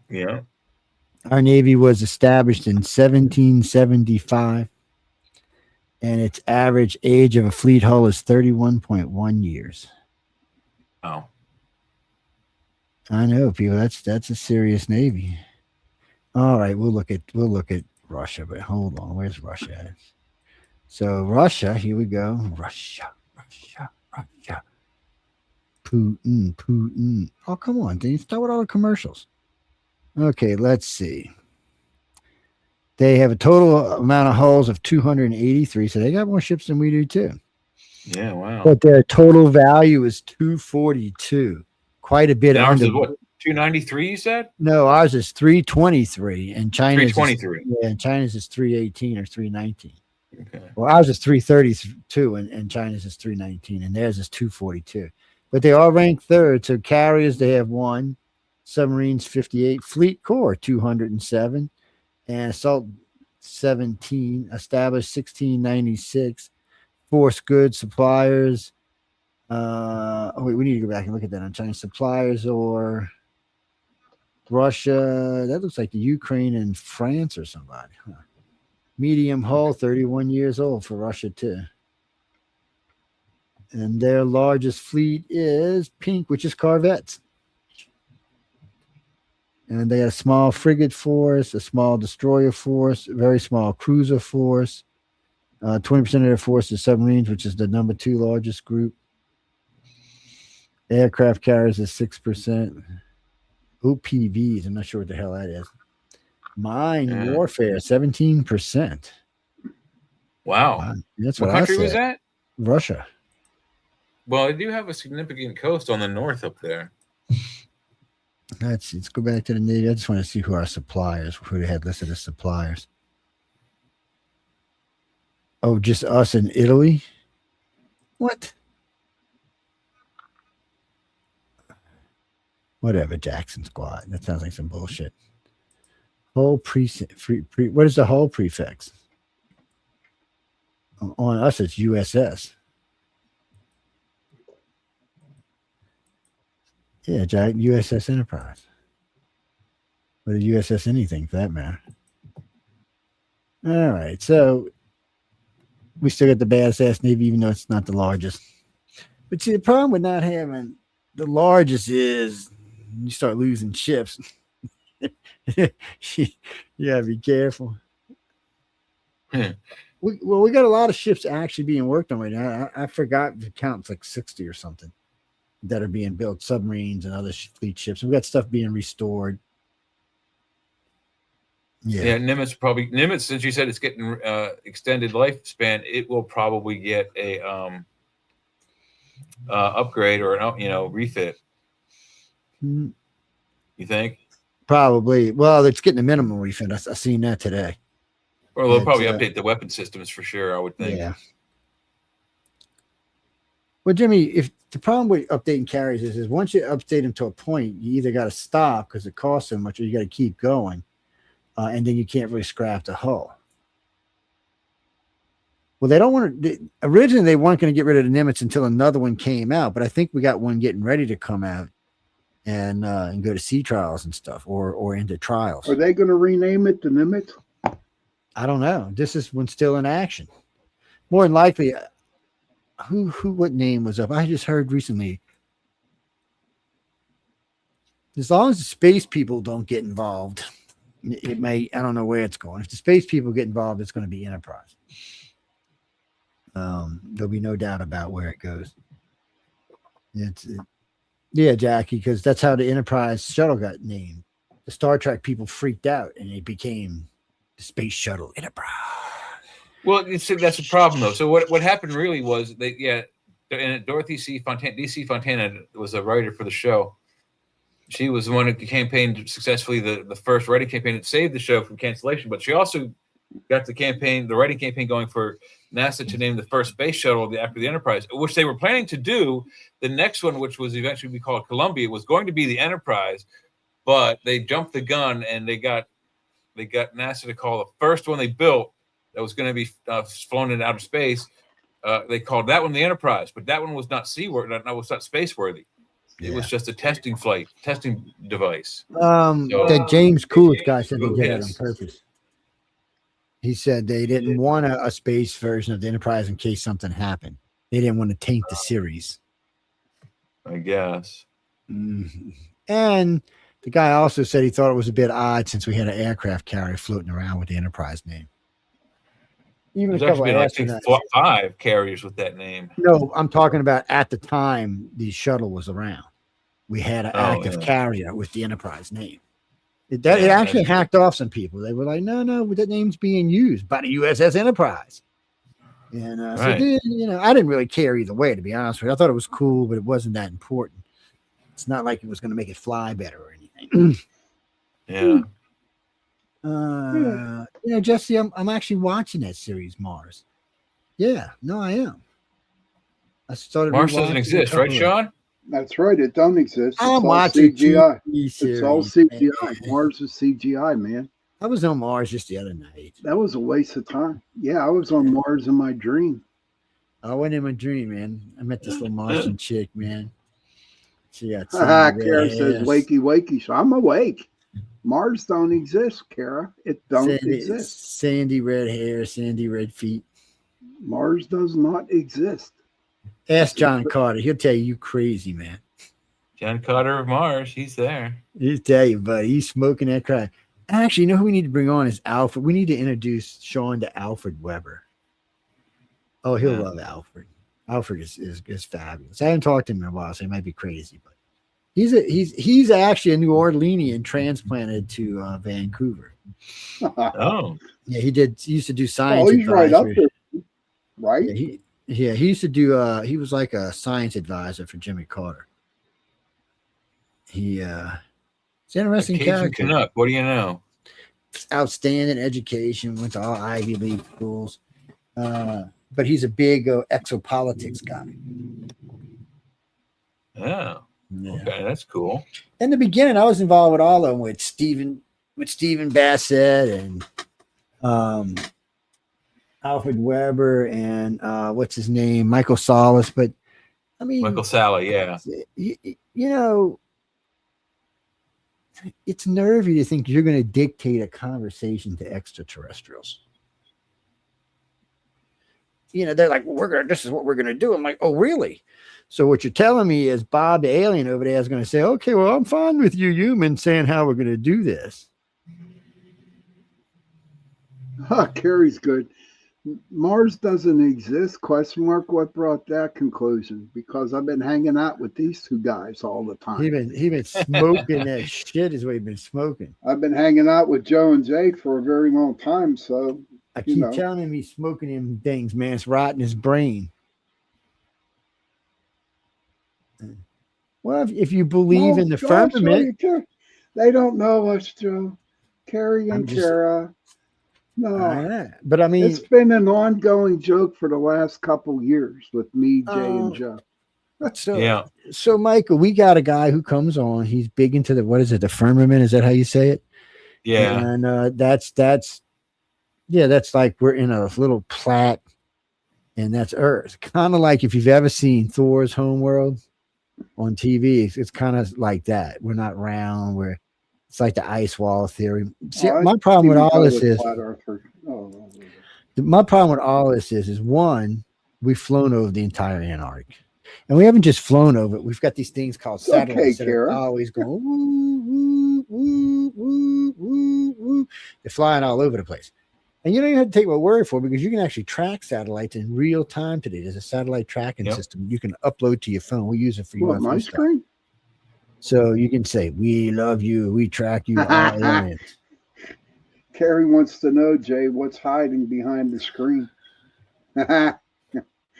Yeah. Our Navy was established in 1775, and its average age of a fleet hull is 31.1 years. Wow. I know, people. That's a serious Navy. All right, we'll look at Russia, but hold on. Where's Russia at? So Russia, here we go. Russia. Putin. Oh, come on. Then you start with all the commercials. Okay, let's see. They have a total amount of hulls of 283, so they got more ships than we do too. Yeah, wow. But their total value is 242. Quite a bit And ours under. is what, 293, you said? No, ours is 323, and China's 323. and China's is 318 or 319. Okay. Well, ours is 332, and China's is 319, and theirs is 242. But they all rank third. So carriers, they have 1, submarines 58, fleet core 207, and assault 17, established 1696, force goods suppliers. We need to go back and look at that on China suppliers, or Russia, that looks like the Ukraine and France or somebody. Huh. Medium hull, 31 years old for Russia too. And their largest fleet is pink, which is corvettes. And they got a small frigate force, a small destroyer force, a very small cruiser force. 20% of their force is submarines, which is the number 2 largest group. Aircraft carriers is 6%. OPVs, I'm not sure what the hell that is. Mine warfare, 17%. Wow. That's what what I country was said. that? Russia. Well, they do have a significant coast on the north up there. Let's go back to the Navy. I just want to see who our suppliers, who they had listed as suppliers. Oh, just us in Italy? What? Whatever, Jackson Squad. That sounds like some bullshit. Hull what is the hull prefix? On us, it's USS. Yeah, Jack, USS Enterprise. Or the USS anything for that matter. All right, so we still got the badass Navy, even though it's not the largest. But see, the problem with not having the largest is you start losing ships. You gotta be careful. We got a lot of ships actually being worked on right now. I forgot the count. It's like 60 or something that are being built, submarines and other fleet ships. We got stuff being restored. Yeah, Nimitz, since you said it's getting extended lifespan, it will probably get a upgrade or an refit. Hmm. You think? Probably. Well, it's getting a minimum refit. I seen that today. Or they'll probably update the weapon systems for sure, I would think. Yeah. Well, Jimmy, if the problem with updating carriers is once you update them to a point, you either got to stop because it costs so much, or you got to keep going, and then you can't really scrap the hull. Well, they don't want to. Originally, they weren't going to get rid of the Nimitz until another one came out, but I think we got one getting ready to come out and go to sea trials and stuff, or into trials. Are they going to rename it the Nimitz? I don't know. This is one still in action. More than likely, what name was up? I just heard recently. As long as the space people don't get involved, it may. I don't know where it's going. If the space people get involved, it's going to be Enterprise. There'll be no doubt about where it goes. Yeah, Jackie, because that's how the Enterprise shuttle got named. The Star Trek people freaked out, and it became the Space Shuttle Enterprise. Well, that's the problem, though. So what happened really was and Dorothy C. Fontana was a writer for the show. She was the one who campaigned successfully the first writing campaign that saved the show from cancellation. But she also got the writing campaign going for NASA to name the first space shuttle after the Enterprise, which they were planning to do. The next one, which was eventually be called Columbia, was going to be the Enterprise, but they jumped the gun and they got NASA to call the first one they built that was going to be flown into outer space. They called that one the Enterprise, but that one was not seaworthy. That was not space worthy. It was just a testing device. That James Coolidge guy said they did it on purpose. He said they didn't want a space version of the Enterprise in case something happened. They didn't want to taint the series. I guess. Mm-hmm. And the guy also said he thought it was a bit odd since we had an aircraft carrier floating around with the Enterprise name. Even There's a couple actually of been 5 carriers with that name. No, I'm talking about at the time the shuttle was around. We had an active carrier with the Enterprise name. It actually hacked off some people. They were like, no, that name's being used by the USS Enterprise. And Right. so, I didn't really care either way, to be honest with you. I thought it was cool, but it wasn't that important. It's not like it was going to make it fly better or anything. Yeah. Jesse, I'm actually watching that series, Mars. Yeah, no, I am. I started. Mars doesn't exist, right, Sean? That's right. It don't exist. It's I'm all watching CGI. TV It's all series, CGI. Mars is CGI, man. I was on Mars just the other night. That was a waste of time. Yeah, I was on Mars in my dream. I went in my dream, man. I met this little Martian chick, man. She got Kara says wakey wakey. So I'm awake. Mars don't exist, Kara. It don't exist. Sandy red hair, sandy red feet. Mars does not exist. Ask John Carter. He'll tell you crazy, man. John Carter of Mars, he's there. He'll tell you, buddy. He's smoking that crack. Actually, you know who we need to bring on is Alfred. We need to introduce Sean to Alfred Weber. Oh, he'll love Alfred. Alfred is fabulous. I haven't talked to him in a while, so he might be crazy, but he's actually a New Orleanian transplanted to Vancouver. Oh, yeah, he used to do science. Oh, he's right up advisory. there, right? Yeah, he used to do. He was like a science advisor for Jimmy Carter. It's an interesting Cajun character. Canuck. What do you know? Outstanding education, went to all Ivy League schools. But he's a big exopolitics guy. Oh, okay, that's cool. In the beginning, I was involved with all of them, with Stephen Bassett and Alfred Weber and what's his name, Michael Salas. But I mean, Michael Sally, yeah. You know, it's nervy to think you're going to dictate a conversation to extraterrestrials. You know, they're like, this is what we're going to do. I'm like, oh, really? So what you're telling me is Bob, the alien over there, is going to say, okay, well, I'm fine with you humans saying how we're going to do this. Carrie's good. Mars doesn't exist, question mark. What brought that conclusion? Because I've been hanging out with these two guys all the time. He been smoking that shit is what he's been smoking. I've been hanging out with Joe and Jay for a very long time, so I keep telling him he's smoking them things, man. It's rotting his brain. Well, if you believe in the firmament, they don't know us, Joe. Carrie and Kara. No, but I mean, it's been an ongoing joke for the last couple years with me, Jay, and Joe. So Michael, we got a guy who comes on. He's big into the firmament? Is that how you say it? Yeah, and that's like we're in a little plat, and that's Earth. Kind of like if you've ever seen Thor's Homeworld on TV, it's kind of like that. We're not round. It's like the ice wall theory. See, my problem with all this is one, we've flown over the entire Antarctic, and we haven't just flown over it. We've got these things called satellites that are always going woo, woo, woo, woo, woo, woo. They're flying all over the place. And you don't even have to take my word for it, because you can actually track satellites in real time today. There's a satellite tracking system you can upload to your phone. We use it for UFO my stuff. screen? So you can say, we love you, we track you. All aliens. Carrie wants to know, Jay, what's hiding behind the screen. When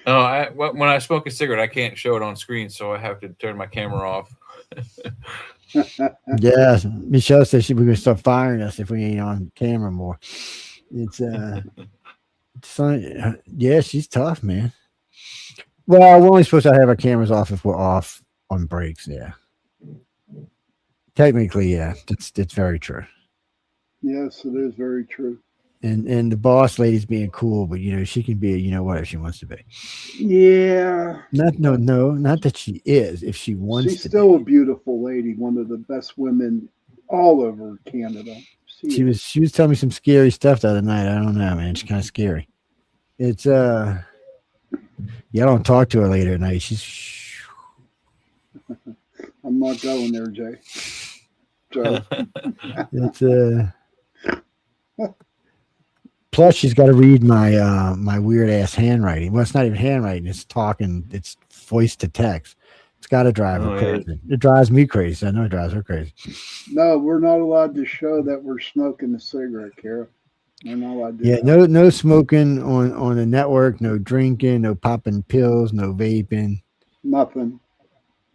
I smoke a cigarette, I can't show it on screen, so I have to turn my camera off. Yeah, Michelle says we're going to start firing us if we ain't on camera more. It's yeah, she's tough, man. Well, we're only supposed to have our cameras off if we're off on breaks. Yeah, technically, yeah, that's very true. Yes, it is very true. And the boss lady's being cool, but she can be whatever she wants to be. Yeah. Not that she is. If she wants She's to still a beautiful lady, one of the best women all over Canada. She was telling me some scary stuff the other night. I don't know, man. She's kind of scary. It's I don't talk to her later at night. She's I'm not going there, Jay. Joe. It's plus she's got to read my weird ass handwriting. Well, it's not even handwriting. It's talking. It's voice to text. It's got to drive her crazy. It drives me crazy. I know it drives her crazy. No, we're not allowed to show that we're smoking a cigarette, Kara. We're not allowed to do Yeah, that. no smoking on the network. No drinking. No popping pills. No vaping. Nothing.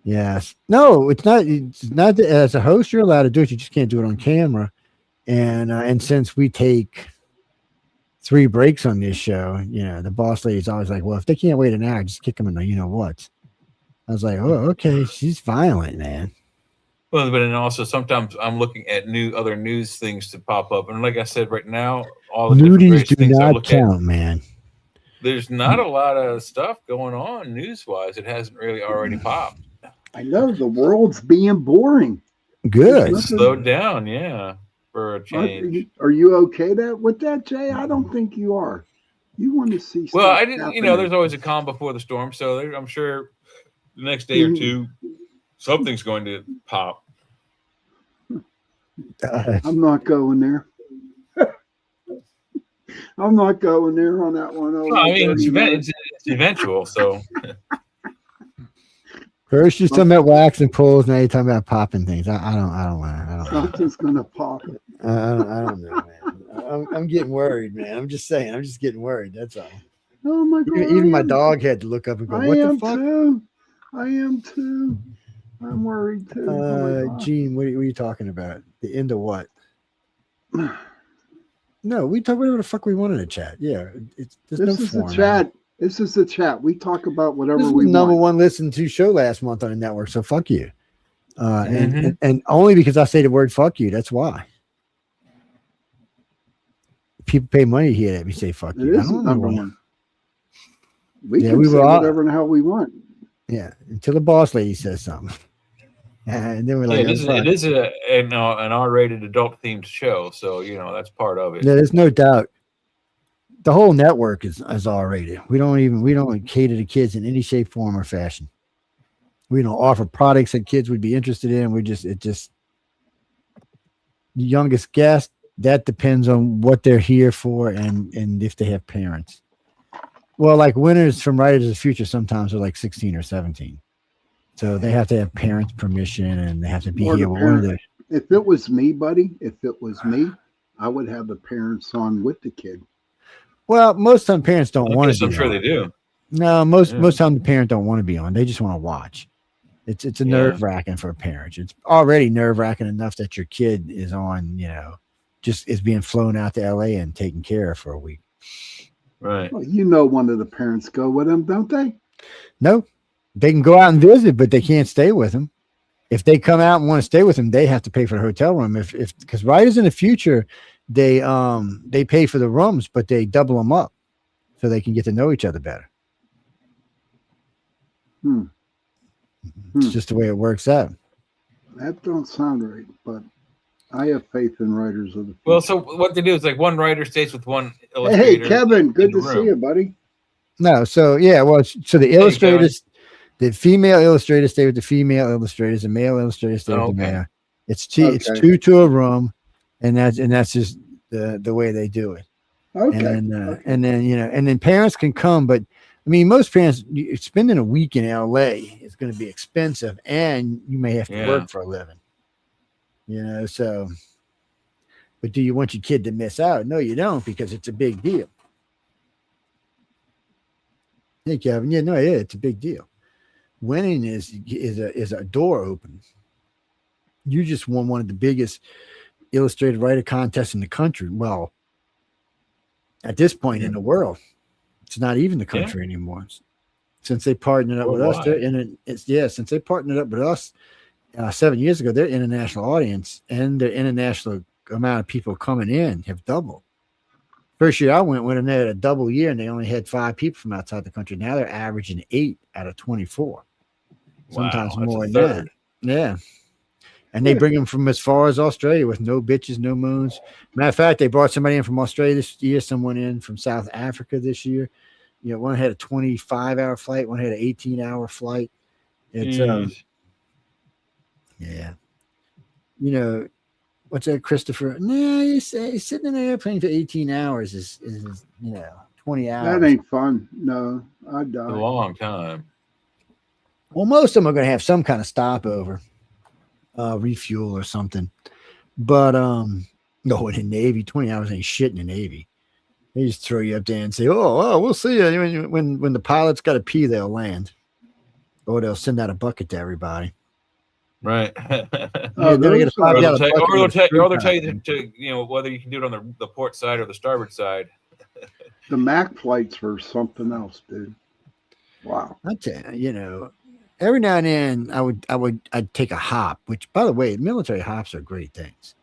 Yes. No, it's not. It's not that as a host you're allowed to do it. You just can't do it on camera. And since we take 3 breaks on this show, the boss lady's always like, well, if they can't wait an hour, just kick them in the what. I was like, oh, okay. She's violent, man. Well, but then also sometimes I'm looking at other news things to pop up, and like I said, right now, all the different Nudies various do things I not look count, at, man. there's not a lot of stuff going on news-wise. It hasn't really already popped. I know the world's being boring. Good. There's nothing- Slowed down, yeah, for a change. Are you okay with that, Jay? I don't think you are. You want to see Well, stuff I didn't. happening. There's always a calm before the storm, so I'm sure the next day or two, something's going to pop. I'm not going there. I'm not going there on that one. Well, I mean, it's eventual, so. First, you're talking about wax and pulls. Now you're talking about popping things. I don't want. Something's gonna pop. I don't know, man. I'm getting worried, man. I'm just saying. I'm just getting worried. That's all. Oh my god! Even my dog had to look up and go, I "What the am fuck?" too. I am too. I'm worried too. Oh my God. Gene, what are you talking about? The end of what? No, we talk whatever the fuck we want in the chat. Yeah, there's no This is the format. chat. This is the chat. We talk about whatever This is we the number want. one listened to show last month on the network. So fuck you. And only because I say the word fuck you. That's why. People pay money to hear that me say fuck It you. I is don't know number why. one. We Yeah, can we say were all- whatever the hell we want. Yeah, until the boss lady says something. And then we're like, it is an R-rated adult-themed show, so that's part of it. Yeah, there's no doubt. The whole network is R-rated. We don't cater to kids in any shape, form, or fashion. We don't offer products that kids would be interested in. The youngest guest, that depends on what they're here for and if they have parents. Well, like winners from Writers of the Future sometimes are like 16 or 17. So they have to have parents' permission and they have to be Or here the with one of parent. their. If it was me, buddy, if it was me, I would have the parents on with the kid. Well, most time parents don't want to. I'm sure they do. No, most time the parent don't want to be on. They just want to watch. It's a Yeah. nerve wracking for parents. It's already nerve wracking enough that your kid is on, just is being flown out to LA and taken care of for a week. Right. Well, one of the parents go with them, don't they? No, they can go out and visit, but they can't stay with them. If they come out and want to stay with them, they have to pay for the hotel room. Because Writers in the Future, they pay for the rooms, but they double them up so they can get to know each other better. It's just the way it works out. That don't sound right, but I have faith in writers of the. Well, so what they do is like one writer stays with one Hey, illustrator. Kevin, good in the to see room. you, buddy. No, so yeah, well, so the Kevin. illustrators, the female illustrators stay with the female illustrators, the male illustrators stay with the Okay. male. It's two Okay. to a room, and that's just the way they do it. Okay. And then parents can come, but I mean, most parents spending a week in LA is going to be expensive, and you may have to Yeah. work for a living. So. But do you want your kid to miss out? No, you don't, because it's a big deal. Hey, Kevin. Yeah, it's a big deal. Winning is a door open. You just won one of the biggest illustrated writer contests in the country. Well, at this point in the world, it's not even the country anymore. Since they partnered up with us, since they partnered up with us 7 years ago, their international audience and their international amount of people coming in have doubled. First year I went with them, they had a double year and they only had 5 people from outside the country. Now they're averaging 8 out of 24. Sometimes Wow, that's more a than that. third. Yeah. And they bring them from as far as Australia with no bitches, no moons. Matter of fact, they brought somebody in from Australia this year, someone in from South Africa this year. One had a 25-hour flight, one had an 18-hour flight. It's Jeez. yeah. What's that, Christopher? No, he's sitting in an airplane for 18 hours is 20 hours. That ain't fun. No, I'd die. A long time. Well, most of them are going to have some kind of stopover, refuel or something. But no, in the Navy, 20 hours ain't shit in the Navy. They just throw you up there and say, "Oh, we'll see you." When the pilot's got to pee, they'll land, or they'll send out a bucket to everybody. Right. Yeah, then they get a Or pop they'll out a tell, bucket or they'll with a tell, screw or they'll tell pipe. you to whether you can do it on the port side or the starboard side. The Mac flights were something else, dude. Wow. I tell you, every now and then I'd take a hop. Which, by the way, military hops are great things.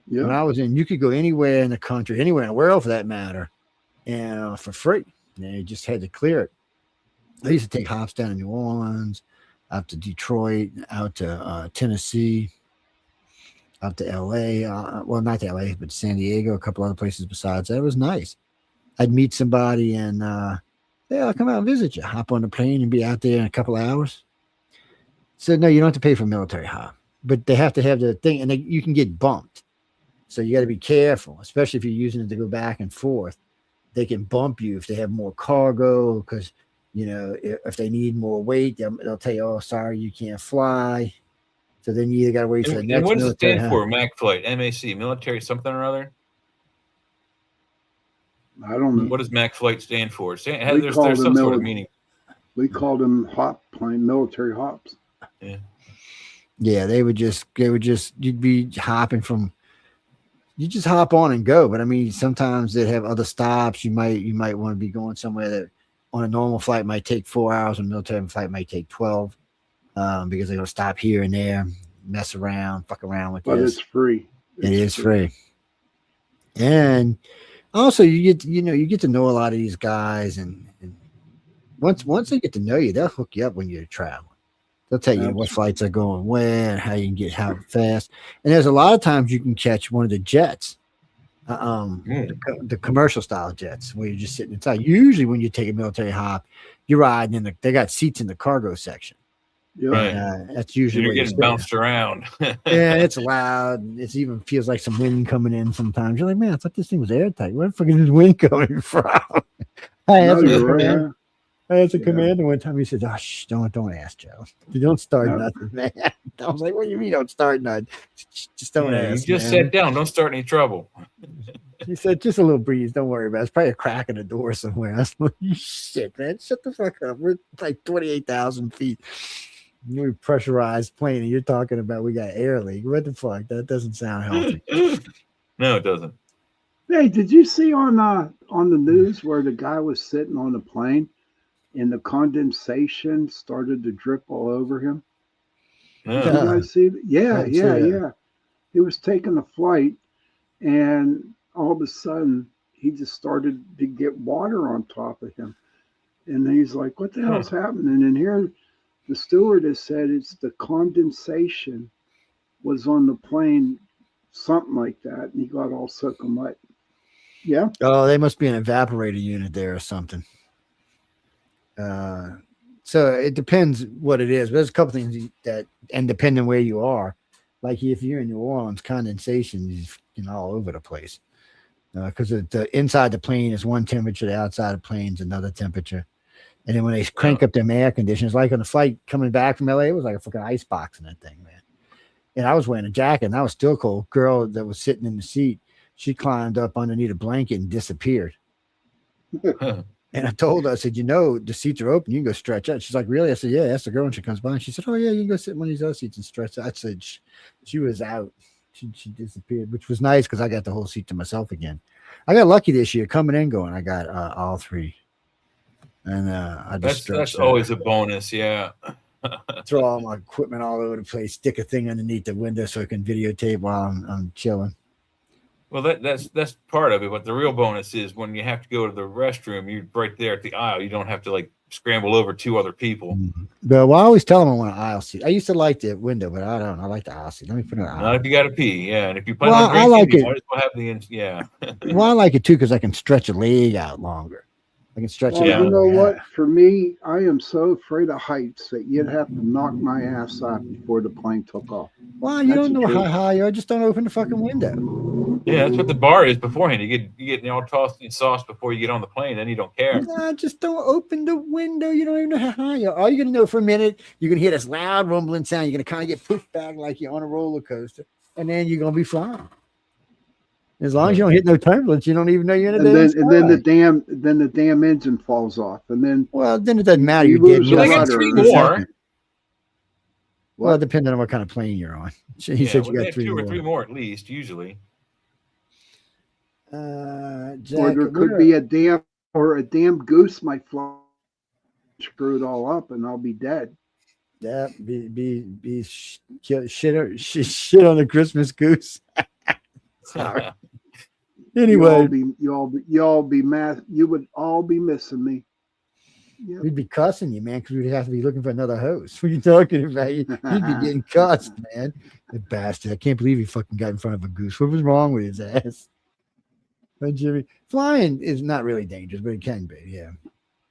Yeah. When I was in, you could go anywhere in the country, anywhere in the world for that matter, and for free. You just had to clear it. I used to take hops down to New Orleans, out to Detroit, out to Tennessee. out to LA. Well, not to LA, but San Diego, a couple other places besides that. It was nice. I'd meet somebody and, yeah, I'll come out and visit you. Hop on the plane and be out there in a couple of hours. So, no, you don't have to pay for military hop, but they have to have the thing, and you can get bumped. So you got to be careful, especially if you're using it to go back and forth. They can bump you if they have more cargo because, you know, if they need more weight, they'll tell you, oh, sorry, you can't fly. So then you either got to wait for the next. And what does it military stand for, MAC flight? MAC, military something or other? I don't know. What does MAC flight stand for? We There's call some them sort of meaning. We called them hop plane, military hops. Yeah. Yeah, you'd be hopping from, you just hop on and go. But I mean, sometimes they'd have other stops. You might want to be going somewhere that on a normal flight might take 4 hours, a military flight might take 12, because they're gonna stop here and there, mess around, fuck around with But this. it's free. It is free. And also you get to know a lot of these guys, and once they get to know you, they'll hook you up when you're traveling. They'll tell you what flights are going when, how you can get how fast. And there's a lot of times you can catch one of the jets, the commercial style jets, where you're just sitting inside. Usually when you take a military hop, you're riding in they got seats in the cargo section. Right. That's usually You're where you're getting sitting. bounced around. Yeah, it's loud. It even feels like some wind coming in sometimes. You're like, man, I thought this thing was airtight. Where the fuck is this wind coming from? I asked a commander one time. He said, "Oh, don't ask, Joe. You don't start nothing, man." I was like, "What do you mean don't start nothing? Just don't ask." You just man. sat down. Don't start any trouble. He said, "Just a little breeze. Don't worry about it. It's probably a crack in the door somewhere." I was like, "Shit, man, shut the fuck up. We're like 28,000 feet. We're pressurized plane, and you're talking about we got air leak. What the fuck? That doesn't sound healthy." No, it doesn't. Hey, did you see on the news where the guy was sitting on the plane and the condensation started to drip all over him? Did you guys see that? Yeah. He was taking a flight, and all of a sudden he just started to get water on top of him, and he's like, "What the hell's happening?" And here, the stewardess said it's the condensation was on the plane, something like that, and he got all soaking wet. Yeah. Oh, they must be an evaporator unit there or something. So it depends what it is. But there's a couple things that, and depending where you are, like if you're in New Orleans, condensation is all over the place. Because the inside the plane is one temperature, the outside the plane is another temperature. And then when they crank up them air conditioners, like on the flight coming back from LA, it was like a fucking ice box in that thing, man. And I was wearing a jacket and I was still cold. Girl that was sitting in the seat, she climbed up underneath a blanket and disappeared. And I told her, I said, the seats are open. You can go stretch out. She's like, really? I said, yeah. Ask the girl when she comes by. And she said, oh, yeah, you can go sit in one of these other seats and stretch out. I said, she was out. She disappeared, which was nice because I got the whole seat to myself again. I got lucky this year coming and going. I got all three. And I just that's always a bonus. Yeah. Throw all my equipment all over the place, stick a thing underneath the window so I can videotape while I'm chilling. Well, that's part of it, but the real bonus is when you have to go to the restroom, you're right there at the aisle. You don't have to like scramble over two other people. But I always tell them I want an aisle seat. I used to like the window, but I don't. I like the aisle seat. Let me put it in an aisle. Not if you got to pee, yeah. And if you plan Well, on drinking, I like you it. might as well have the Well, I like it too because I can stretch a leg out longer. I can stretch Well, it out. you know what? For me, I am so afraid of heights that you'd have to knock my ass out before the plane took off. Well, you That's don't the know truth. how high you are. Just don't open the fucking window. Yeah, that's what the bar is beforehand. You get all tossed and sauced before you get on the plane, then you don't care. Nah, just don't open the window. You don't even know how high you are. All you're gonna know for a minute, you're gonna hear this loud rumbling sound. You're gonna kind of get pushed back like you're on a roller coaster, and then you're gonna be flying. As long as you don't hit no turbulence, you don't even know you're in a And then the damn engine falls off, and then then it doesn't matter. You You're lose dead. a You rudder got in three a more. second. Well, depending on what kind of plane you're on. He said you they got have three two or more. three more at least, usually. or there could be a damn goose might fly, screw it all up, and I'll be dead. Yeah, shit on the Christmas goose. Sorry. Anyway, you would all be missing me. We'd be cussing you, man, because we'd have to be looking for another host. What are you talking about? You'd be getting cussed, man. The bastard. I can't believe he fucking got in front of a goose. What was wrong with his ass? But Jimmy, flying is not really dangerous, but it can be, yeah.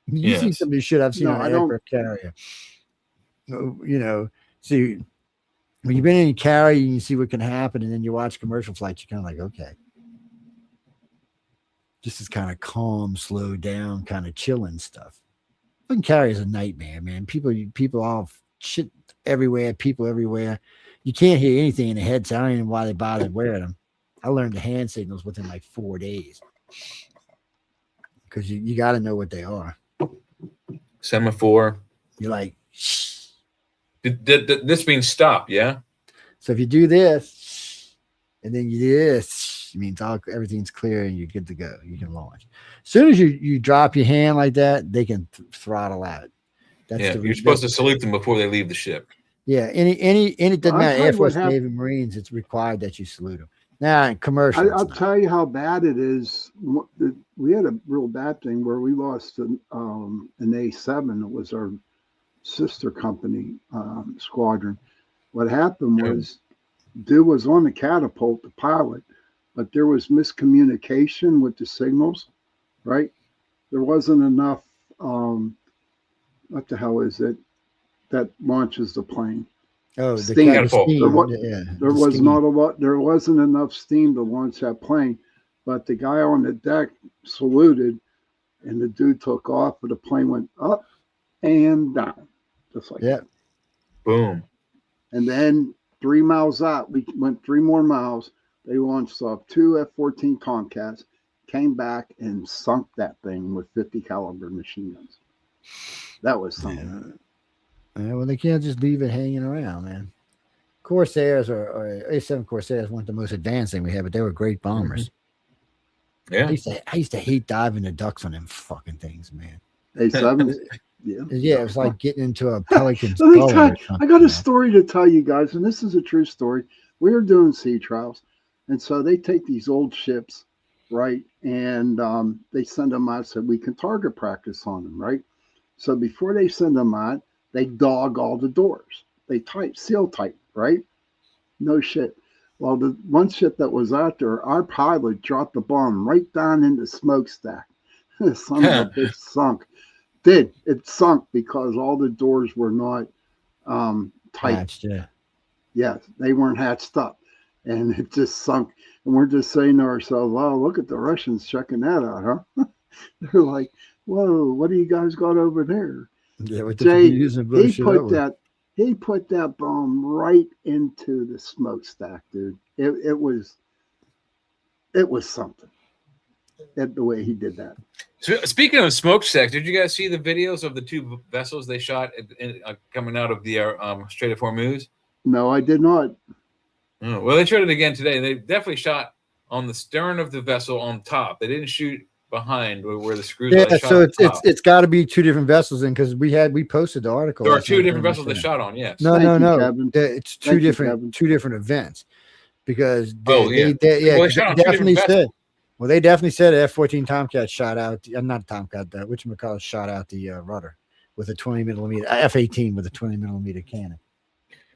You see some of this shit I've seen No, on I an don't- aircraft carrier. You know, see, when you've been in a carrier, you see what can happen, and then you watch commercial flights, you're kind of like, okay. This is kind of calm, slow down, kind of chilling stuff. Fucking carrier is a nightmare, man. People all shit everywhere, people everywhere. You can't hear anything in the head, so I don't even know why they bothered wearing them. I learned the hand signals within like 4 days because you got to know what they are. Semaphore. You're like, this means stop, yeah? so if you do this and then you do this, it means everything's clear and you're good to go. You can launch. As soon as you drop your hand like that, they can throttle out. You're supposed to salute them before they leave the ship. Yeah, it doesn't I'll matter. tell Air you Force, what hap- Navy, Marines, it's required that you salute them. Now, in commercial, I'll tell you how bad it is. We had a real bad thing where we lost an A7. It was our sister company squadron. What happened was, dude was on the catapult, the pilot, but there was miscommunication with the signals, right? There wasn't enough. What the hell is it that launches the plane? Oh, the Steam. catapult. There, The was steam. not a lot. There wasn't enough steam to launch that plane, but the guy on the deck saluted, and the dude took off, but the plane went up and down, just like that. Boom. And then 3 miles out, we went 3 more miles. They launched off 2 F-14 Tomcats, came back and sunk that thing with 50 caliber machine guns. That was something. Yeah, well, they can't just leave it hanging around, man. Corsairs or A7 Corsairs weren't the most advanced thing we had, but they were great bombers. Yeah. I used to hate diving the ducks on them fucking things, man. A7s. Yeah. Yeah, it was like getting into a pelican's Let me gullet tell or you, I something, got a man. story to tell you guys, and this is a true story. We were doing sea trials, and so they take these old ships, right, and they send them out so we can target practice on them, right? So before they send them out, they dog all the doors. They seal tight, right? No shit. Well, the one ship that was out there, our pilot dropped the bomb right down in the smokestack. The son of a bitch sunk. It sunk because all the doors were not tight. Hatched, yeah. Yes, they weren't hatched up, and it just sunk. And we're just saying to ourselves, "Wow, look at the Russians checking that out, huh?" They're like, "Whoa, what do you guys got over there?" Yeah, what the Jay, fuck you using bullshit he put that bomb right into the smokestack, dude. It was something. The way he did that. So, speaking of smokestacks, did you guys see the videos of the 2 vessels they shot coming out of the Strait of Hormuz? No, I did not. Oh, well, they showed it again today. They definitely shot on the stern of the vessel on top. They didn't shoot behind where the screws are. Yeah, They shot so on top. it's got to be 2 different vessels in because we posted the article. There are last 2 night different on the vessels they show. shot on. Yes. No. Kevin. It's Thank you, 2 different events because Oh, yeah. Well, they shot on 2 definitely different said. vessels. Well, they definitely said F-14 Tomcat shot out. Not Tomcat. Whatchamacallit shot out the rudder with a 20 millimeter F-18 with a 20 millimeter cannon.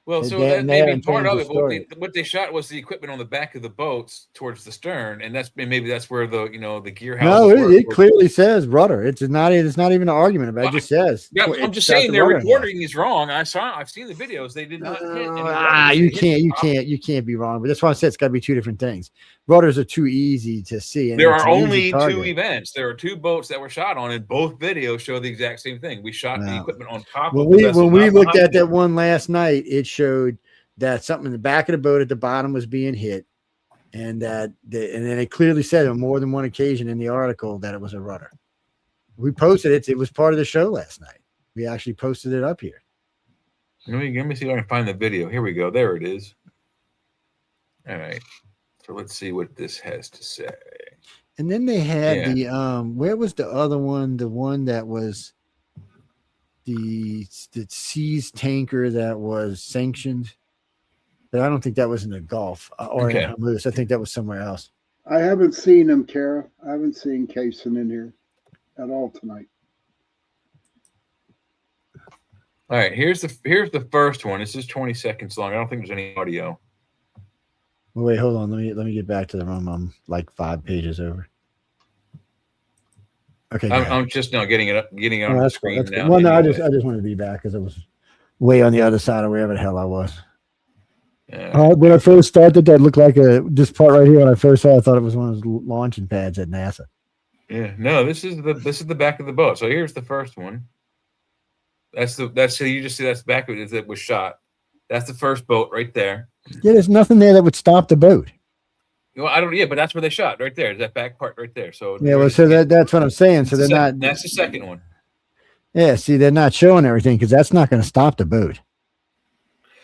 Well, so They- that and may they be part changed of the it. story. What they shot was the equipment on the back of the boats towards the stern, and maybe that's where the gear No, houses were. it clearly says rudder. It's not even an argument about it. It just says. Yeah, it's I'm just got saying the their rudder in it. reporting is wrong. I've seen the videos. They did not hit any rudders. You They hit can't be wrong. But that's why I said it's got to be 2 different things. Rudders are too easy to see. And There it's are an easy only 2 target. events. There are 2 boats that were shot on, and both videos show the exact same thing. We shot the equipment on top When of the we vessel. when we not looked behind at it. that one last night, it showed that something in the back of the boat at the bottom was being hit, and and then it clearly said on more than one occasion in the article that it was a rudder. We posted it. It was part of the show last night. We actually posted it up here. Let me see if I can find the video. Here we go. There it is. All right. So let's see what this has to say. And then they had Yeah. the where was the other one? The one that was the seas tanker that was sanctioned. But I don't think that was in the Gulf or Okay. in Hormuz. I think that was somewhere else. I haven't seen him, Kara. I haven't seen Kaysen in here at all tonight. All right, here's the first one. This is 20 seconds long. I don't think there's any audio. Well, wait, hold on. Let me get back to the room. I'm like 5 pages over. Okay. I'm just now getting it on the That's screen cool. That's now. cool. Well, no, I anyway. just wanted to be back because I was way on the other side of wherever the hell I was. Yeah. When I first started, that looked like this part right here. When I first saw it, I thought it was one of those launching pads at NASA. Yeah, no, this is the back of the boat. So here's the first one. That's so you just see that's the back of it that was shot. That's the first boat right there. Yeah, there's nothing there that would stop the boat. Well, I don't. Yeah, but that's where they shot right there. That back part right there. So Yeah, well, so that's what I'm saying. So they're not. That's the second one. Yeah, see, they're not showing everything because that's not going to stop the boat.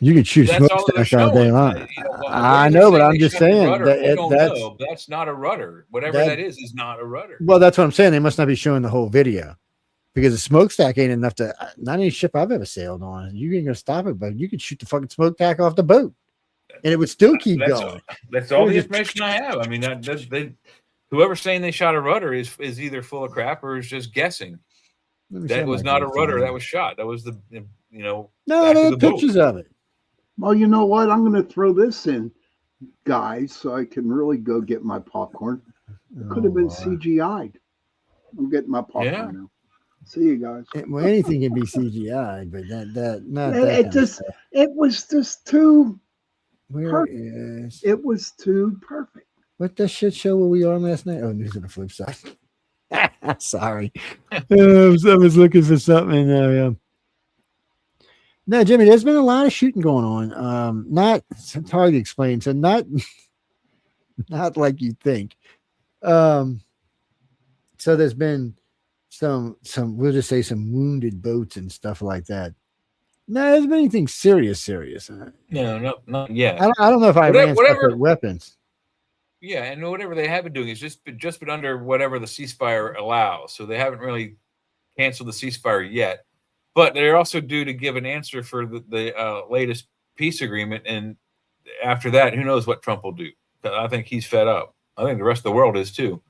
You could shoot That's all they're smokestack all day showing. long. Well, I whether know, they but say I'm they just shot the saying rudder, that I don't that's know. That's not a rudder. Whatever that- that is not a rudder. well, that's what I'm saying. They must not be showing the whole video because the smokestack ain't enough to. Not any ship I've ever sailed on. You ain't gonna stop it, but you could shoot the fucking smokestack off the boat, and it would still keep going. That's all the Just- information I have. I mean, whoever's saying they shot a rudder is either full of crap or is just guessing. Let me see That if was I not a can rudder find that it. was shot. That was the No, back they of had the boat. pictures of it. Well, you know what? I'm going to throw this in, guys, so I can really go get my popcorn. It could have been CGI'd. I'm getting my popcorn Yeah. now. See you guys. Well, anything can be CGI, but that not It, that it kind of just stuff. it was just too Where perfect. is It was too perfect. what the shit show were we on last night? Oh, News on the Flip Side. Sorry, I was looking for something. No, Jimmy, there's been a lot of shooting going on. Not it's hard to explain. So not not like you think. So there's been some we'll just say some wounded boats and stuff like that. No, there's been anything serious. No, not yet. I don't know if Iran's got whatever- their weapons. Yeah, and whatever they have been doing is just been under whatever the ceasefire allows. So they haven't really canceled the ceasefire yet, but they're also due to give an answer for the latest peace agreement. And after that, who knows what Trump will do? I think he's fed up. I think the rest of the world is too.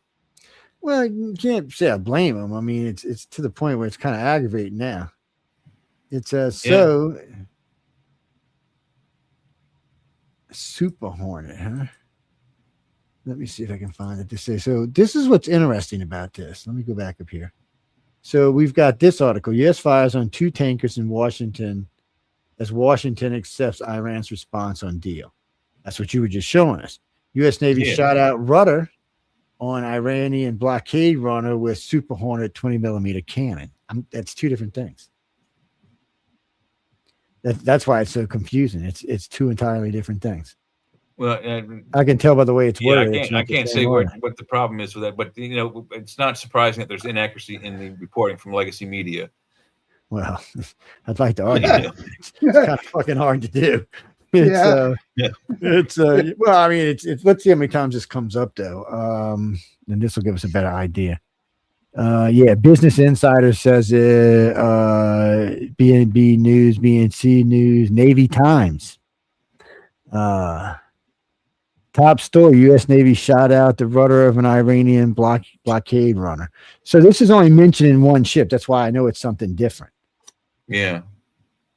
Well, you can't say I blame him. I mean, it's to the point where it's kind of aggravating now. It's so Super Hornet, huh? Let me see if I can find it to say. So this is what's interesting about this. Let me go back up here. So we've got this article. U.S. fires on 2 tankers in Washington as Washington accepts Iran's response on deal. That's what you were just showing us. U.S. Navy Yeah. shot out rudder on Iranian blockade runner with Super Hornet 20 millimeter cannon. That's 2 different things. That's why it's so confusing. It's 2 entirely different things. Well, I can tell by the way it's yeah, worded. I it's can't, not I the can't same say order. what the problem is with that, but it's not surprising that there's inaccuracy in the reporting from legacy media. Well, I'd like to argue. It's kind of fucking hard to do. It's well, I mean, it's let's see how many times this comes up though. And this will give us a better idea. Yeah, Business Insider says it, BNB News, BNC News, Navy Times. Top story, U.S. Navy shot out the rudder of an Iranian blockade runner. So this is only mentioning one ship. That's why I know it's something different. Yeah.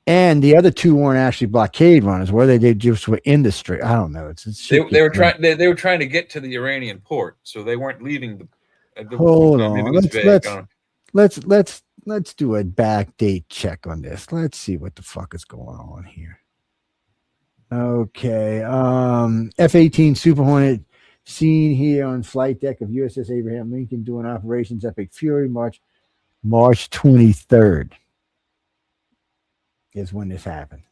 And the other 2 weren't actually blockade runners, were they? They just were industry. I don't know. They were trying. They were trying to get to the Iranian port, so they weren't leaving the Hold maybe on. it was vague. Let's do a backdate check on this. Let's see what the fuck is going on here. Okay. F-18 Super Hornet seen here on flight deck of USS Abraham Lincoln doing Operations Epic Fury, March 23rd is when this happened.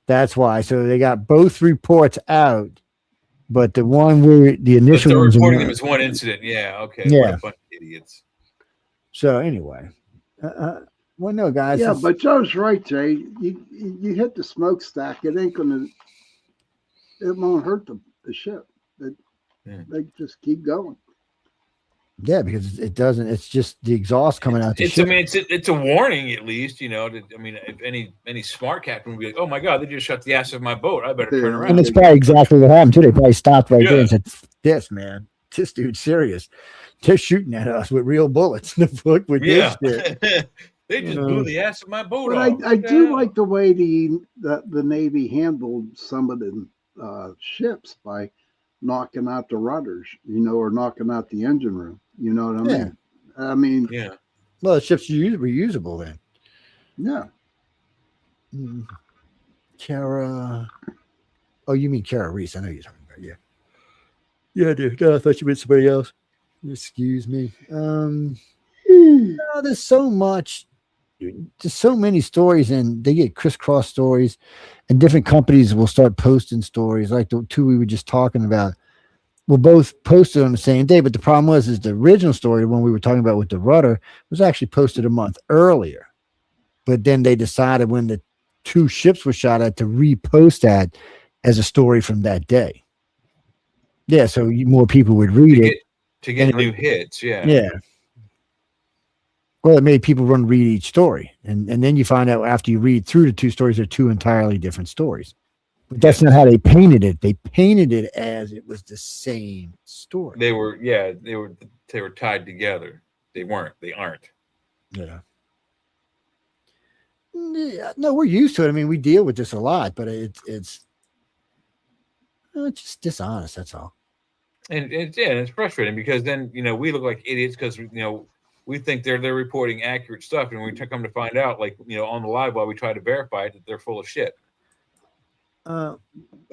That's why. So they got both reports out, but the one where the But initial they're ones reporting are- them as one incident. Yeah. Okay. Yeah. What a bunch of idiots. So anyway, well, no, guys. Yeah, it's- but Joe's right, Jay. You hit the smokestack. It ain't gonna. It won't hurt the ship. They just keep going. yeah, because it doesn't. It's just the exhaust coming out the It's ship. I mean it's a warning at least. I mean, if any smart captain would be like, oh my god, they just shut the ass of my boat. I better turn around. And it's probably exactly what happened too. They probably stopped right there Yeah. and said, "This man, this dude's serious. They're shooting at us with real bullets." The fuck with Yeah. this shit. They just blew the ass of my boat But off. I do like the way the Navy handled some of the ships by knocking out the rudders, or knocking out the engine room. You know what I mean? I mean, yeah. Well, the ships are reusable then. Yeah. Kara. Oh, you mean Kara Reese? I know you're talking about. Yeah. Yeah, dude. No, I thought you meant somebody else. Excuse me. No, there's so much. There's so many stories, and they get crisscross stories, and different companies will start posting stories like the two we were just talking about. We'll both posted on the same day, but the problem is the original story, when we were talking about with the rudder, was actually posted a month earlier. But then they decided when the two ships were shot at to repost that as a story from that day. Yeah, so more people would read it to get new hits. Yeah. Yeah. Well, it made people read each story. And then you find out after you read through the two stories, they're two entirely different stories. But that's not how they painted it. They painted it as it was the same story. They were tied together. They weren't. They aren't. Yeah. No, we're used to it. I mean, we deal with this a lot, but it's just dishonest. That's all. And it's frustrating because then we look like idiots because we think they're reporting accurate stuff, and we come to find out, like on the live while we try to verify it, that they're full of shit. No,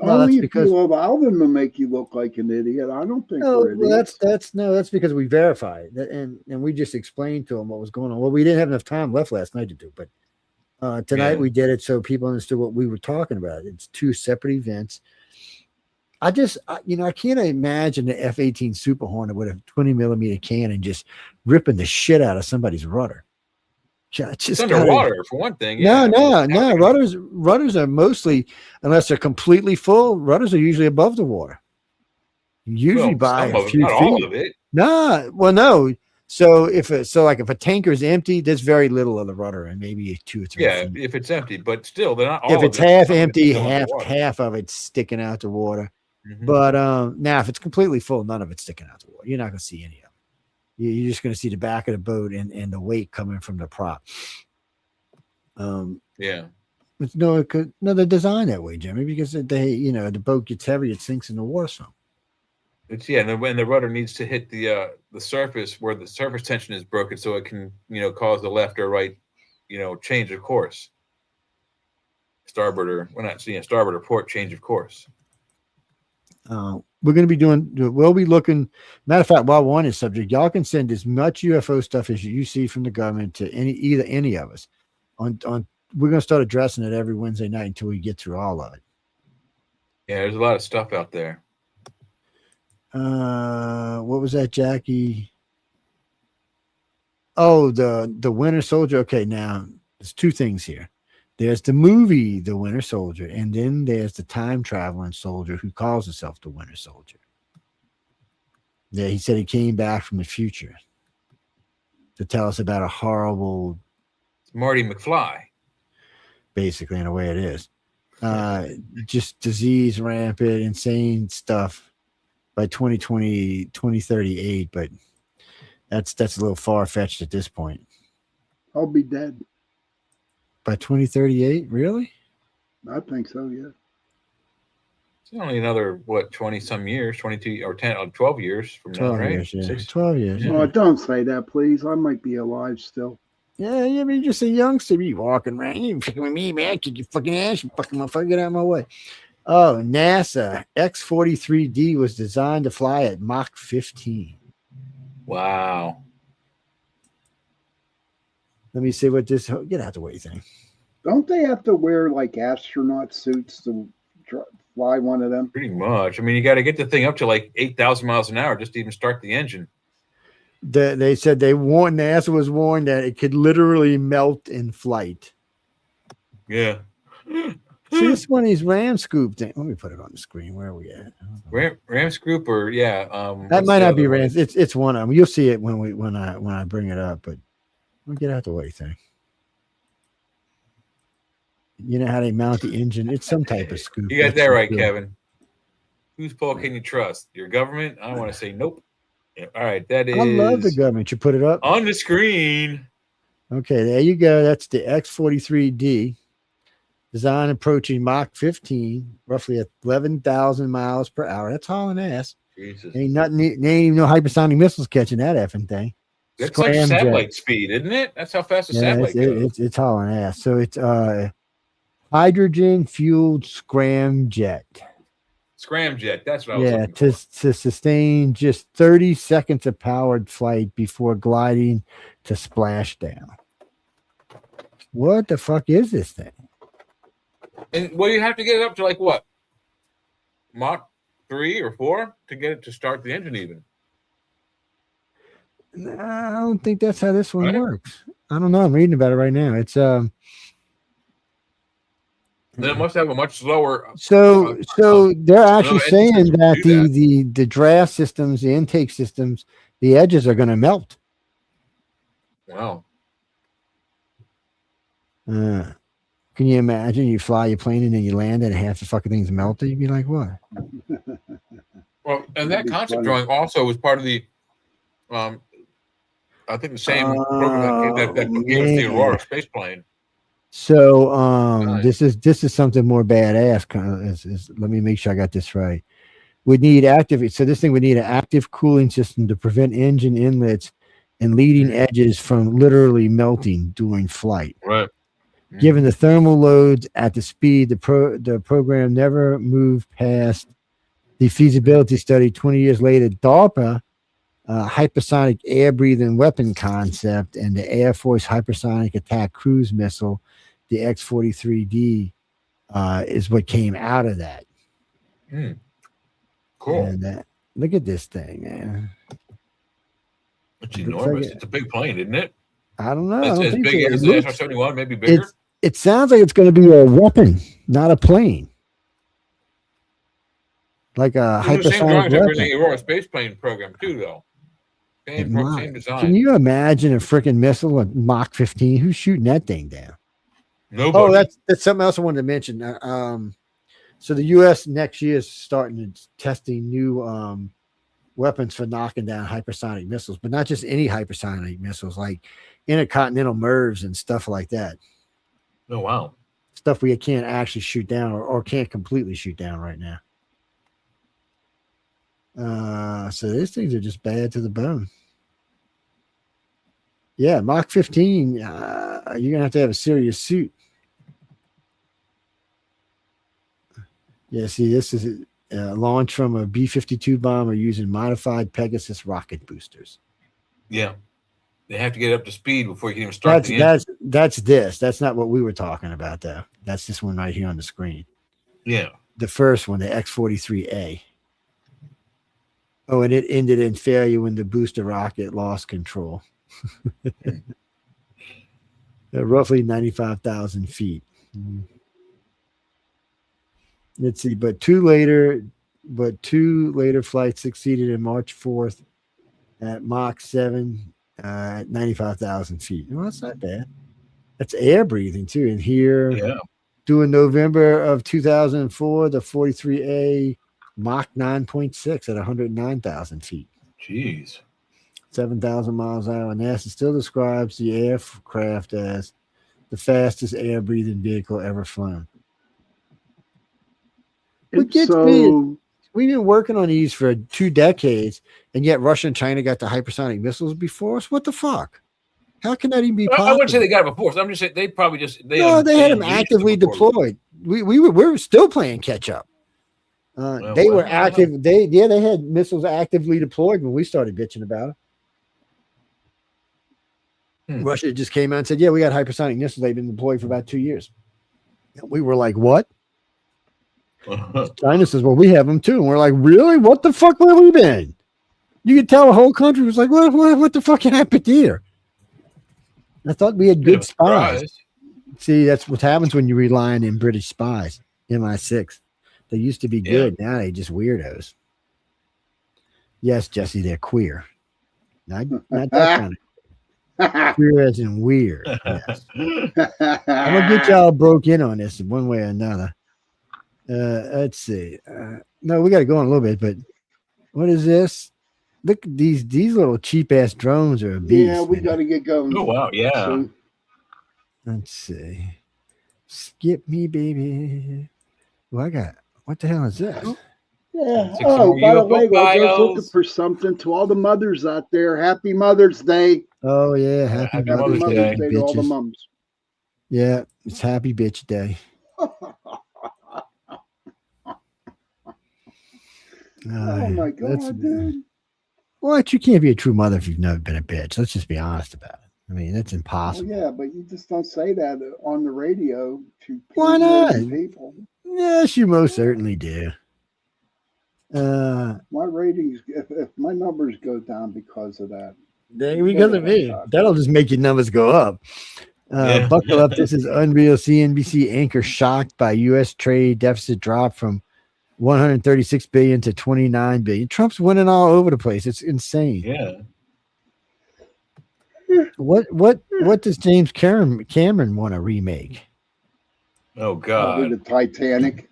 only that's if because you allow them to make you look like an idiot. I don't think no, we're idiots. that's because we verified that, and we just explained to them what was going on. Well, we didn't have enough time left last night to do, but tonight we did it so people understood what we were talking about. It's two separate events. I can't imagine the F-18 Super Hornet with a 20mm cannon just ripping the shit out of somebody's rudder. It's underwater for one thing. No. Rudders are mostly, unless they're completely full, rudders are usually above the water. Usually by a few feet. All of it. No. So if a tanker is empty, there's very little of the rudder and maybe 2 or 3 feet. If it's empty, but still, they're not. If it's half empty, half of it's sticking out the water. Mm-hmm. But now if it's completely full, none of it's sticking out the water. You're not going to see any of it. You're just going to see the back of the boat and the weight coming from the prop. Yeah. No, they're designed that way, Jimmy, because the boat gets heavy, it sinks in the water some. And the rudder needs to hit the surface where the surface tension is broken, so it can cause the left or right change of course. Starboard or port change of course. We're going to be we'll be looking. Matter of fact, while we're on this subject, y'all can send as much UFO stuff as you see from the government to any of us. We're going to start addressing it every Wednesday night until we get through all of it. Yeah, there's a lot of stuff out there. What was that, Jackie? Oh, the Winter Soldier. Okay, now there's 2 things here. There's the movie, The Winter Soldier, and then there's the time traveling soldier who calls himself the Winter Soldier. Yeah, he said he came back from the future to tell us about a horrible Marty McFly. Basically, in a way it is. Just disease rampant, insane stuff by 2020, 2038, but that's a little far-fetched at this point. I'll be dead. By 2038, really? I think so, yeah. It's only another 20 some years, 22 or 10 or 12 years from now, 12 right? years, yeah. 12 years. Oh, don't say that, please. I might be alive still. Yeah, I mean, just a youngster, you walking around, you fucking with me, man. Kick your fucking ass, you fucking motherfucker, get out of my way. Oh, NASA X-43D was designed to fly at Mach 15. Wow. Let me see what this. Get out the way thing. Don't they have to wear like astronaut suits to fly one of them? Pretty much. I mean, you got to get the thing up to like 8,000 miles an hour just to even start the engine. They said NASA was warned that it could literally melt in flight. Yeah. See, this one is Ram Scoop thing. Let me put it on the screen. Where are we at? Ram Scoop or that might not be Ram. It's one of them. You'll see it when I bring it up, but we'll get out the way thing. You know how they mount the engine? It's some type of scoop. You got that right, Kevin. Whose poll can you trust? Your government? I want to say nope. Yeah, all right, that is. I love the government. You put it up on the screen. Okay, there you go. That's the X-43D. Design approaching Mach 15, roughly 11,000 miles per hour. That's hauling ass. Jesus. Ain't nothing. Ain't even no hypersonic missiles catching that effing thing. That's like Scramjet. satellite speed, isn't it? That's how fast a Yeah, satellite goes. it's hauling ass. So it's hydrogen fueled scramjet. Scramjet. That's what I was Yeah, looking to for. sustain just 30 seconds of powered flight before gliding to splashdown. What the fuck is this thing? And well, you have to get it up to like what? Mach 3 or 4 to get it to start the engine even. I don't think that's how this one Right? works. I don't know. I'm reading about it right now. It's Then it must have a much slower. so they're actually engine saying system to that do the draft systems, the intake systems, the edges are going to melt. Wow. Can you imagine you fly your plane and then you land and half the fucking thing's melted? You'd be like, what? Well, and that concept drawing also was part of the, I think the same program that gave us the man. Aurora space plane. So Nice. this is something more badass. Let me make sure I got this right. Would need so this thing would need an active cooling system to prevent engine inlets and leading edges from literally melting during flight. Right. Given the thermal loads at the speed, the program never moved past the feasibility study 20 years later. DARPA hypersonic air-breathing weapon concept and the Air Force hypersonic attack cruise missile, the X-43D, is what came out of that. Cool. And look at this thing, man. It's Looks enormous. like It's a big plane, isn't it? I don't know. I It's don't as think big so. as It the looks- SR-71, maybe bigger. it sounds like it's going to be a weapon, not a plane. Like a Those are the same hypersonic drawings that were in weapon. the Aurora space plane program too, though. Same design. Can you imagine a freaking missile at Mach 15? Who's shooting that thing down? Nobody. Oh, that's something else I wanted to mention. So the U.S. next year is starting to testing new weapons for knocking down hypersonic missiles, but not just any hypersonic missiles, like intercontinental MIRVs and stuff like that. Oh, wow. Stuff we can't actually shoot down or can't completely shoot down right now. So these things are just bad to the bone. Yeah, Mach 15, you're going to have a serious suit. Yeah, see, this is launched from a B-52 bomber using modified Pegasus rocket boosters. Yeah. They have to get up to speed before you can even start the engine. That's this. That's not what we were talking about, though. That's this one right here on the screen. Yeah. The first one, the X-43A. Oh, and it ended in failure when the booster rocket lost control. Roughly 95,000 feet. Let's see, but two later flights succeeded in March 4th at Mach 7 at 95,000 feet. Well, that's not bad. That's air breathing too. And here, doing November of 2004, the 43A Mach 9.6 at 109,000 feet. Jeez. 7,000 miles an hour. NASA still describes the aircraft as the fastest air breathing vehicle ever flown. What gets me is we've been working on these for 2 decades, and yet Russia and China got the hypersonic missiles before us. What the fuck? How can that even be possible? I wouldn't say they got it before. So I'm just saying they probably just they had them actively deployed. We were still playing catch up. They were active. They had missiles actively deployed when we started bitching about it. Russia just came out and said, "Yeah, we got hypersonic missiles. They've been deployed for about 2 years." And we were like, "What?" China says, "Well, we have them too." And we're like, "Really? What the fuck where have we been?" You could tell the whole country was like, "What the fuck happened here?" I thought we had good spies. See, that's what happens when you rely on British spies. MI6. They used to be good. Now they just weirdos. Yes, Jesse, they're queer. Not that kind of queer as in weird. Yes. I'm gonna get y'all broke in on this in one way or another. Let's see. No, we got to go on a little bit, but what is this? Look, these little cheap ass drones are a beast. Yeah, we got to get going. Oh wow, yeah. Let's see. Skip me, baby. Well, I got, what the hell is this? Yeah. Six Oh, more by the UFO way, I was looking files. for something to all the mothers out there. Happy Mother's Day. Oh, yeah. Happy Happy Mother's Mother's Day, Day. Day to all the bitches. mums. Yeah, it's Happy Bitch Day. Oh my God, dude. What? You can't be a true mother if you've never been a bitch. Let's just be honest about it. I mean, that's Oh impossible. yeah, but you just don't say that on the radio to Why 3 million not? people. Yes, you most certainly do. My ratings, if my numbers go down because of that, There we go to me. That'll just make your numbers go up. Yeah. Buckle up. This is unreal. CNBC anchor shocked by U.S. trade deficit drop from 136 billion to 29 billion. Trump's winning all over the place. It's insane. Yeah. What does James Cameron want to remake? Oh Probably God. the Titanic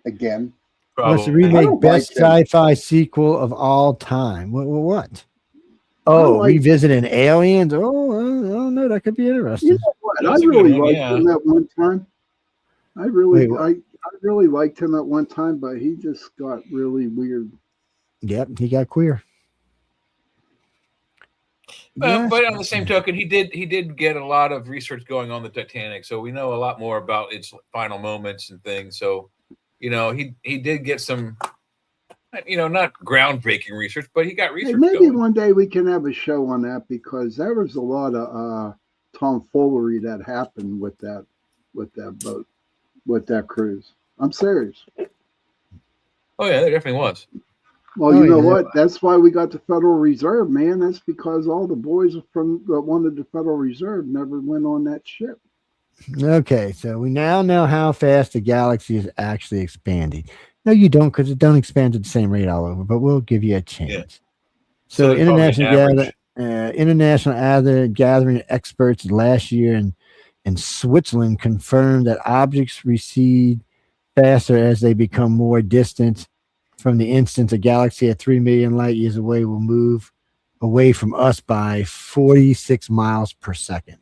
again. Wants to Probably. I remake don't best like sci-fi sequel of all time. What? I Oh, don't like- revisiting Aliens. Oh, I don't know. That could be interesting. You know what? That's I a good really one, liked yeah. him at one time. I really, Wait, what? I really liked him at one time, but he just got really weird. Yep, he got queer. Yes. But on the same token, he did get a lot of research going on the Titanic, so we know a lot more about its final moments and things. So, you know, he did get some, you know, not groundbreaking research, but he got Hey, research maybe going. one day we can have a show on that because there was a lot of tomfoolery that happened with that boat, with that cruise. I'm serious. Oh yeah, there definitely was. Well, Oh, you know yeah. what? That's why we got the Federal Reserve, man. That's because all the boys from that wanted the Federal Reserve never went on that ship. Okay, so we now know how fast the galaxy is actually expanding. No, you don't, because it don't expand at the same rate all over. But we'll give you a chance. Yeah. So, So there's probably an international gathering experts last year in Switzerland confirmed that objects recede faster as they become more distant from the instance. A galaxy at 3 million light years away will move away from us by 46 miles per second.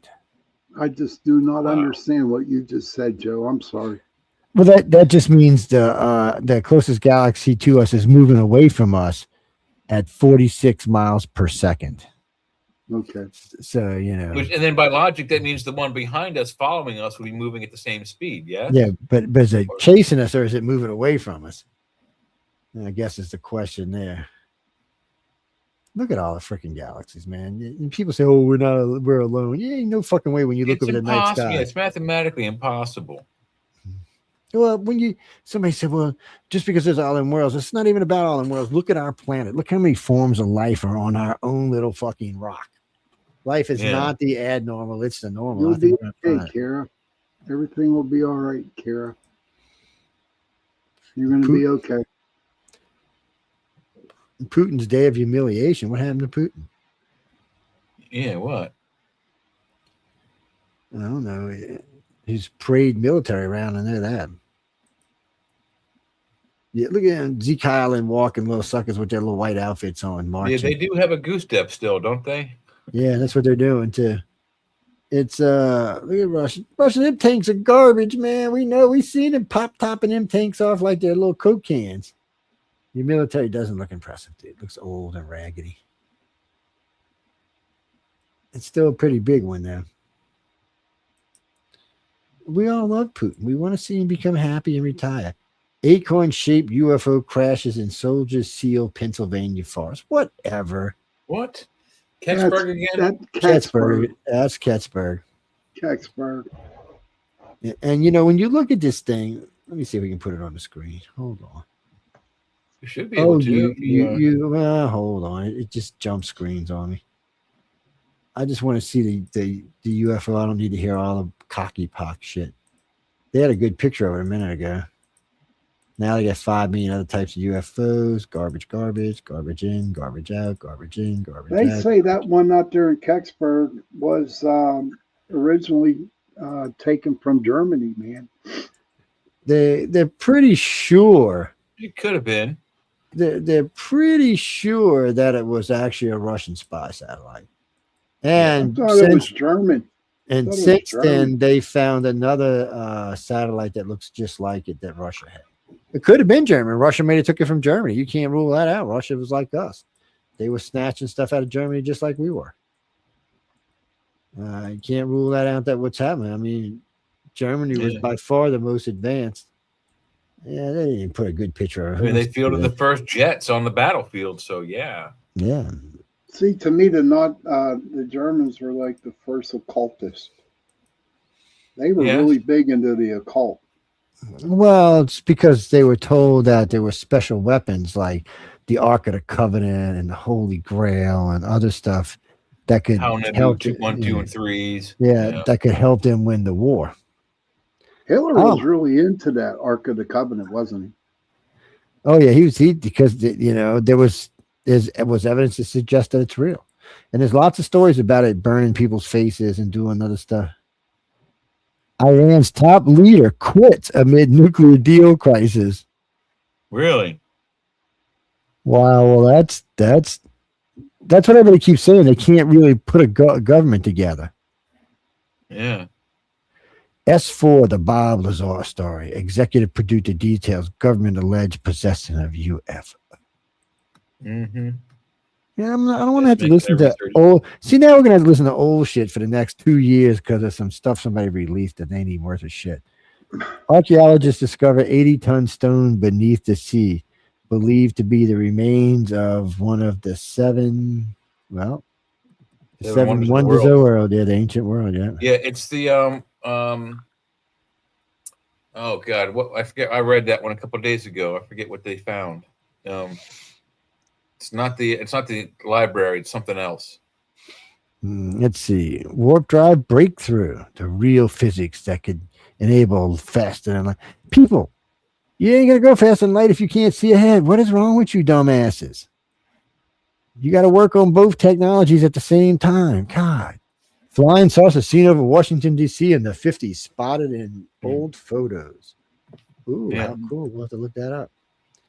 I just do not understand what you just said, Joe. I'm sorry. Well, that just means the closest galaxy to us is moving away from us at 46 miles per second. Okay. So, you know. And then by logic, that means the one behind us following us will be moving at the same speed. Yeah. Yeah, but is it chasing us or is it moving away from us? I guess is the question there. Look at all the freaking galaxies, man. And people say, "Oh, we're alone." Yeah, ain't no fucking way when you look It's over the night impossible. sky. Yeah, it's mathematically impossible. Well, when somebody said, "Well, just because there's all in worlds, it's not even about all in worlds." Look at our planet. Look how many forms of life are on our own little fucking rock. Life is not the abnormal; it's the normal. You'll I think be we're okay, Kara. Everything will be all right, Kara. You're going to be okay. Putin's day of humiliation. What happened to Putin? Yeah, what? I don't know. He's paraded military around. I know that. Yeah, look at Zeke Island walking little suckers with their little white outfits on, marching. Yeah, they do have a goose step still, don't they? Yeah, that's what they're doing too. It's look at Russian them tanks are garbage, man. We know, we seen them topping them tanks off like they're little Coke cans. Your military doesn't look impressive, dude. It looks old and raggedy. It's still a pretty big one though. We all love Putin. We want to see him become happy and retire. Acorn-shaped UFO crashes in Soldier Seal, Pennsylvania forest. Whatever. What? Kecksburg again? Kecksburg. That's Kecksburg. Kecksburg. And you know, when you look at this thing, let me see if we can put it on the screen. Hold on. You should be able to. Well, hold on. It just jump screens on me. I just want to see the UFO. I don't need to hear all the cocky pock shit. They had a good picture of it a minute ago. Now they got 5 million other types of UFOs. Garbage in, garbage out, garbage in, garbage They out. say that one out there in Kecksburg was originally taken from Germany, man. They're pretty sure. It could have been. They're pretty sure that it was actually a Russian spy satellite. And I thought it was German. And Thought it was since Germany. then, they found another satellite that looks just like it that Russia had. It could have been German. Russia made it, took it from Germany. You can't rule that out. Russia was like us. They were snatching stuff out of Germany just like we were. You can't rule that out. That what's happening. I mean, Germany was by far the most advanced. Yeah, they didn't put a good picture of I mean, they it. fielded the first jets on the battlefield, so yeah. Yeah. See, to me, the Germans were like the first occultists. They were really big into the occult. Well, it's because they were told that there were special weapons like the Ark of the Covenant and the Holy Grail and other stuff that could How Nebu help. 2, 1, 2, and 3s. Yeah, that could help them win the war. Hitler was really into that Ark of the Covenant, wasn't he? Oh yeah, he because there was evidence to suggest that it's real, and there's lots of stories about it burning people's faces and doing other stuff. Iran's top leader quits amid nuclear deal crisis. Really? Wow, well that's what everybody keeps saying. They can't really put a government together. Yeah. S4, the Bob Lazar story. Executive producer details government alleged possession of UFO. Mm-hmm. Yeah, I don't want to have to listen to old. See, now we're gonna have to listen to old shit for the next 2 years because of some stuff somebody released that ain't even worth a shit. Archaeologists discover 80-ton stone beneath the sea, believed to be the remains of one of the seven wonders of the world. Yeah, the ancient world. Yeah. Yeah, it's the oh God, what I forget. I read that one a couple of days ago. I forget what they found. It's not the library. It's something else. Let's see. Warp drive breakthrough. The real physics that could enable faster than light. People, you ain't gonna go faster than light if you can't see ahead. What is wrong with you, dumbasses? You got to work on both technologies at the same time. God. Flying saucer seen over Washington, D.C. in the 50s, spotted in old photos. Ooh, how cool. We'll have to look that up.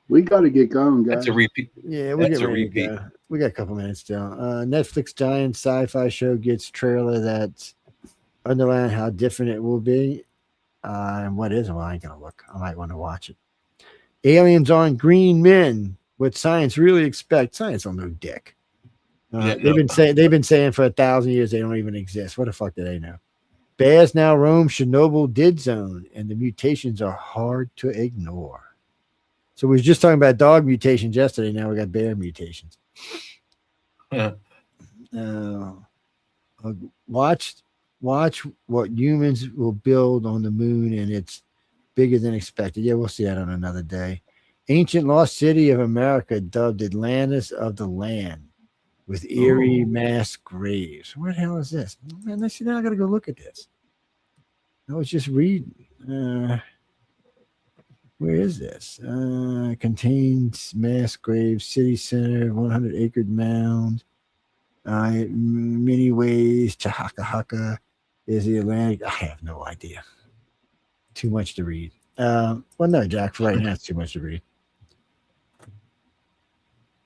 We got to get going, guys. That's a repeat. Yeah, we'll get ready to go. We got a couple minutes still. Netflix giant sci-fi show gets trailer that's underline how different it will be. And what is it? Well, I ain't going to look. I might want to watch it. Aliens on green men. What science really expects. Science don't know dick. They've been saying for 1,000 years they don't even exist. What the fuck do they know? Bears now roam Chernobyl dead zone, and the mutations are hard to ignore. So we were just talking about dog mutations yesterday. Now we got bear mutations. Watch what humans will build on the moon, and it's bigger than expected. Yeah, we'll see that on another day. Ancient lost city of America dubbed Atlantis of the land with eerie mass graves. What the hell is this? Man, now I got to go look at this. I was just reading. Where is this? Contains mass graves, city center, 100-acre mound, many ways, Chahaka is the Atlantic. I have no idea. Too much to read. Well, no, Jack, for right now, it's too much to read.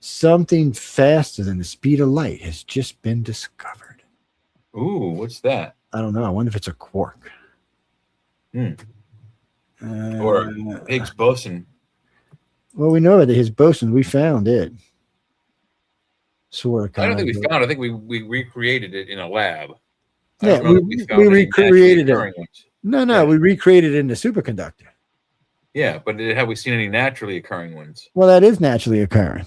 Something faster than the speed of light has just been discovered. Ooh, what's that? I don't know. I wonder if it's a quark. Or Higgs boson. Well, we know that his boson, we found it. Sort of. I don't think we found it. I think we recreated it in a lab. Yeah, we recreated it. No, we recreated it in the superconductor. Yeah, but have we seen any naturally occurring ones? Well, that is naturally occurring.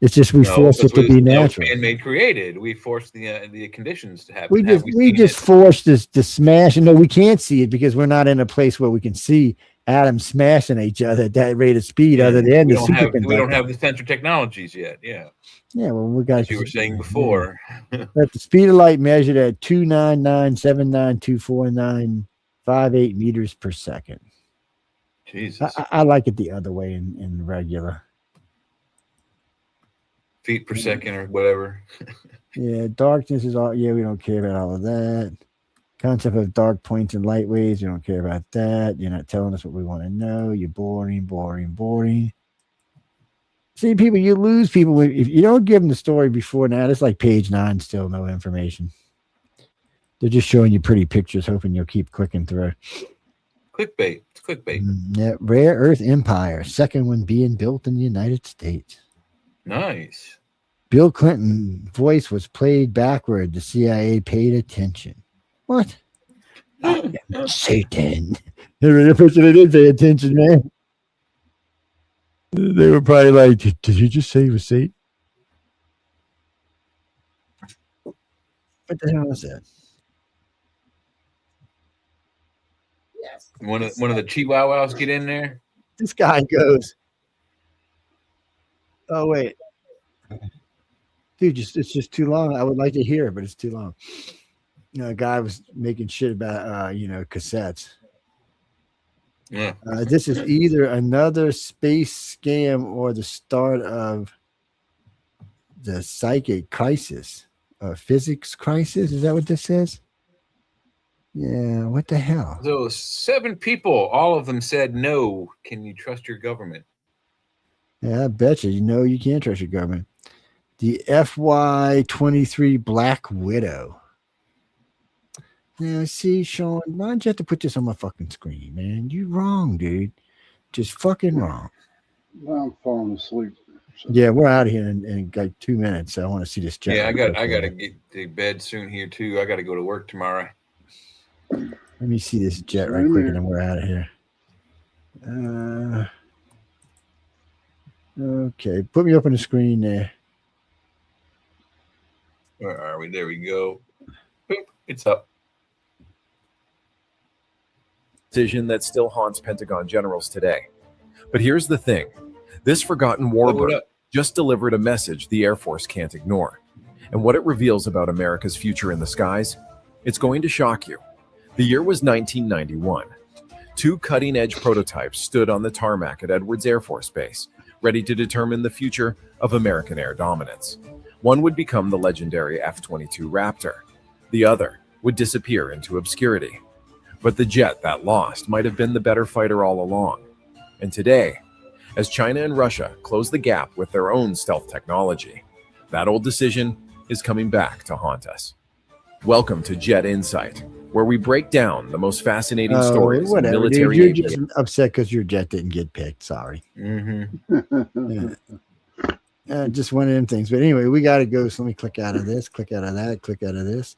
It's just we forced it to be natural. Man-made created. We forced the conditions to happen. We just forced this to smash. And no, we can't see it because we're not in a place where we can see atoms smashing each other at that rate of speed. Other than the superconductor, we don't have the sensor technologies yet. Yeah. Yeah. Well, we got. As you were saying before. At the speed of light measured at 299,792,495.8 meters per second. Jesus. I like it the other way in regular. Feet per second or whatever. Yeah, darkness is all. Yeah, we don't care about all of that. Concept of dark points and light waves. We don't care about that. You're not telling us what we want to know. You're boring. See, people, you lose people if you don't give them the story before now. It's like page 9, still no information. They're just showing you pretty pictures, hoping you'll keep clicking through. Clickbait. It's clickbait. Yeah, Rare Earth Empire, second one being built in the United States. Nice. Bill Clinton voice was played backward. The CIA paid attention. What? Satan. They did pay attention, man. They were probably like, did you just say he was Satan? What the hell is that? Yes. One of the Chihuahuas get in there. This guy goes, oh, wait. Dude, it's just too long. I would like to hear it, but it's too long. A guy was making shit about, cassettes. Yeah. This is either another space scam or the start of the psychic crisis or physics crisis. Is that what this says? Yeah. What the hell? So 7 people, all of them said no. Can you trust your government? Yeah, I bet you. You can't trust your government. The FY23 Black Widow. Now, see, Sean, why'd you have to put this on my fucking screen, man? You wrong, dude. Just fucking wrong. I'm falling asleep. Yeah, we're out of here in like 2 minutes. So I want to see this jet. Yeah, I got to get to bed soon here too. I got to go to work tomorrow. Let me see this jet right quick, and then we're out of here. Okay, put me up on the screen there. Where are we? There we go. Boop, it's up. Decision that still haunts Pentagon generals today. But here's the thing. This forgotten warbird just delivered a message the Air Force can't ignore. And what it reveals about America's future in the skies, it's going to shock you. The year was 1991. 2 cutting-edge prototypes stood on the tarmac at Edwards Air Force Base, ready to determine the future of American air dominance. One would become the legendary F-22 Raptor. The other would disappear into obscurity. But the jet that lost might have been the better fighter all along. And today, as China and Russia close the gap with their own stealth technology, that old decision is coming back to haunt us. Welcome to Jet Insight, where we break down the most fascinating stories in military You're aviation. just upset because your jet didn't get picked. Sorry. Just one of them things. But anyway, we got to go. So let me click out of this, click out of that, click out of this.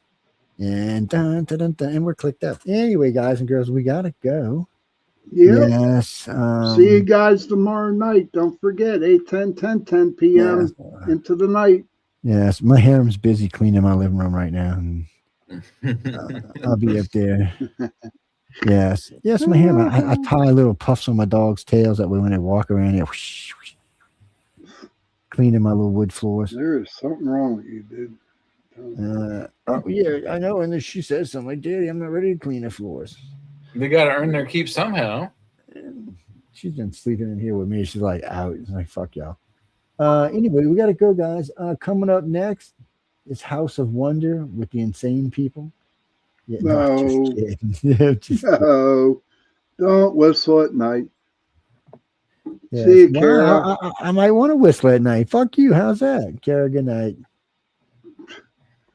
And dun, dun, dun, dun, and we're clicked up. Anyway, guys and girls, we got to go. Yeah. Yes. See you guys tomorrow night. Don't forget, 10 p.m. into the night. Yes. My harem's busy cleaning my living room right now. And, I'll be up there. Yes. Yes, my harem. I tie little puffs on my dog's tails that way when they walk around here. Whoosh, whoosh, cleaning my little wood floors. There is something wrong with you, dude. Oh, yeah, I know. And then she says something like, Daddy, I'm not ready to clean the floors. They got to earn their keep somehow. She's been sleeping in here with me. She's like, out. It's like, fuck y'all. Anyway, we got to go, guys. Coming up next is House of Wonder with the insane people. Yeah, No. Just kidding. Just kidding. No. Don't whistle at night. Yes. See you, Well, Kara. I might want to whistle at night. Fuck you. How's that? Kara, good night.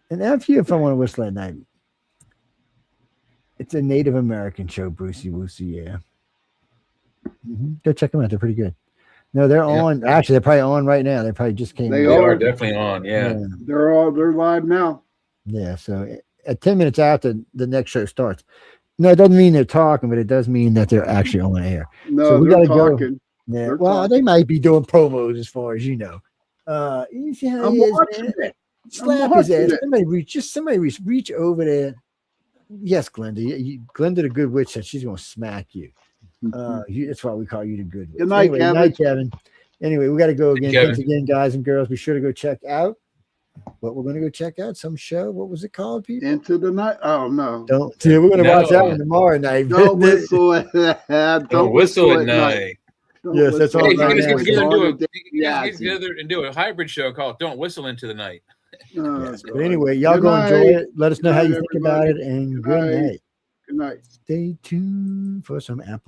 And F you if I want to whistle at night. It's a Native American show, Brucey Woosey, yeah. Go check them out. They're pretty good. No, they're on. Actually, they're probably on right now. They probably just came. They They are. are definitely on. Yeah. They're live now. Yeah. So at 10 minutes after the next show starts. No, it doesn't mean they're talking, but it does mean that they're actually on air. No, so we they're gotta talking. Go. Yeah. They're Well, talking. they might be doing promos as far as you know. You see how I'm he is, watching man? it. Slap I'm his watching ass. it. Somebody reach over there. Yes, Glenda. Glenda the Good Witch said she's gonna smack you. That's why we call you the Good Witch. Good night, Anyway, Kevin. night, Kevin. Anyway, we got to go again. Kevin. Thanks again, guys and girls. Be sure to go check out what we're going to go check out. Some show. What was it called, people? Into the night. Oh no. Don't. Yeah, we're going to watch that No. one tomorrow night. Don't whistle at Don't whistle at night. Don't Yes, that's whistle all Hey, at right you guys now. get together and do a, Yeah, you guys get together and do a hybrid show called "Don't Whistle Into the Night." Yes, but anyway, y'all Good go night. enjoy it. Let us know Good how night, you think about it, everybody. and Good good night. night. Good night. Stay tuned for some Apple.